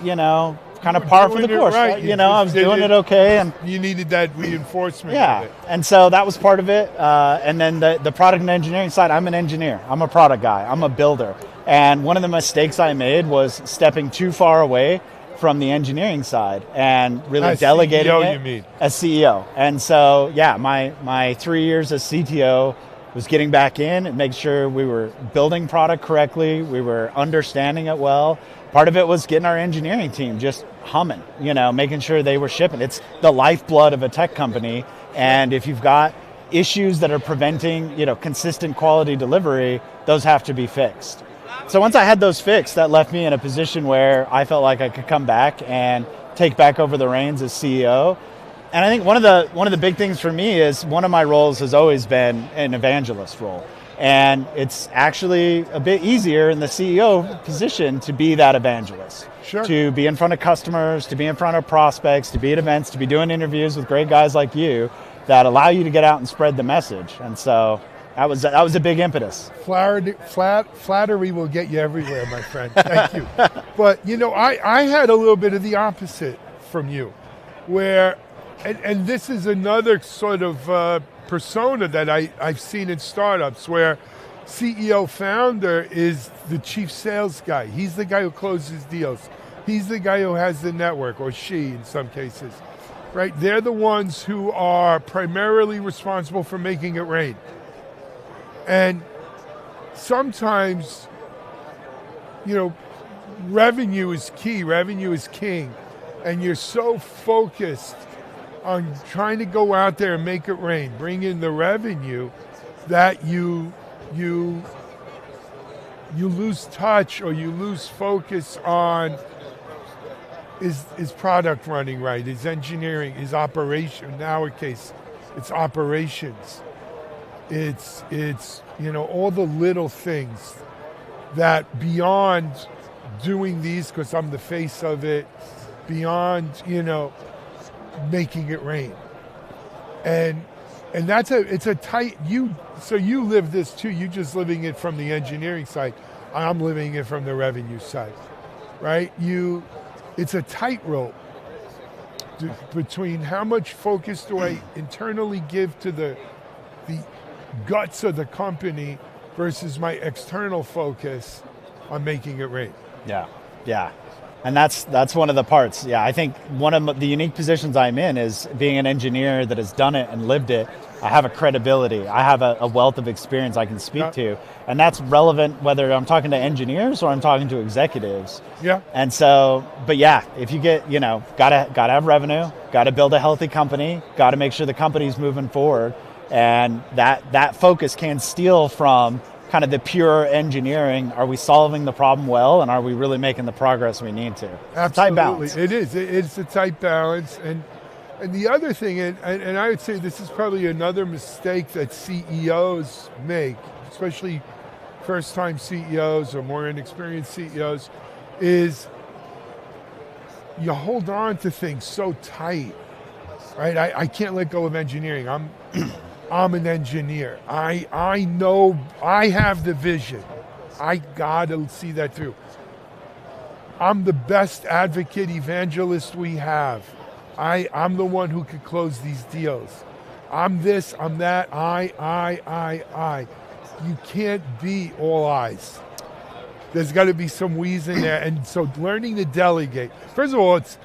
kind of par for the course. Right. I was doing it okay. And you needed that reinforcement. Yeah, of it. And so that was part of it. And then the product and engineering side, I'm an engineer. I'm a product guy. I'm a builder. And one of the mistakes I made was stepping too far away from the engineering side and really delegating CEO, it you mean. As CEO. And so, my 3 years as CTO was getting back in and make sure we were building product correctly, we were understanding it well, Part of it was getting our engineering team just humming, making sure they were shipping. It's the lifeblood of a tech company, and if you've got issues that are preventing, consistent quality delivery, those have to be fixed. So once I had those fixed, that left me in a position where I felt like I could come back and take back over the reins as CEO. And I think one of the big things for me is one of my roles has always been an evangelist role. And it's actually a bit easier in the CEO position to be that evangelist. Sure. To be in front of customers, to be in front of prospects, to be at events, to be doing interviews with great guys like you that allow you to get out and spread the message. And so that was a big impetus. Flattery will get you everywhere, my friend. Thank you. But, I had a little bit of the opposite from you, where, and this is another sort of persona that I've seen in startups, where CEO founder is the chief sales guy. He's the guy who closes deals. He's the guy who has the network, or she in some cases. Right? They're the ones who are primarily responsible for making it rain. And sometimes, revenue is key, revenue is king. And you're so focused on trying to go out there and make it rain, bring in the revenue, that you lose touch, or you lose focus on is product running right, is engineering, is operation. In our case, it's operations. It's all the little things that beyond doing these because I'm the face of it, beyond making it rain. And it's a tight, so you live this too. You just living it from the engineering side. I'm living it from the revenue side, right? It's a tightrope between how much focus do I internally give to the guts of the company versus my external focus on making it rain. Yeah. And that's one of the parts. Yeah, I think one of the unique positions I'm in is being an engineer that has done it and lived it. I have a credibility. I have a wealth of experience I can speak to. And that's relevant whether I'm talking to engineers or I'm talking to executives. Yeah. And so, but yeah, if you get, gotta have revenue, gotta build a healthy company, gotta make sure the company's moving forward. And that focus can steal from kind of the pure engineering. Are we solving the problem well, and are we really making the progress we need to? Absolutely. It's a tight balance. It is. It's a tight balance. And the other thing, and I would say this is probably another mistake that CEOs make, especially first-time CEOs or more inexperienced CEOs, is you hold on to things so tight, right? I can't let go of engineering. I'm an engineer. I know, I have the vision. I gotta see that through. I'm the best advocate evangelist we have. I'm the one who could close these deals. I'm this, I'm that, I. You can't be all eyes. There's gotta be some wheeze in there. And so learning to delegate. First of all, it's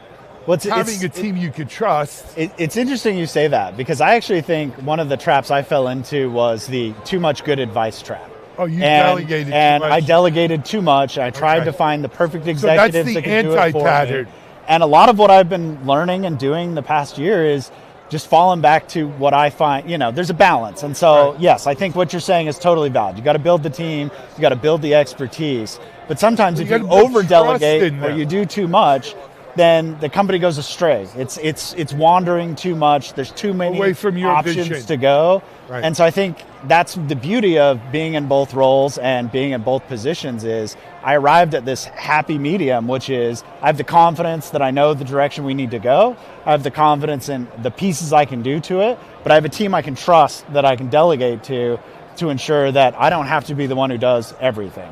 having a team you could trust. It's interesting you say that, because I actually think one of the traps I fell into was the too much good advice trap. Oh, you delegated too much. And I delegated too much. I tried to find the perfect executives that could do it for me. And a lot of what I've been learning and doing the past year is just falling back to what I find, there's a balance. And so, yes, I think what you're saying is totally valid. You got to build the team, you got to build the expertise. But sometimes if you over-delegate or you do too much, then the company goes astray. It's wandering too much. There's too many away from your options vision to go. Right. And so I think that's the beauty of being in both roles and being in both positions is I arrived at this happy medium, which is I have the confidence that I know the direction we need to go. I have the confidence in the pieces I can do to it, but I have a team I can trust that I can delegate to ensure that I don't have to be the one who does everything.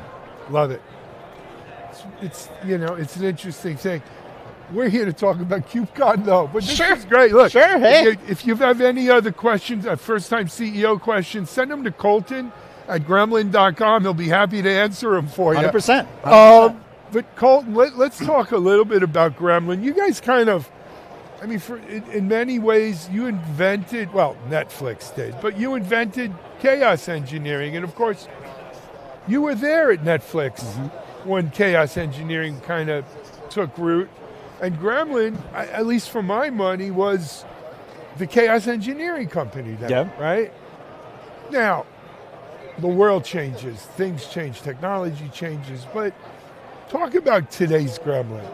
Love it. It's an interesting thing. We're here to talk about KubeCon, though, but this is great. Look, hey. If you have any other questions, first-time CEO questions, send them to Colton at gremlin.com. He'll be happy to answer them for you. 100%. But Colton, let's talk a little bit about Gremlin. You guys kind of, in many ways, you invented, well, Netflix did, but you invented chaos engineering. And of course, you were there at Netflix when chaos engineering kind of took root. And Gremlin, at least for my money, was the chaos engineering company then, right? Now, the world changes, things change, technology changes, but talk about today's Gremlin.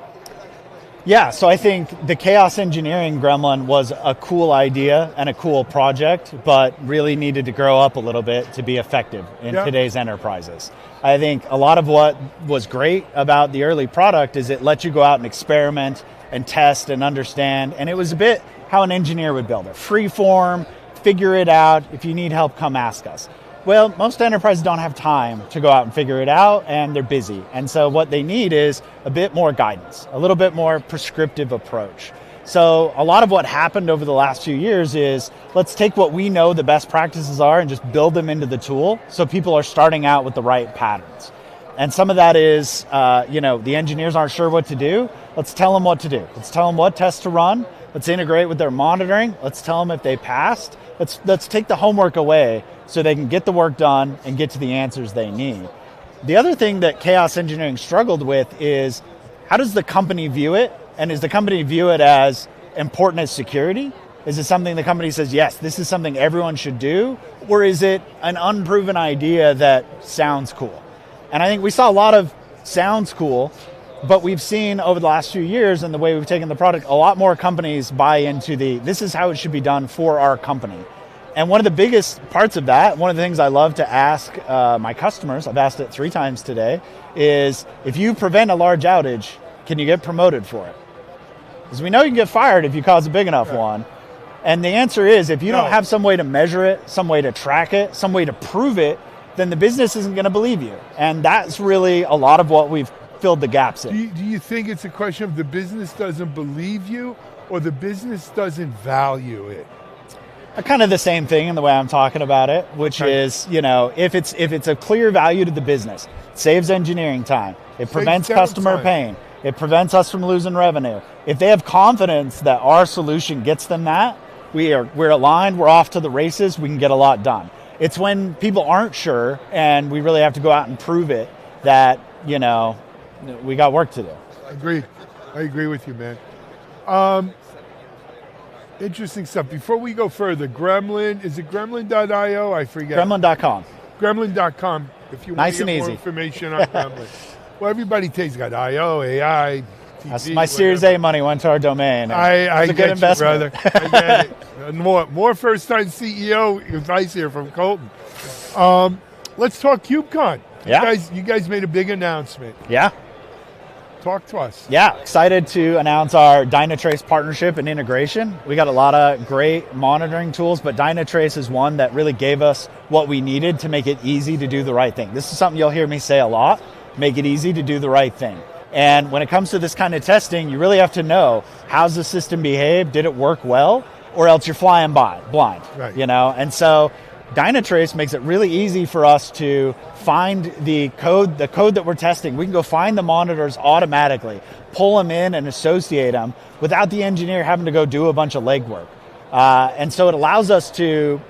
Yeah, so I think the chaos engineering Gremlin was a cool idea and a cool project, but really needed to grow up a little bit to be effective in today's enterprises. I think a lot of what was great about the early product is it let you go out and experiment and test and understand, and it was a bit how an engineer would build it. Free form, figure it out, if you need help, come ask us. Well, most enterprises don't have time to go out and figure it out, and they're busy. And so what they need is a bit more guidance, a little bit more prescriptive approach. So a lot of what happened over the last few years is, let's take what we know the best practices are and just build them into the tool so people are starting out with the right patterns. And some of that is, the engineers aren't sure what to do. Let's tell them what to do. Let's tell them what tests to run. Let's integrate with their monitoring. Let's tell them if they passed. Let's take the homework away so they can get the work done and get to the answers they need. The other thing that chaos engineering struggled with is, how does the company view it? And does the company view it as important as security? Is it something the company says, yes, this is something everyone should do? Or is it an unproven idea that sounds cool? And I think we saw a lot of sounds cool, but we've seen over the last few years and the way we've taken the product, a lot more companies buy into this is how it should be done for our company. And one of the biggest parts of that, one of the things I love to ask my customers, I've asked it 3 times today, is if you prevent a large outage, can you get promoted for it? Because we know you can get fired if you cause a big enough one. And the answer is, if you don't have some way to measure it, some way to track it, some way to prove it, then the business isn't going to believe you. And that's really a lot of what we've filled the gaps in. Do you think it's a question of the business doesn't believe you or the business doesn't value it? Kind of the same thing in the way I'm talking about it, which is, if it's a clear value to the business, it saves engineering time, it prevents customer pain, it prevents us from losing revenue. If they have confidence that our solution gets them that, we're aligned, we're off to the races, we can get a lot done. It's when people aren't sure and we really have to go out and prove it that, we got work to do. Agreed. I agree with you, man. Interesting stuff. Before we go further, Gremlin, is it gremlin.io? I forget. Gremlin.com. Gremlin.com if you want to get more information on Gremlin. Well, everybody takes got IO, AI, TV, that's my Series A money went to our domain. I it's a good investment. You, brother. I get it. And more first-time CEO advice here from Colton. Let's talk KubeCon. Yeah. You guys made a big announcement. Yeah. Talk to us. Yeah, excited to announce our Dynatrace partnership and integration. We got a lot of great monitoring tools, but Dynatrace is one that really gave us what we needed to make it easy to do the right thing. This is something you'll hear me say a lot, make it easy to do the right thing. And when it comes to this kind of testing, you really have to know, how's the system behave? Did it work well? Or else you're flying blind, right. And so Dynatrace makes it really easy for us to find the code that we're testing. We can go find the monitors automatically, pull them in and associate them without the engineer having to go do a bunch of legwork. And so it allows us to,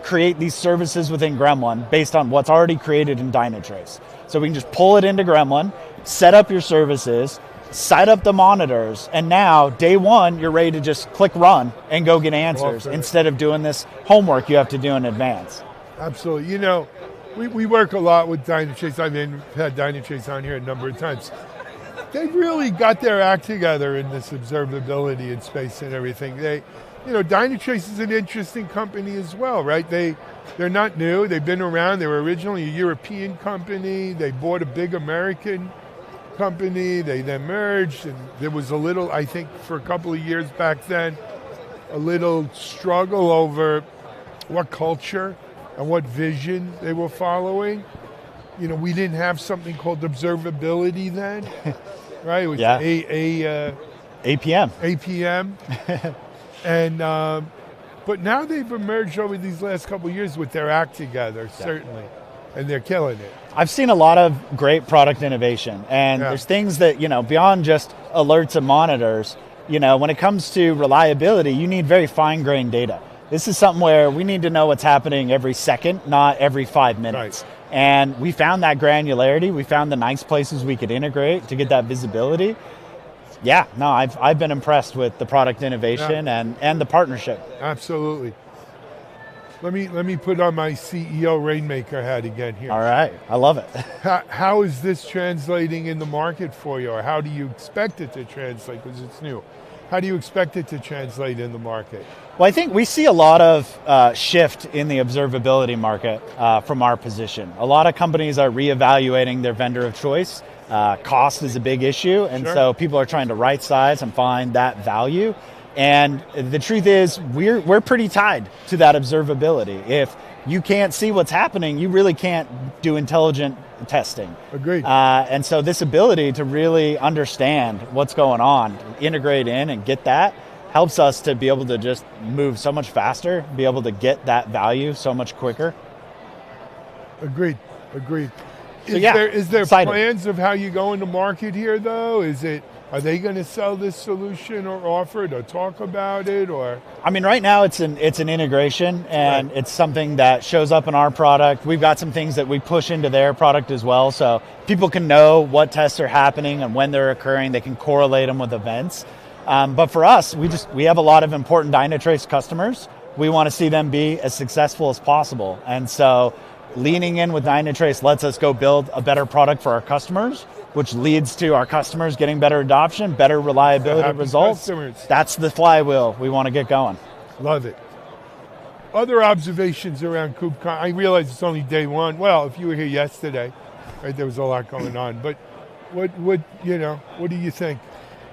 create these services within Gremlin based on what's already created in Dynatrace. So we can just pull it into Gremlin, set up your services, set up the monitors, and now, day one, you're ready to just click run and go get answers instead of doing this homework you have to do in advance. Absolutely. We work a lot with Dynatrace. I've had Dynatrace on here a number of times. They really got their act together in this observability and space and everything. Dynatrace is an interesting company as well, right? They're not new. They've been around. They were originally a European company. They bought a big American company. They then merged, and there was a little, I think for a couple of years back then, a little struggle over what culture and what vision they were following. We didn't have something called observability then, right? It was APM. And but now they've emerged over these last couple of years with their act together, certainly, and they're killing it. I've seen a lot of great product innovation, and there's things that, beyond just alerts and monitors, when it comes to reliability, you need very fine-grained data. This is something where we need to know what's happening every second, not every 5 minutes. Right. And we found that granularity. We found the nice places we could integrate to get that visibility. Yeah, no, I've been impressed with the product innovation and the partnership. Absolutely. Let me put on my CEO Rainmaker hat again here. All right, I love it. How is this translating in the market for you, or how do you expect it to translate, because it's new? How do you expect it to translate in the market? Well, I think we see a lot of shift in the observability market from our position. A lot of companies are reevaluating their vendor of choice. Cost is a big issue, and so people are trying to right size and find that value. And the truth is, we're pretty tied to that observability. If you can't see what's happening, you really can't do intelligent testing. Agreed. And so this ability to really understand what's going on, integrate in and get that, helps us to be able to just move so much faster, be able to get that value so much quicker. Agreed. So Is there excited. plans of how you go into market here, though? Are they going to sell this solution or offer it or talk about it? Or I mean, right now it's an integration, and it's something that shows up in our product. We've got some things that we push into their product as well, so people can know what tests are happening and when they're occurring. They can correlate them with events. But for us, we have a lot of important Dynatrace customers. We want to see them be as successful as possible, and so leaning in with Dynatrace lets us go build a better product for our customers, which leads to our customers getting better adoption, better reliability results. Customers. That's the flywheel we want to get going. Love it. Other observations around KubeCon? I realize it's only day one. Well, if you were here yesterday, right, there was a lot going on. But what do you think?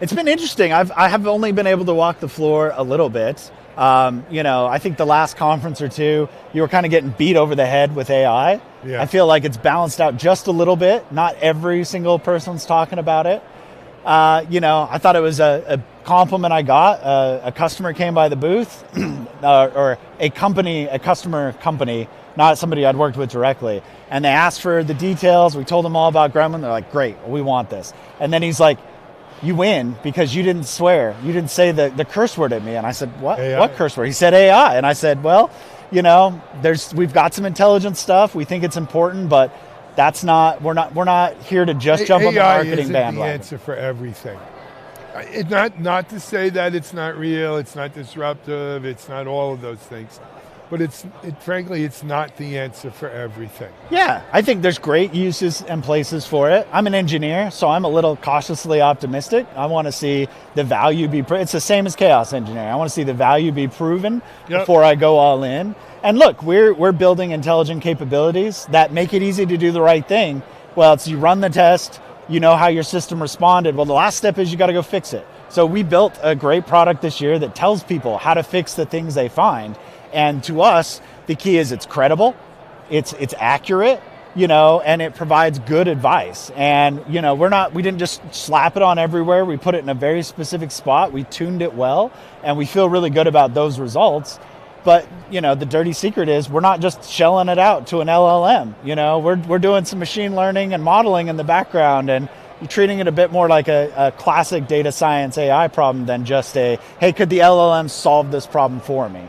It's been interesting. I have only been able to walk the floor a little bit. I think the last conference or two, you were kind of getting beat over the head with AI. Yeah. I feel like it's balanced out just a little bit. Not every single person's talking about it. I thought it was a compliment I got. A customer came by the booth, or a customer company, not somebody I'd worked with directly. And they asked for the details. We told them all about Gremlin. They're like, great, we want this. And then he's like, you win because you didn't swear. You didn't say the curse word at me. And I said, what? AI. What curse word? He said AI. And I said, well, we've got some intelligent stuff. We think it's important, but we're not here to just jump on the marketing bandwagon. AI isn't the answer for everything. It's not to say that it's not real, it's not disruptive, it's not all of those things. But frankly, it's not the answer for everything. Yeah, I think there's great uses and places for it. I'm an engineer, so I'm a little cautiously optimistic. I want to see the value be it's the same as chaos engineering. I want to see the value be proven before I go all in. And look, we're building intelligent capabilities that make it easy to do the right thing. Well, it's you run the test, you know how your system responded. Well, the last step is you got to go fix it. So we built a great product this year that tells people how to fix the things they find. And to us, the key is it's credible, it's accurate, and it provides good advice. And we didn't just slap it on everywhere. We put it in a very specific spot. We tuned it well, and we feel really good about those results. But the dirty secret is we're not just shelling it out to an LLM. We're doing some machine learning and modeling in the background, and you're treating it a bit more like a classic data science AI problem than just hey, could the LLM solve this problem for me?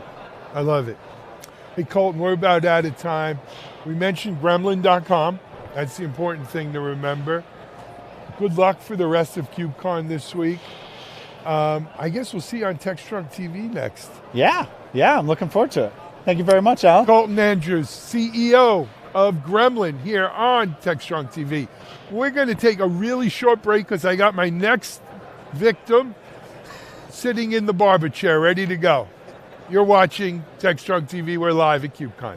I love it. Hey, Colton, we're about out of time. We mentioned gremlin.com. That's the important thing to remember. Good luck for the rest of KubeCon this week. I guess we'll see you on Techstrong TV next. Yeah, I'm looking forward to it. Thank you very much, Al. Colton Andrews, CEO of Gremlin, here on Techstrong TV. We're going to take a really short break because I got my next victim sitting in the barber chair, ready to go. You're watching Techstrong TV. We're live at KubeCon.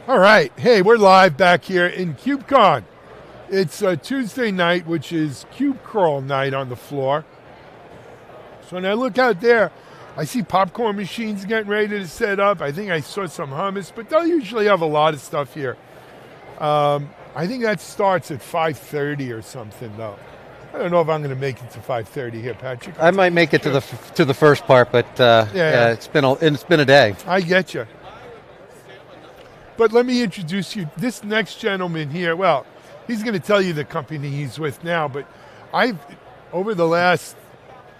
All right. Hey, we're live back here in KubeCon. It's Tuesday night, which is Cube Crawl night on the floor. So when I look out there, I see popcorn machines getting ready to set up. I think I saw some hummus, but they'll usually have a lot of stuff here. I think that starts at 5:30 or something, though. I don't know if I'm going to make it to 5:30 here, Patrick. I might make it to the first part, but yeah, it's been a day. I get you. But let me introduce you. This next gentleman here, well, he's going to tell you the company he's with now, but over the last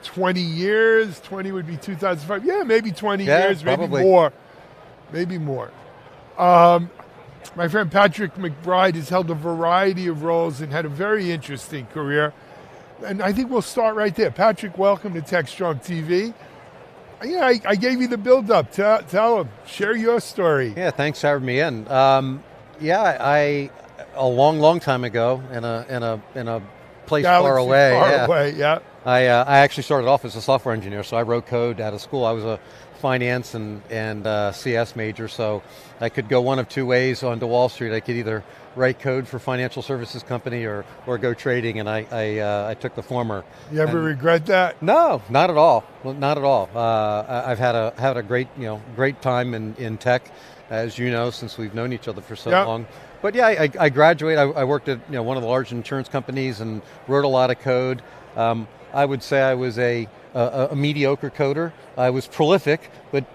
20 years, 20 would be 2005, yeah, maybe 20 years, probably. Maybe more. My friend Patrick McBride has held a variety of roles and had a very interesting career. And I think we'll start right there. Patrick, welcome to Techstrong TV. Yeah, I gave you the build-up. Tell them, share your story. Yeah, thanks for having me in. A long time ago, in a place far away. I actually started off as a software engineer, so I wrote code out of school. I was a finance and CS major, so I could go one of two ways onto Wall Street. I could either write code for financial services company or go trading, and I took the former. You ever regret that? No, not at all. Well, not at all. I've had a great time in tech, as you know, since we've known each other for so long. But yeah, I graduated. I worked at one of the large insurance companies and wrote a lot of code. I would say I was a mediocre coder. I was prolific, but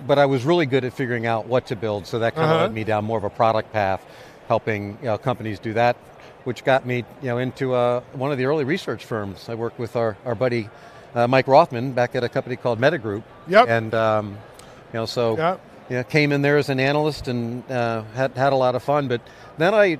I was really good at figuring out what to build. So that kind of led me down more of a product path, helping companies do that, which got me into one of the early research firms. I worked with our buddy Mike Rothman back at a company called Metagroup. Yep. And came in there as an analyst and had a lot of fun. But then I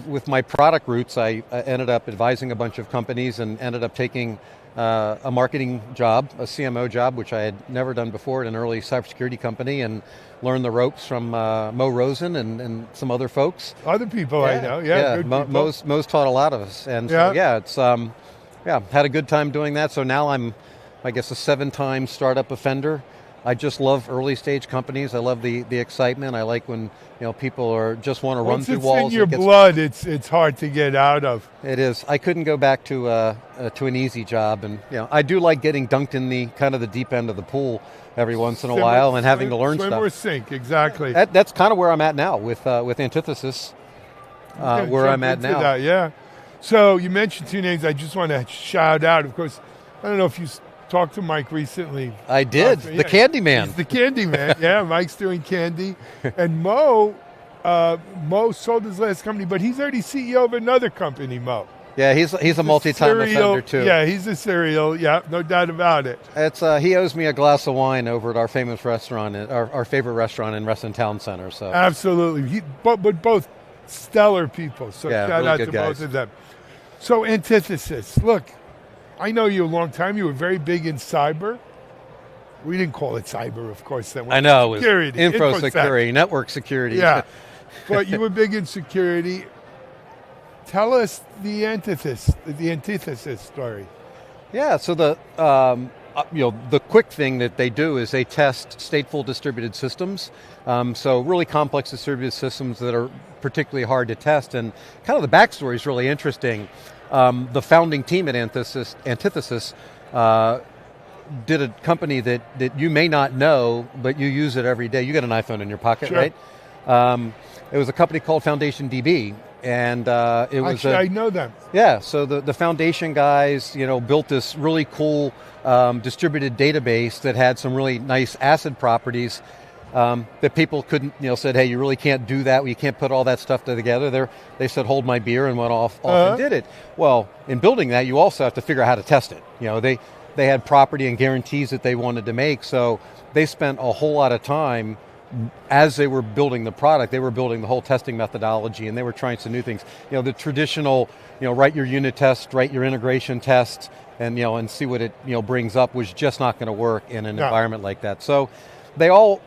with my product roots, I ended up advising a bunch of companies and ended up taking a marketing job, a CMO job, which I had never done before at an early cybersecurity company, and learned the ropes from Mo Rosen and some other folks. Other people I know, good people. Mo's taught a lot of us, and so it's had a good time doing that. So now I'm, I guess, a 7-time startup offender. I just love early stage companies. I love the excitement. I like when people just want to run through walls. Once it's in your blood, it's hard to get out of. It is. I couldn't go back to an easy job, and I do like getting dunked in the kind of the deep end of the pool every once in a while and having to learn stuff. Swim or sink, exactly. That's kind of where I'm at now with Antithesis. Where I'm at now. That, So you mentioned two names. I just want to shout out. Of course, I don't know if you talked to Mike recently. I did. The Candy Man. He's the Candy Man. Yeah, Mike's doing candy. And Mo sold his last company, but he's already CEO of another company, Mo. Yeah, he's a multi-time offender too. Yeah, he's a serial. Yeah, no doubt about it. It's he owes me a glass of wine over at our famous restaurant, our favorite restaurant in Reston Town Center. So absolutely, but both stellar people. So shout really out to guys. Both of them. So Antithesis, look. I know you a long time. You were very big in cyber. We didn't call it cyber, of course. Then I know. Security. It was info security, network security. Yeah. But you were big in security. Tell us the antithesis story. Yeah, so the quick thing that they do is they test stateful distributed systems. So really complex distributed systems that are particularly hard to test, and kind of the backstory is really interesting. The founding team at Antithesis did a company that you may not know, but you use it every day. You got an iPhone in your pocket, sure. Right? It was a company called Foundation DB, and it was. Actually, I know them. Yeah, so the Foundation guys, built this really cool distributed database that had some really nice ACID properties. That people couldn't, said, hey, you really can't do that. You can't put all that stuff together. They said, hold my beer, and went off and did it. Well, in building that, you also have to figure out how to test it. They had property and guarantees that they wanted to make, so they spent a whole lot of time as they were building the product. They were building the whole testing methodology, and they were trying some new things. The traditional, write your unit test, write your integration test, and see what it brings up was just not going to work in an environment like that. So. They all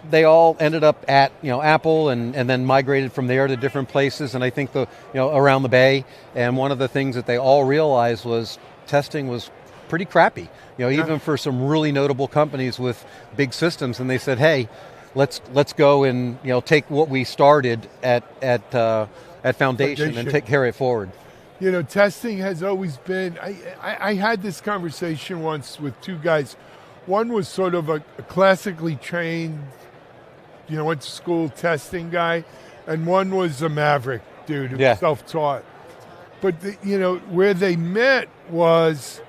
ended up at Apple and then migrated from there to different places, and I think around the Bay. And one of the things that they all realized was testing was pretty crappy. Even for some really notable companies with big systems. And they said, hey, let's go and take what we started at Foundation and carry it forward. Testing has always been, I had this conversation once with two guys. One was sort of a classically trained, went to school testing guy, and one was a maverick dude who was self-taught. But, where they met was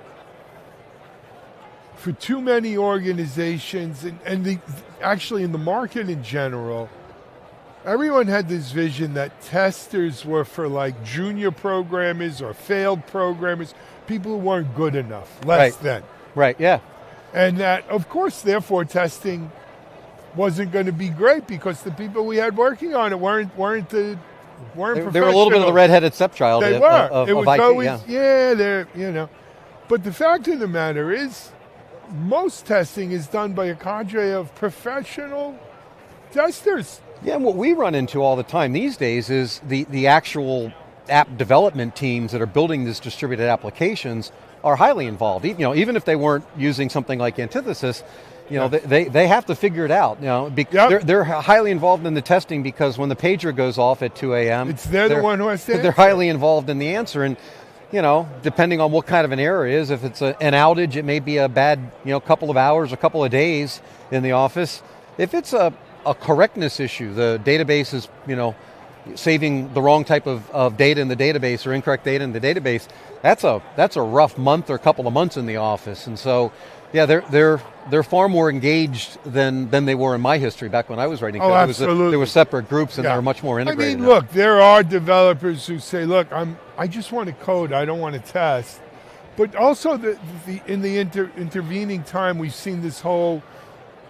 for too many organizations, and actually in the market in general, everyone had this vision that testers were for like junior programmers or failed programmers, people who weren't good enough, less than. Right, yeah. And that, of course, therefore, testing wasn't going to be great because the people we had working on it weren't professional. They were a little bit of the redheaded stepchild. They were. It was IT, always, they're. But the fact of the matter is, most testing is done by a cadre of professional testers. Yeah, and what we run into all the time these days is the actual app development teams that are building these distributed applications are highly involved. Even if they weren't using something like Antithesis, they have to figure it out. They're highly involved in the testing because when the pager goes off at 2 a.m., they're the one who has to answer. They're highly involved in the answer, and depending on what kind of an error it is, if it's an outage, it may be a bad couple of hours, a couple of days in the office. If it's a correctness issue, the database is saving the wrong type of data in the database or incorrect data in the database, that's a rough month or couple of months in the office. And so they're far more engaged than they were in my history back when I was writing code. Absolutely. There were separate groups and they were much more integrated. Look, there are developers who say, look, I just want to code, I don't want to test. But also in the intervening time, we've seen this whole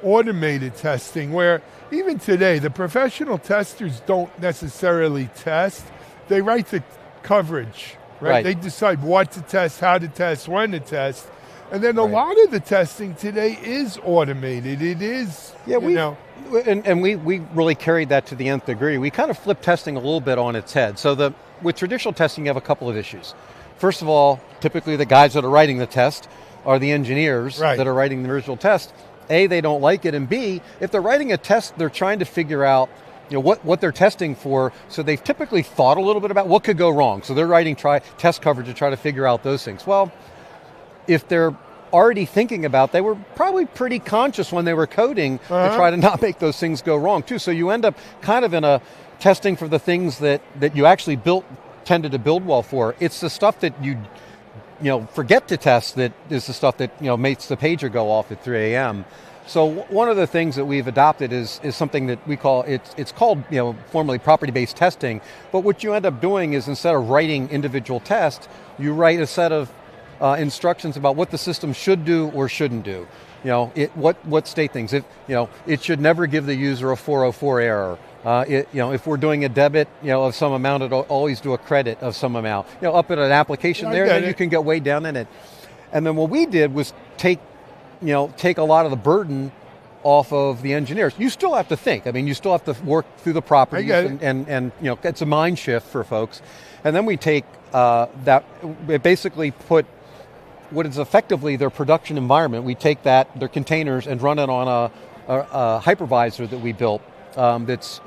automated testing where even today, the professional testers don't necessarily test. They write the coverage, right? They decide what to test, how to test, when to test. And then a lot of the testing today is automated. It is, And we really carried that to the nth degree. We kind of flipped testing a little bit on its head. So with traditional testing, you have a couple of issues. First of all, typically the guys that are writing the test are the engineers that are writing the original test. A, they don't like it, and B, if they're writing a test, they're trying to figure out what they're testing for, so they've typically thought a little bit about what could go wrong. So they're writing test coverage to try to figure out those things. Well, if they're already thinking about, they were probably pretty conscious when they were coding to try to not make those things go wrong too. So you end up kind of in a testing for the things that you actually tended to build well for. It's the stuff that you forget to test that is the stuff that makes the pager go off at 3 a.m. So one of the things that we've adopted is something that we call, it's called formally property-based testing, but what you end up doing is instead of writing individual tests, you write a set of instructions about what the system should do or shouldn't do. What state things. It should never give the user a 404 error. If we're doing a debit, of some amount, it'll always do a credit of some amount. Up at an application then you can get way down in it. And then what we did was take a lot of the burden off of the engineers. You still have to think. You still have to work through the properties and it's a mind shift for folks. And then we take basically put what is effectively their production environment. We take their containers and run it on a hypervisor that we built. It's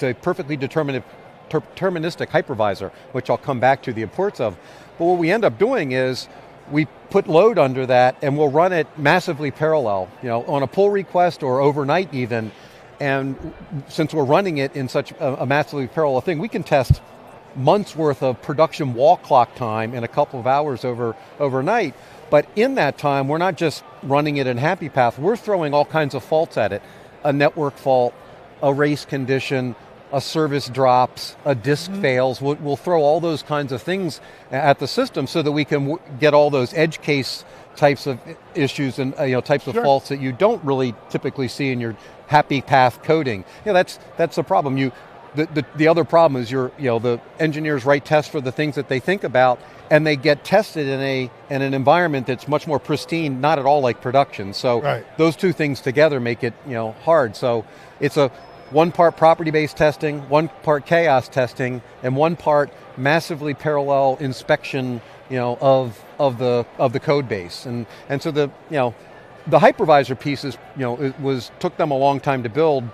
a perfectly deterministic hypervisor, which I'll come back to the importance of. But what we end up doing is we put load under that and we'll run it massively parallel, on a pull request or overnight even. And since we're running it in such a massively parallel thing, we can test months worth of production wall clock time in a couple of hours overnight. But in that time, we're not just running it in happy path, we're throwing all kinds of faults at it. A network fault, a race condition, a service drops, a disk fails. We'll throw all those kinds of things at the system so that we can get all those edge case types of issues and types of faults that you don't really typically see in your happy path coding. That's the problem. The other problem is the engineers write tests for the things that they think about, and they get tested in an environment that's much more pristine, not at all like production. So those two things together make it hard. So it's a one part property-based testing, one part chaos testing, and one part massively parallel inspection of the code base. And so the hypervisor pieces, took them a long time to build.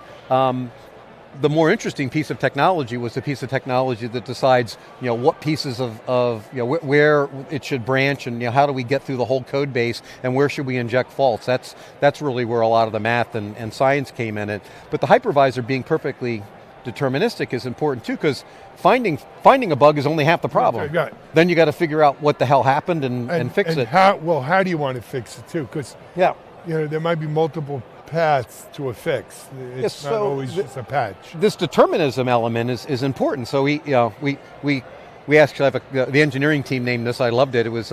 The more interesting piece of technology was the piece of technology that decides, what pieces of where it should branch, and how do we get through the whole code base, and where should we inject faults. That's really where a lot of the math and science came in it. But the hypervisor being perfectly deterministic is important too, because finding a bug is only half the problem. Right. Then you got to figure out what the hell happened and fix it. How do you want to fix it too? Because there might be multiple paths to a fix. It's not always just a patch. This determinism element is important. So we actually have the engineering team named this. I loved it. It was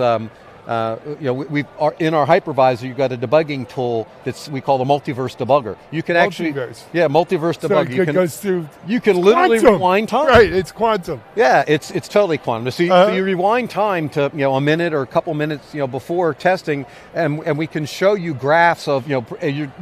we are in our hypervisor. You've got a debugging tool we call the multiverse debugger. You can multiverse debugger. It goes through. You can literally rewind time. Right, it's quantum. Yeah, it's totally quantum. So you rewind time to a minute or a couple minutes before testing, and we can show you graphs of you're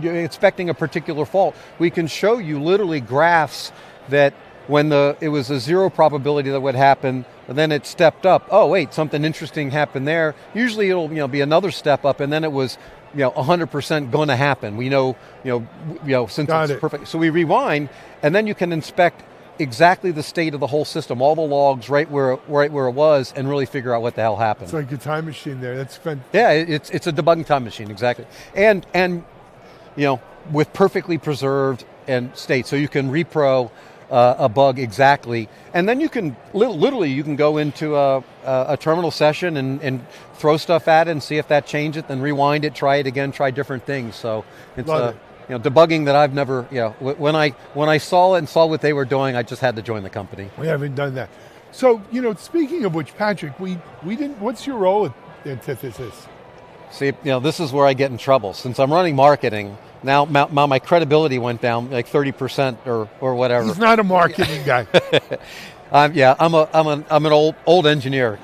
expecting a particular fault. We can show you literally graphs that when it was a 0 probability that would happen, and then it stepped up. Oh wait, something interesting happened there. Usually it'll be another step up, and then it was 100% going to happen. We know since it's perfect. So we rewind, and then you can inspect exactly the state of the whole system, all the logs right where it was, and really figure out what the hell happened. It's like a time machine there. That's fun. Yeah, it's a debugging time machine, exactly. And with perfectly preserved and state, so you can repro a bug exactly, and then you can literally you can go into a terminal session and throw stuff at it and see if that changed it, then rewind it, try it again, try different things. So it's debugging that I've never when I saw it and saw what they were doing, I just had to join the company. We haven't done that. So speaking of which, Patrick, we didn't. What's your role at Antithesis? See, this is where I get in trouble. Since I'm running marketing, now my credibility went down like 30% or whatever. He's not a marketing guy. I'm an old engineer.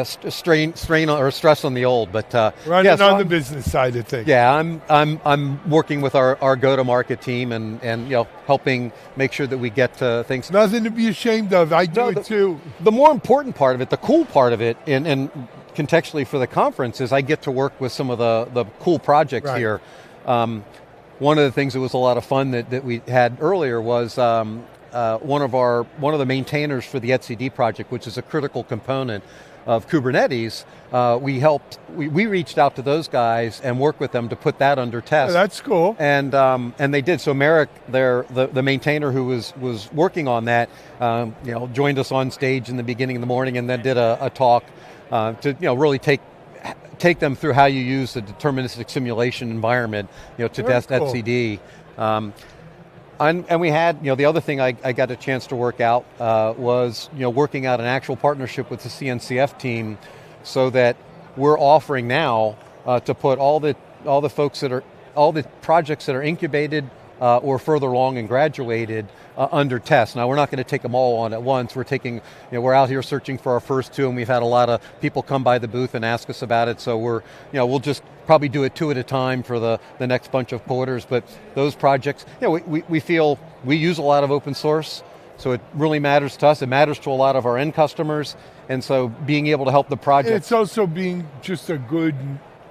Strain or stress on the old, but running on the business side of things. Yeah, I'm working with our go-to-market team and helping make sure that we get things. Nothing to be ashamed of. I do it too. The more important part of it, the cool part of it, and contextually for the conference, is I get to work with some of the cool projects here. One of the things that was a lot of fun that we had earlier was one of the maintainers for the etcd project, which is a critical component of Kubernetes. We reached out to those guys and worked with them to put that under test. Oh, that's cool. And they did. So Merrick, the maintainer who was working on that, joined us on stage in the beginning of the morning and then did a talk to really take them through how you use the deterministic simulation environment, to test etcd. And we had, the other thing I got a chance to work out was, working out an actual partnership with the CNCF team, so that we're offering now to put all the projects that are incubated or further along and graduated under test. Now we're not going to take them all on at once. We're taking, we're out here searching for our first 2, and we've had a lot of people come by the booth and ask us about it. So we'll just probably do it 2 at a time for the next bunch of quarters. But those projects, we feel we use a lot of open source, so it really matters to us. It matters to a lot of our end customers, and so being able to help the project. It's also being just a good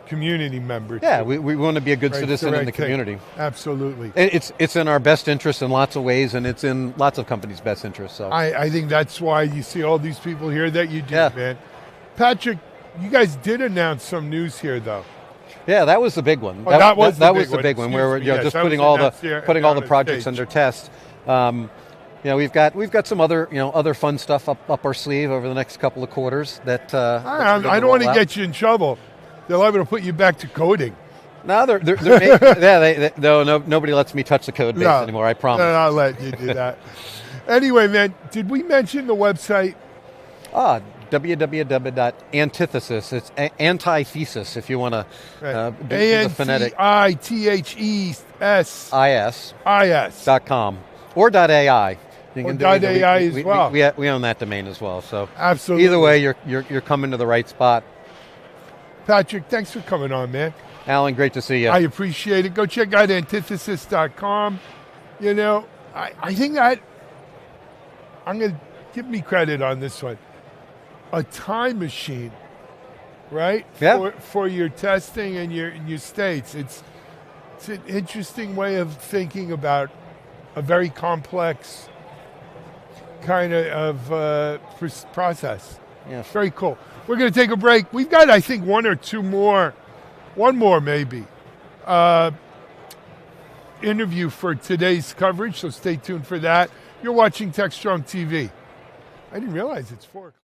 community member. Yeah, we want to be a good citizen in the community. Absolutely. It's in our best interest in lots of ways, and it's in lots of companies' best interest. So I think that's why you see all these people here that you do, man. Patrick, you guys did announce some news here, though. Yeah, that was the big one. Oh, that was the big one where we're just putting all the projects under test. We've got some other fun stuff up our sleeve over the next couple of quarters. That I don't want to get you in trouble. They're liable to put you back to coding. No, nobody lets me touch the code base anymore, I promise. No, I'll let you do that. Anyway, man, did we mention the website? www.antithesis. It's antithesis if you want to do the phonetic. ANTITHESIS.com. Or .ai. You can .ai as well. We own that domain as well. So absolutely. Either way, you're coming to the right spot. Patrick, thanks for coming on, man. Alan, great to see you. I appreciate it. Go check out antithesis.com. I think that I'm going to give me credit on this one. A time machine right? Yeah. For your testing and your states. It's an interesting way of thinking about a very complex kind of process. Yeah. Very cool. We're going to take a break. We've got, I think, one more maybe, interview for today's coverage, so stay tuned for that. You're watching Techstrong TV. I didn't realize it's 4 o'clock.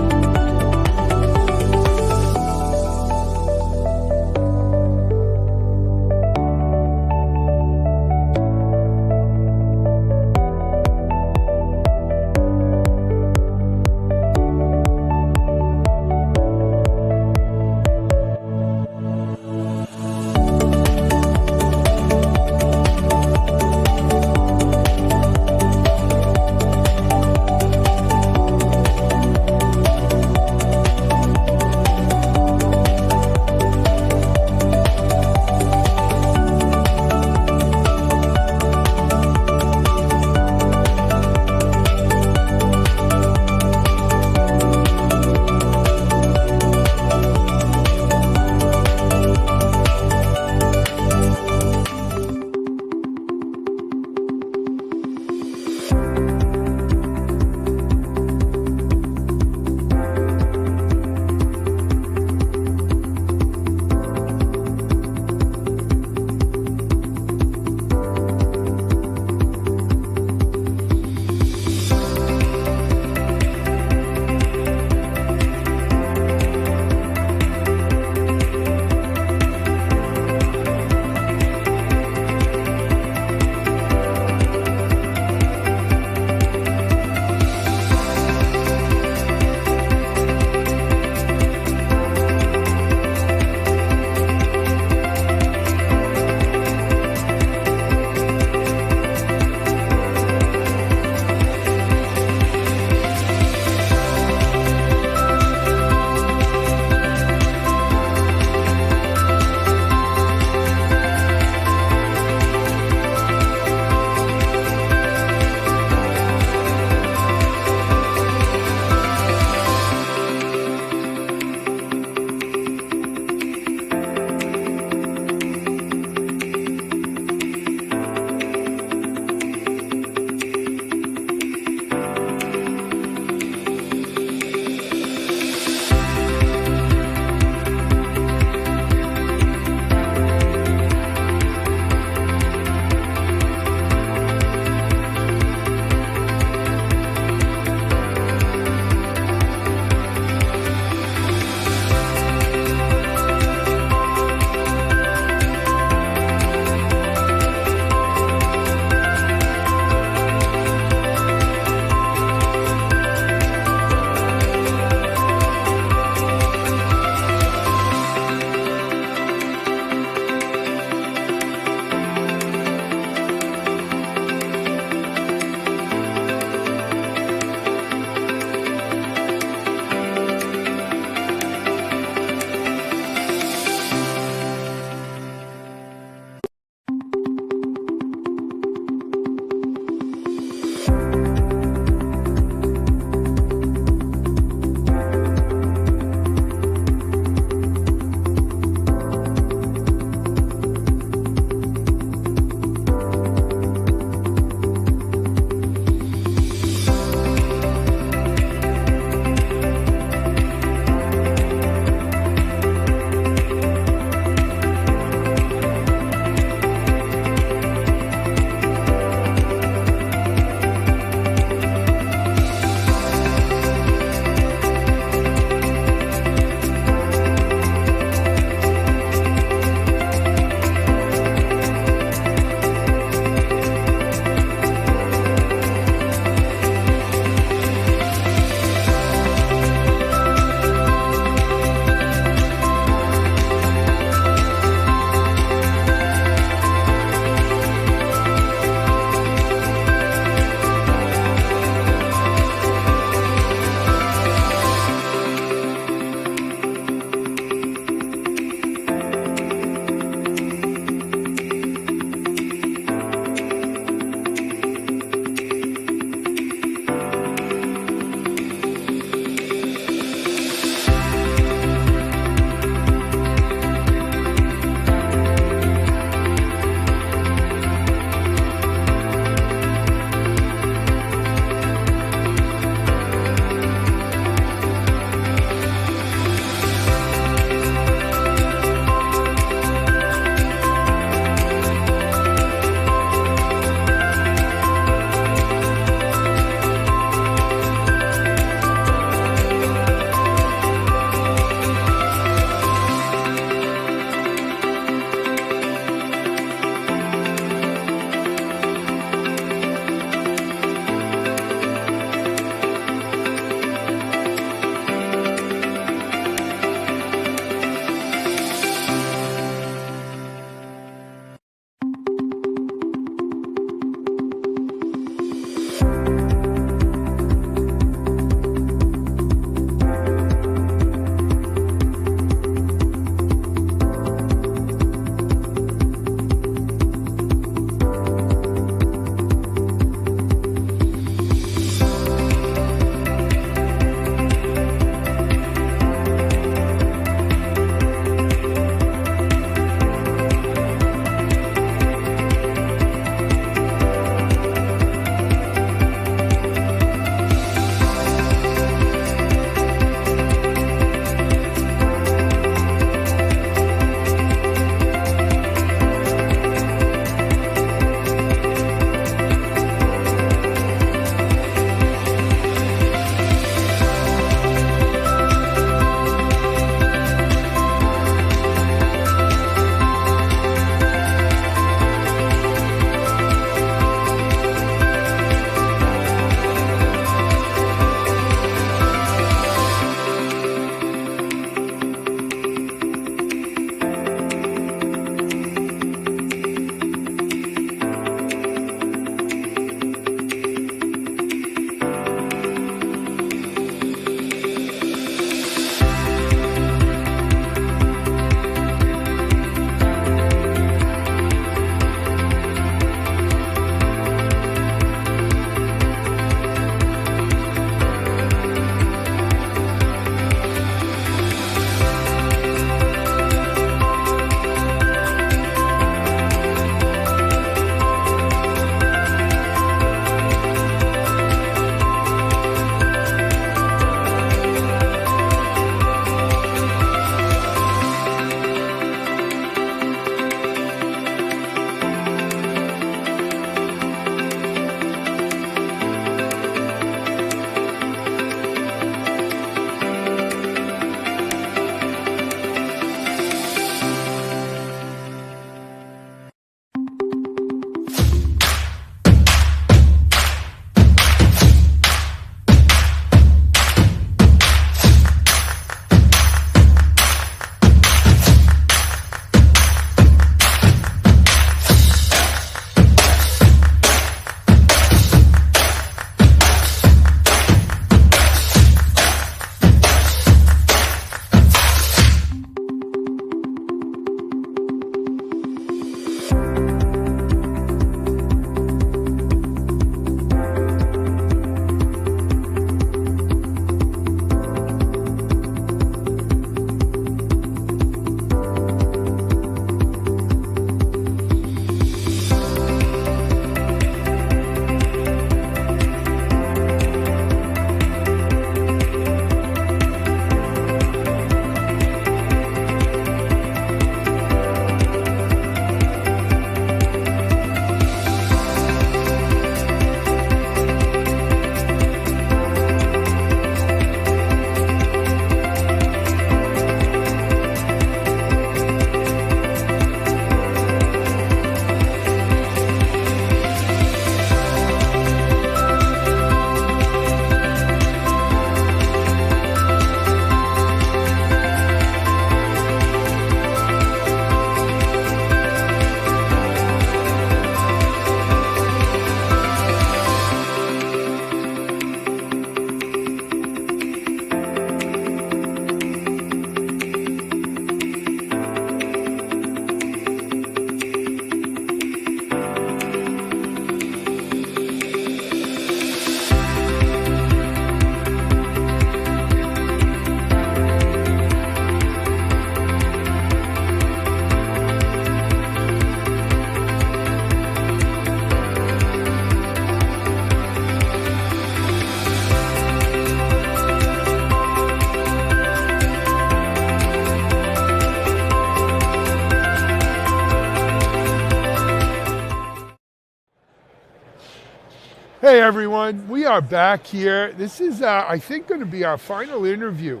Hey everyone, we are back here. This is, I think, going to be our final interview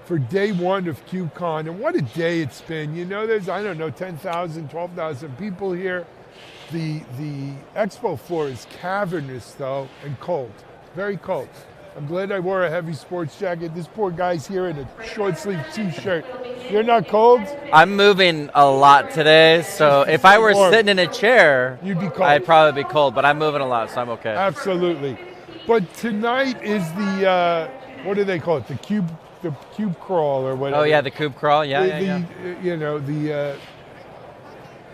for day one of KubeCon, and what a day it's been. You know, there's, I don't know, 10,000, 12,000 people here. The expo floor is cavernous, though, and cold, very cold. I'm glad I wore a heavy sports jacket. This poor guy's here in a short sleeve t-shirt. You're not cold? I'm moving a lot today, so if I were sitting in a chair, you'd be cold. I'd probably be cold, but I'm moving a lot, so I'm okay. Absolutely. But tonight is the, what do they call it? The cube crawl or whatever. Oh yeah, the cube crawl, yeah. You know, they're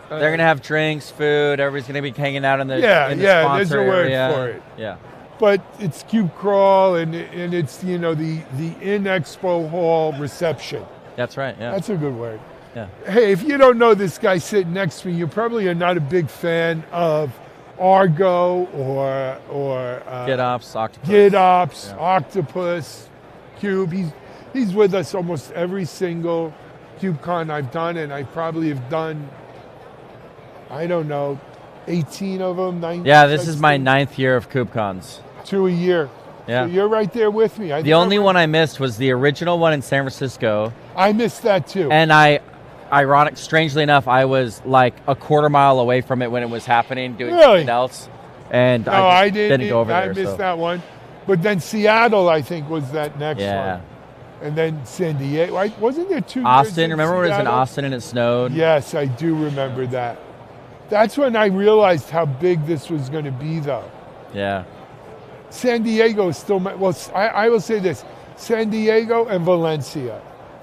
going to have drinks, food, everybody's going to be hanging out in the sponsor there's a word area. for it. Yeah. But it's Cube Crawl, and it's, you know, the in-expo hall reception. That's right, yeah. That's a good word. Yeah. Hey, if you don't know this guy sitting next to me, you probably are not a big fan of Argo or GitOps, Octopus. GitOps, Octopus, Cube. He's with us almost every single KubeCon I've done, and I probably have done, I don't know, 18 of them, 19. Yeah, this is my 9th year of KubeCons. 2 a year. Yeah. So you're right there with me. The only one I missed was the original one in San Francisco. I missed that too. And strangely enough, I was like a quarter mile away from it when it was happening, doing something else. And I didn't go over there. I missed that one. But then Seattle, I think, was that next one. And then San Diego. Wasn't there 2 Austin, years remember when it was in Seattle? Austin and it snowed? Yes, I do remember that. That's when I realized how big this was going to be, though. Yeah. San Diego is still I will say this: San Diego and Valencia.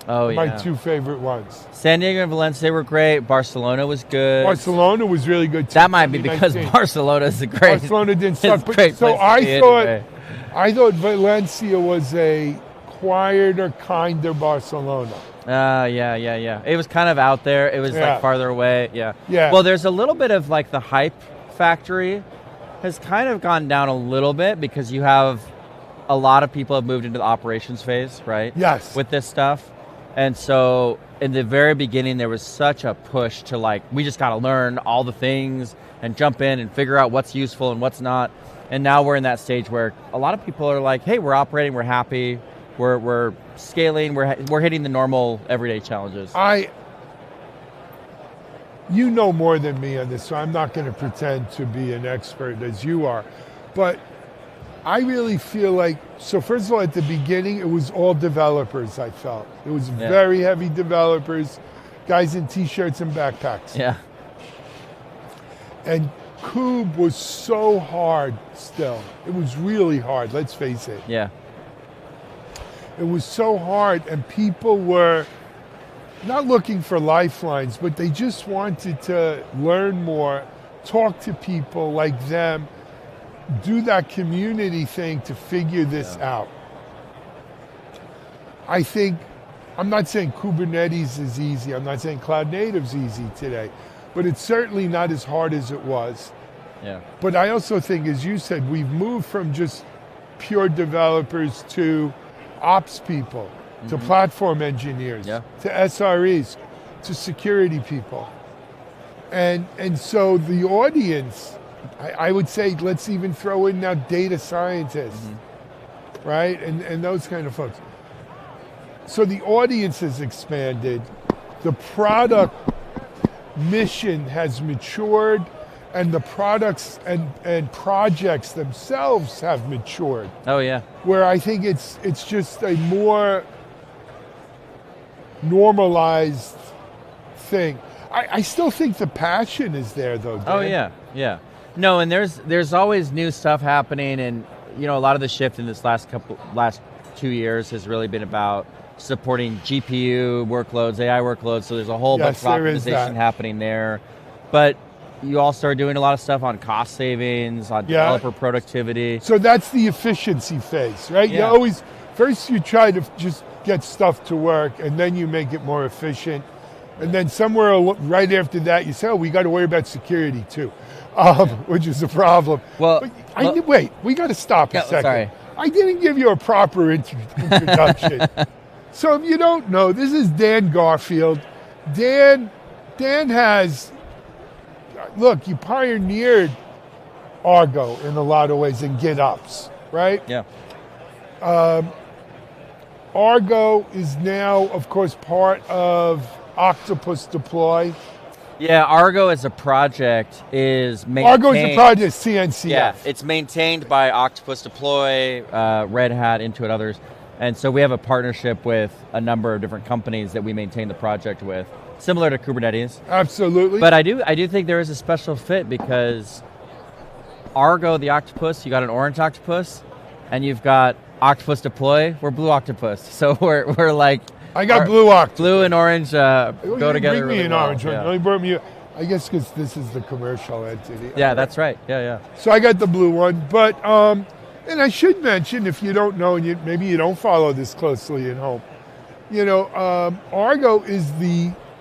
Oh, my 2 favorite ones. San Diego and Valencia were great. Barcelona was good. Barcelona was really good too. That might be because Barcelona is great. Barcelona didn't suck. So I thought Valencia was a quieter, kinder Barcelona. Yeah. It was kind of out there. It was like farther away. Yeah. Well, there's a little bit of like the hype factory has kind of gone down a little bit because you have a lot of people have moved into the operations phase, right? Yes. With this stuff. And so in the very beginning, there was such a push to like, we just got to learn all the things and jump in and figure out what's useful and what's not. And now we're in that stage where a lot of people are like, hey, we're operating, we're happy, we're scaling, we're hitting the normal everyday challenges. You know more than me on this, so I'm not going to pretend to be an expert as you are. But I really feel like, so first of all, at the beginning, it was all developers, I felt. It was very heavy developers, guys in t-shirts and backpacks. Yeah. And Kube was so hard still. It was really hard, let's face it. Yeah. It was so hard, and people were not looking for lifelines, but they just wanted to learn more, talk to people like them, do that community thing to figure this out. I think, I'm not saying Kubernetes is easy, I'm not saying cloud native's easy today, but it's certainly not as hard as it was. Yeah. But I also think, as you said, we've moved from just pure developers to ops people, to platform engineers, to SREs, to security people. And so the audience, I would say, let's even throw in now data scientists, right? And those kind of folks. So the audience has expanded, the product mission has matured, and the products and projects themselves have matured. Oh yeah. Where I think it's just a more normalized thing. I still think the passion is there though, Dan. Oh yeah. No, and there's always new stuff happening, and you know, a lot of the shift in this last 2 years has really been about supporting GPU workloads, AI workloads, so there's a whole bunch of optimization happening there. But you also are doing a lot of stuff on cost savings, on developer productivity. So that's the efficiency phase, right? You always, first you try to just get stuff to work, and then you make it more efficient. And then somewhere right after that, you say, oh, we got to worry about security too, which is a problem. Well, wait, we got to stop a second. Sorry. I didn't give you a proper introduction. So if you don't know, this is Dan Garfield. Dan has, look, you pioneered Argo in a lot of ways and GitOps, right? Yeah. Argo is now, of course, part of Octopus Deploy. Yeah, Argo as a project is maintained. Argo is a project, CNCF. Yeah, it's maintained by Octopus Deploy, Red Hat, Intuit, others. And so we have a partnership with a number of different companies that we maintain the project with, similar to Kubernetes. Absolutely. But I do think there is a special fit because Argo, the octopus, you got an orange octopus, and you've got Octopus Deploy, we're blue octopus. So we're like... I got blue octopus. Blue and orange go together. Bring me an orange one. Yeah. Only brought me, I guess because this is the commercial entity. Yeah, that's right. Yeah. So I got the blue one, but and I should mention, if you don't know, and maybe you don't follow this closely at home, Argo is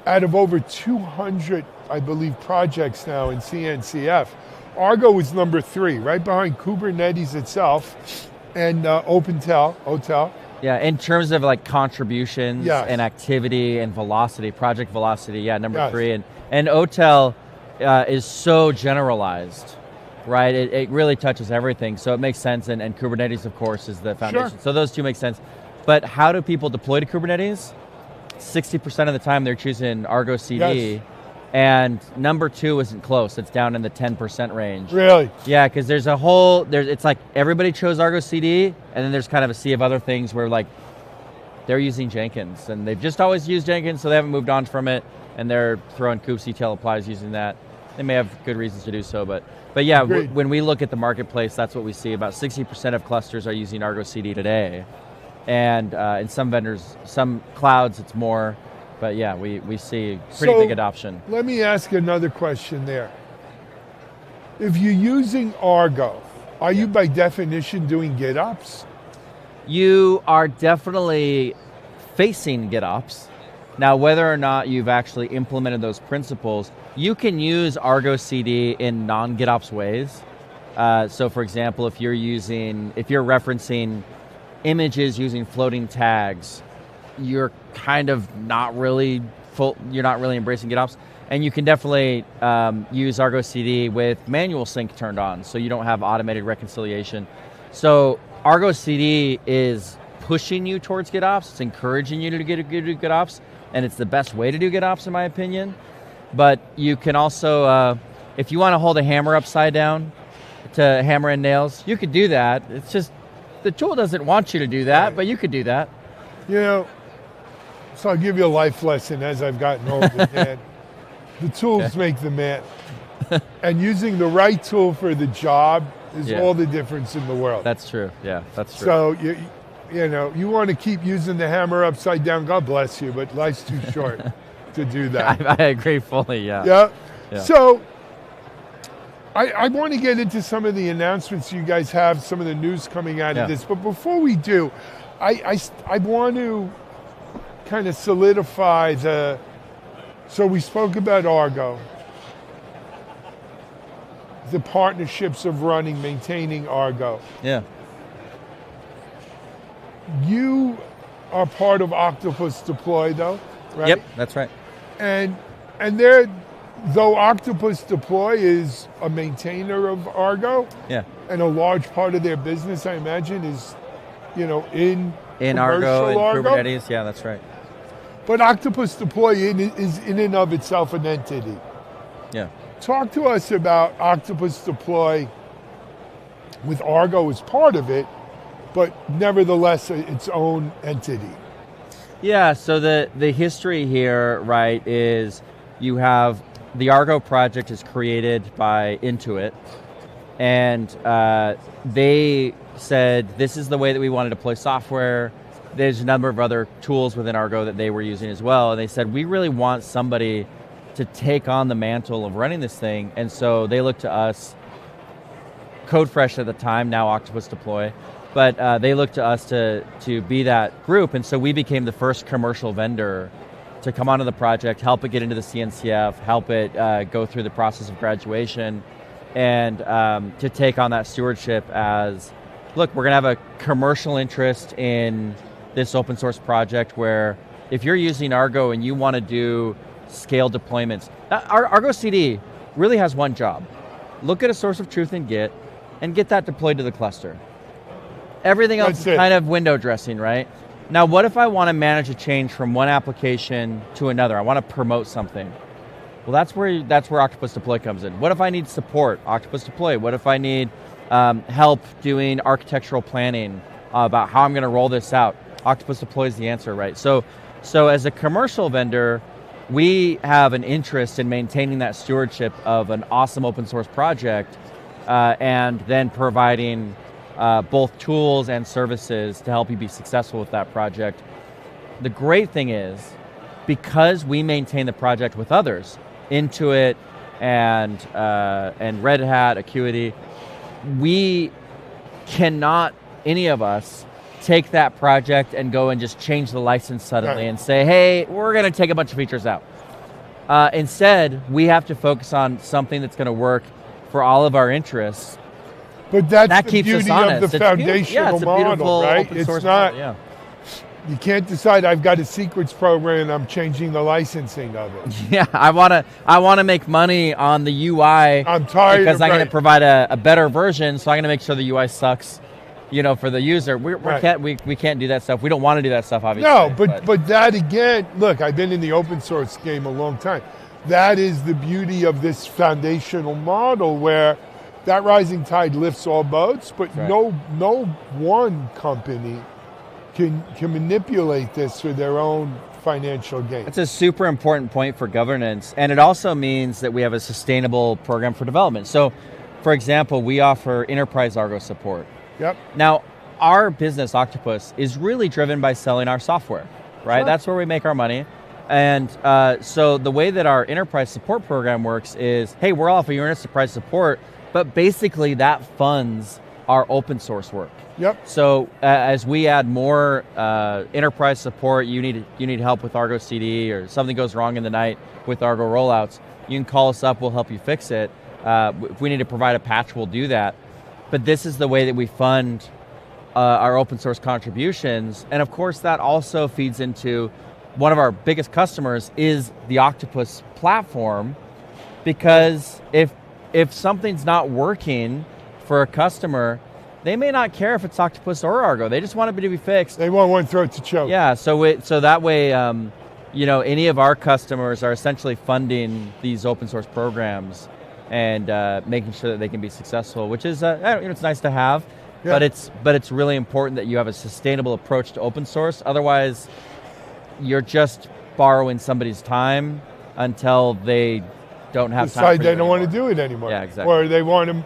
out of over 200, I believe, projects now in CNCF. Argo is number 3, right behind Kubernetes itself and OTel. Yeah, in terms of like contributions Yes. and activity and velocity, project velocity, number Yes. 3. And OTel is so generalized, right? It really touches everything, so it makes sense. And Kubernetes, of course, is the foundation. Sure. So those two make sense. But how do people deploy to Kubernetes? 60% of the time they're choosing Argo CD. Yes. And number 2 isn't close. It's down in the 10% range. Really? Yeah, because it's like everybody chose Argo CD, and then there's kind of a sea of other things where like they're using Jenkins, and they've just always used Jenkins, so they haven't moved on from it, and they're throwing kubectl applies using that. They may have good reasons to do so, but yeah, when we look at the marketplace, that's what we see. About 60% of clusters are using Argo CD today, and in some vendors, some clouds, it's more. But yeah, we see pretty big adoption. Let me ask another question there. If you're using Argo, are you by definition doing GitOps? You are definitely facing GitOps. Now, whether or not you've actually implemented those principles, you can use Argo CD in non-GitOps ways. So for example, if you're referencing images using floating tags, you're kind of not really embracing GitOps. And you can definitely use Argo CD with manual sync turned on, so you don't have automated reconciliation. So Argo CD is pushing you towards GitOps, it's encouraging you to do GitOps, and it's the best way to do GitOps in my opinion. But you can also, if you want to hold a hammer upside down to hammer in nails, you could do that. It's just, the tool doesn't want you to do that, but you could do that. So I'll give you a life lesson as I've gotten older, Dan. The tools make the man. And using the right tool for the job is all the difference in the world. That's true, that's true. So, you want to keep using the hammer upside down, God bless you, but life's too short to do that. I agree fully, Yeah. So, I want to get into some of the announcements you guys have, some of the news coming out of this, but before we do, I want to kind of solidify so we spoke about Argo, the partnerships of maintaining Argo. Yeah. You are part of Octopus Deploy though, right? Yep, that's right. And though Octopus Deploy is a maintainer of Argo, and a large part of their business, I imagine, is, in Argo and Argo. Kubernetes, that's right. But Octopus Deploy is in and of itself an entity. Yeah. Talk to us about Octopus Deploy with Argo as part of it, but nevertheless its own entity. Yeah, so the history here, right, is you have the Argo project is created by Intuit, and they said this is the way that we want to deploy software. There's a number of other tools within Argo that they were using as well, and they said we really want somebody to take on the mantle of running this thing, and so they looked to us, CodeFresh at the time, now Octopus Deploy, but they looked to us to be that group, and so we became the first commercial vendor to come onto the project, help it get into the CNCF, help it go through the process of graduation, and to take on that stewardship as, look, we're going to have a commercial interest in this open source project where if you're using Argo and you want to do scale deployments, Argo CD really has one job. look at a source of truth in Git, and get that deployed to the cluster. Everything else is kind of window dressing, right? Now, what if I want to manage a change from one application to another? I want to promote something. Well, that's where Octopus Deploy comes in. What if I need support? Octopus Deploy. What if I need help doing architectural planning about how I'm going to roll this out? Octopus Deploy is the answer, right? So as a commercial vendor, we have an interest in maintaining that stewardship of an awesome open source project and then providing both tools and services to help you be successful with that project. The great thing is, because we maintain the project with others, Intuit and Red Hat, Acuity, we cannot, any of us, take that project and go and just change the license suddenly and say, hey, we're going to take a bunch of features out. Instead, we have to focus on something that's going to work for all of our interests. But that's that the keeps beauty us of the foundational model, right? It's not, model, you can't decide I've got a secrets program and I'm changing the licensing of it. Yeah, I want to make money on the UI. I'm tired because I'm going to provide a better version, so I'm going to make sure the UI sucks, for the user. We can't do that stuff. We don't want to do that stuff, obviously. No, but that again, look, I've been in the open source game a long time. That is the beauty of this foundational model where that rising tide lifts all boats, but no one company can manipulate this for their own financial gain. That's a super important point for governance, and it also means that we have a sustainable program for development. So, for example, we offer enterprise Argo support. Yep. Now, our business, Octopus, is really driven by selling our software, right? Sure. That's where we make our money. And so the way that our enterprise support program works is, hey, we're offering your enterprise support, but basically that funds our open source work. Yep. So as we add more enterprise support, you need help with Argo CD or something goes wrong in the night with Argo rollouts, you can call us up, we'll help you fix it. If we need to provide a patch, we'll do that. But this is the way that we fund our open source contributions. And of course that also feeds into one of our biggest customers is the Octopus platform, because if something's not working for a customer, they may not care if it's Octopus or Argo. They just want it to be fixed. They want one throat to choke. Yeah, so that way, any of our customers are essentially funding these open source programs and making sure that they can be successful, which is, it's nice to have, but it's really important that you have a sustainable approach to open source. Otherwise, you're just borrowing somebody's time until they don't have time. Decide they don't want to do it anymore. Yeah, exactly. Or they want to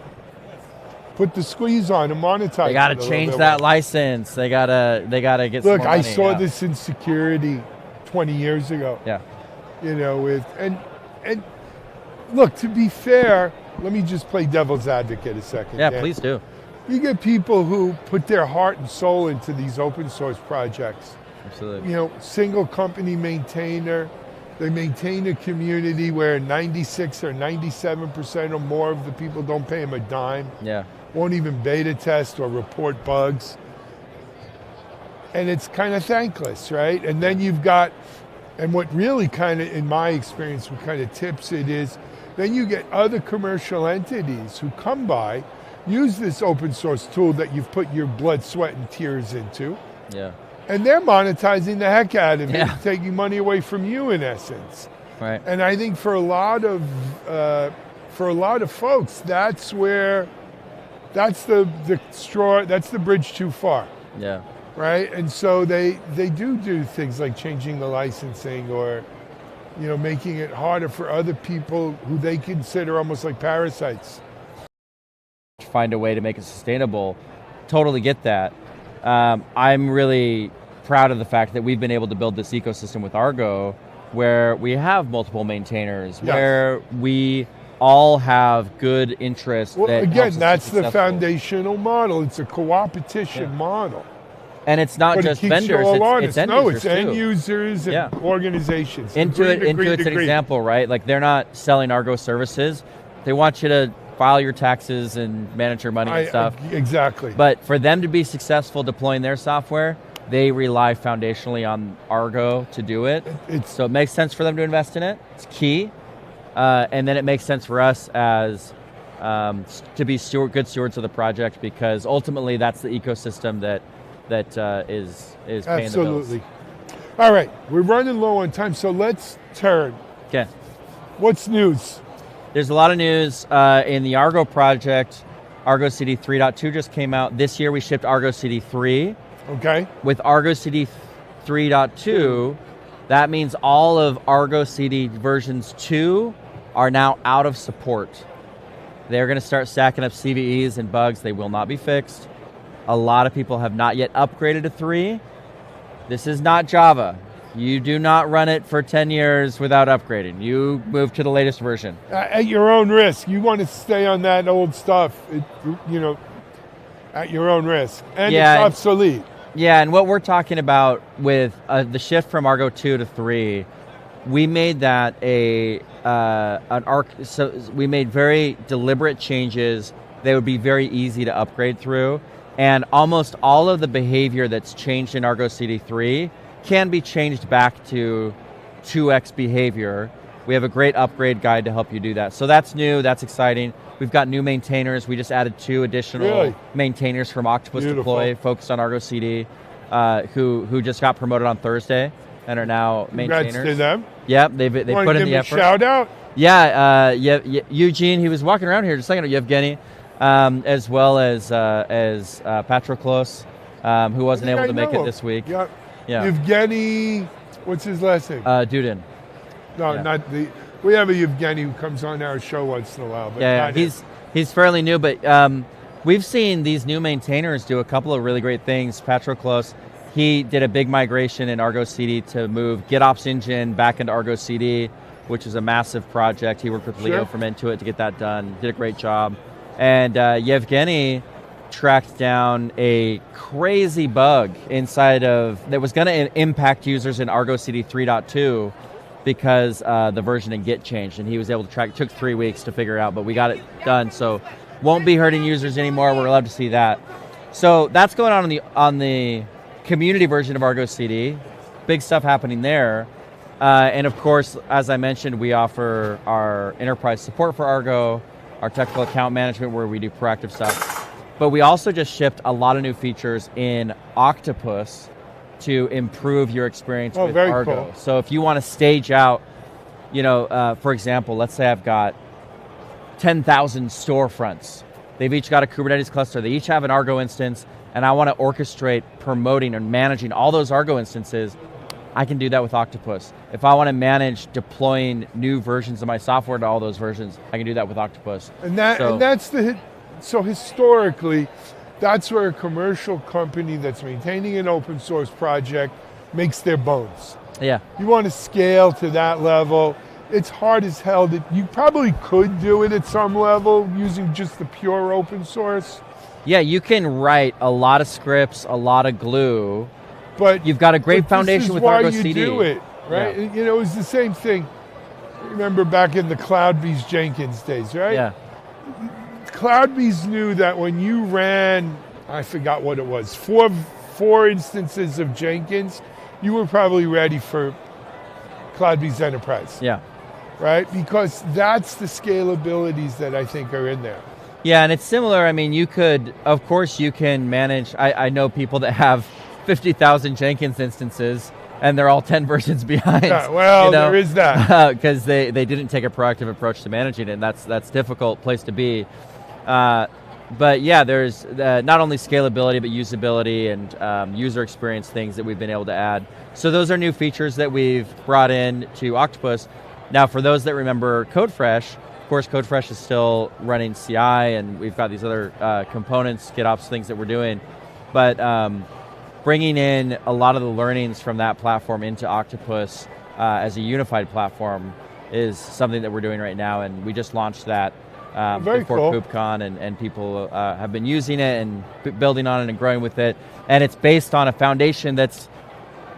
put the squeeze on and monetize. They got to change that license. They got to get. Look, some more money. I saw this in security 20 years ago. Yeah. And look, to be fair, let me just play devil's advocate a second. Yeah, please do. You get people who put their heart and soul into these open source projects. Absolutely. Single company maintainer. They maintain a community where 96 or 97% or more of the people don't pay them a dime. Yeah. Won't even beta test or report bugs. And it's kind of thankless, right? And then you've got, and what really kind of, in my experience, what kind of tips it is, then you get other commercial entities who come by, use this open source tool that you've put your blood, sweat, and tears into. Yeah. And they're monetizing the heck out of it, taking money away from you in essence. Right. And I think for a lot of folks, that's the straw, that's the bridge too far. Yeah. Right? And so they do things like changing the licensing or making it harder for other people who they consider almost like parasites. Find a way to make it sustainable. Totally get that. I'm really proud of the fact that we've been able to build this ecosystem with Argo where we have multiple maintainers, where we all have good interest. Well, again, that's the foundational model. It's a co-opetition model. And it's not just vendors, it's end users it's end users and organizations. Intuit's an example, right? Like they're not selling Argo services. They want you to file your taxes and manage your money and stuff. Exactly. But for them to be successful deploying their software, they rely foundationally on Argo to do it. So it makes sense for them to invest in it. It's key. And then it makes sense for us as to be good stewards of the project, because ultimately that's the ecosystem that is paying the bills. Absolutely. All right, we're running low on time, so let's turn. Okay. What's news? There's a lot of news in the Argo project. Argo CD 3.2 just came out. This year we shipped Argo CD 3. Okay. With Argo CD 3.2, that means all of Argo CD versions 2 are now out of support. They're going to start stacking up CVEs and bugs. They will not be fixed. A lot of people have not yet upgraded to 3. This is not Java. You do not run it for 10 years without upgrading. You move to the latest version. At your own risk. You want to stay on that old stuff, at your own risk. And it's obsolete. Yeah, and what we're talking about with the shift from Argo 2 to 3, we made that so we made very deliberate changes. They would be very easy to upgrade through. And almost all of the behavior that's changed in Argo CD3 can be changed back to 2x behavior. We have a great upgrade guide to help you do that. So that's new, that's exciting. We've got new maintainers. We just added 2 additional maintainers from Octopus Deploy, focused on Argo CD, who just got promoted on Thursday and are now maintainers. Congrats to them. Yep, they put in the effort. Shout out? Yeah, Eugene, he was walking around here just a second ago, Yevgeny, as well as Patroklos, who wasn't able to make it this week. Yep. Yeah. Yevgeny, what's his last name? Dudin. No, not the. We have a Yevgeny who comes on our show once in a while. But he's fairly new, but we've seen these new maintainers do a couple of really great things. Patroklos, he did a big migration in Argo CD to move GitOps engine back into Argo CD, which is a massive project. He worked with Leo from Intuit to get that done. Did a great job. And Yevgeny tracked down a crazy bug inside of that was going to impact users in Argo CD 3.2 because the version in Git changed, and he was able to track. It took 3 weeks to figure it out, but we got it done. So won't be hurting users anymore. We're allowed to see that. So that's going on the community version of Argo CD. Big stuff happening there. And of course, as I mentioned, we offer our enterprise support for Argo, our technical account management where we do proactive stuff. But we also just shipped a lot of new features in Octopus to improve your experience with Argo. Cool. So if you want to stage out, for example, let's say I've got 10,000 storefronts. They've each got a Kubernetes cluster. They each have an Argo instance, and I want to orchestrate promoting and managing all those Argo instances. I can do that with Octopus. If I want to manage deploying new versions of my software to all those versions, I can do that with Octopus. So historically, that's where a commercial company that's maintaining an open source project makes their bones. Yeah. You want to scale to that level. It's hard as hell. You probably could do it at some level using just the pure open source. Yeah, you can write a lot of scripts, a lot of glue, but you've got a great foundation with Argo CD. This is why you do it, right? Yeah. It was the same thing. Remember back in the CloudBees Jenkins days, right? Yeah. CloudBees knew that when you ran, I forgot what it was, four instances of Jenkins, you were probably ready for CloudBees Enterprise. Yeah. Right? Because that's the scalabilities that I think are in there. Yeah, and it's similar. I mean, you could, of course, you can manage. I know people that have 50,000 Jenkins instances, and they're all 10 versions behind. Yeah, there is that. Because they didn't take a proactive approach to managing it, and that's a difficult place to be. But yeah, there's not only scalability, but usability and user experience things that we've been able to add. So those are new features that we've brought in to Octopus. Now, for those that remember CodeFresh, of course, CodeFresh is still running CI, and we've got these other components, GitOps, things that we're doing. But bringing in a lot of the learnings from that platform into Octopus as a unified platform is something that we're doing right now, and we just launched that before KubeCon, and people have been using it and building on it and growing with it. And it's based on a foundation that's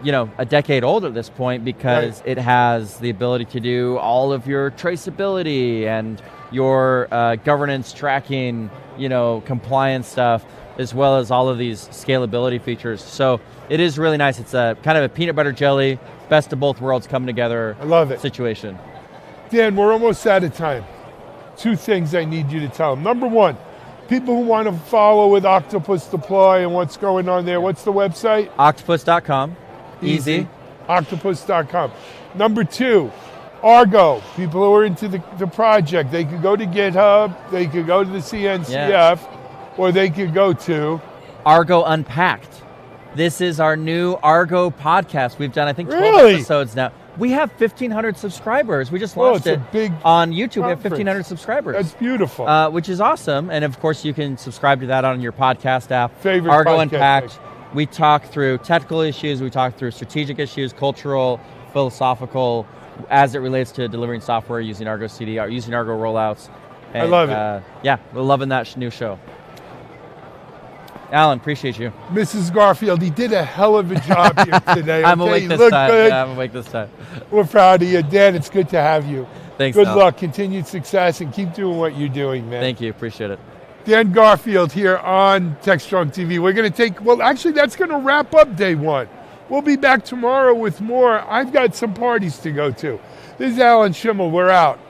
a decade old at this point, because it has the ability to do all of your traceability and your governance tracking, compliance stuff, as well as all of these scalability features. So it is really nice. It's a kind of a peanut butter jelly, best of both worlds coming together. I love it. Situation. Dan, we're almost out of time. 2 things I need you to tell them. Number 1, people who want to follow with Octopus Deploy and what's going on there, what's the website? Octopus.com. Easy. Octopus.com. Number 2, Argo. People who are into the project, they could go to GitHub, they could go to the CNCF, or they could go to Argo Unpacked. This is our new Argo podcast. We've done, I think, 12 episodes now. We have 1,500 subscribers. We just launched it on YouTube. We have 1,500 subscribers. That's beautiful. Which is awesome. And of course, you can subscribe to that on your podcast app. Favorite Argo podcast Unpacked. We talk through technical issues. We talk through strategic issues, cultural, philosophical, as it relates to delivering software using Argo CD, using Argo rollouts. And, I love it. Yeah, we're loving that new show. Alan, appreciate you. Mrs. Garfield, he did a hell of a job here today. I'm awake this time. Good. Yeah, I'm awake this time. We're proud of you. Dan, it's good to have you. Thanks, Good Alan. luck, continued success, and keep doing what you're doing, man. Thank you, appreciate it. Dan Garfield here on Techstrong TV. We're going to take, well, actually, that's going to wrap up day 1. We'll be back tomorrow with more. I've got some parties to go to. This is Alan Shimel. We're out.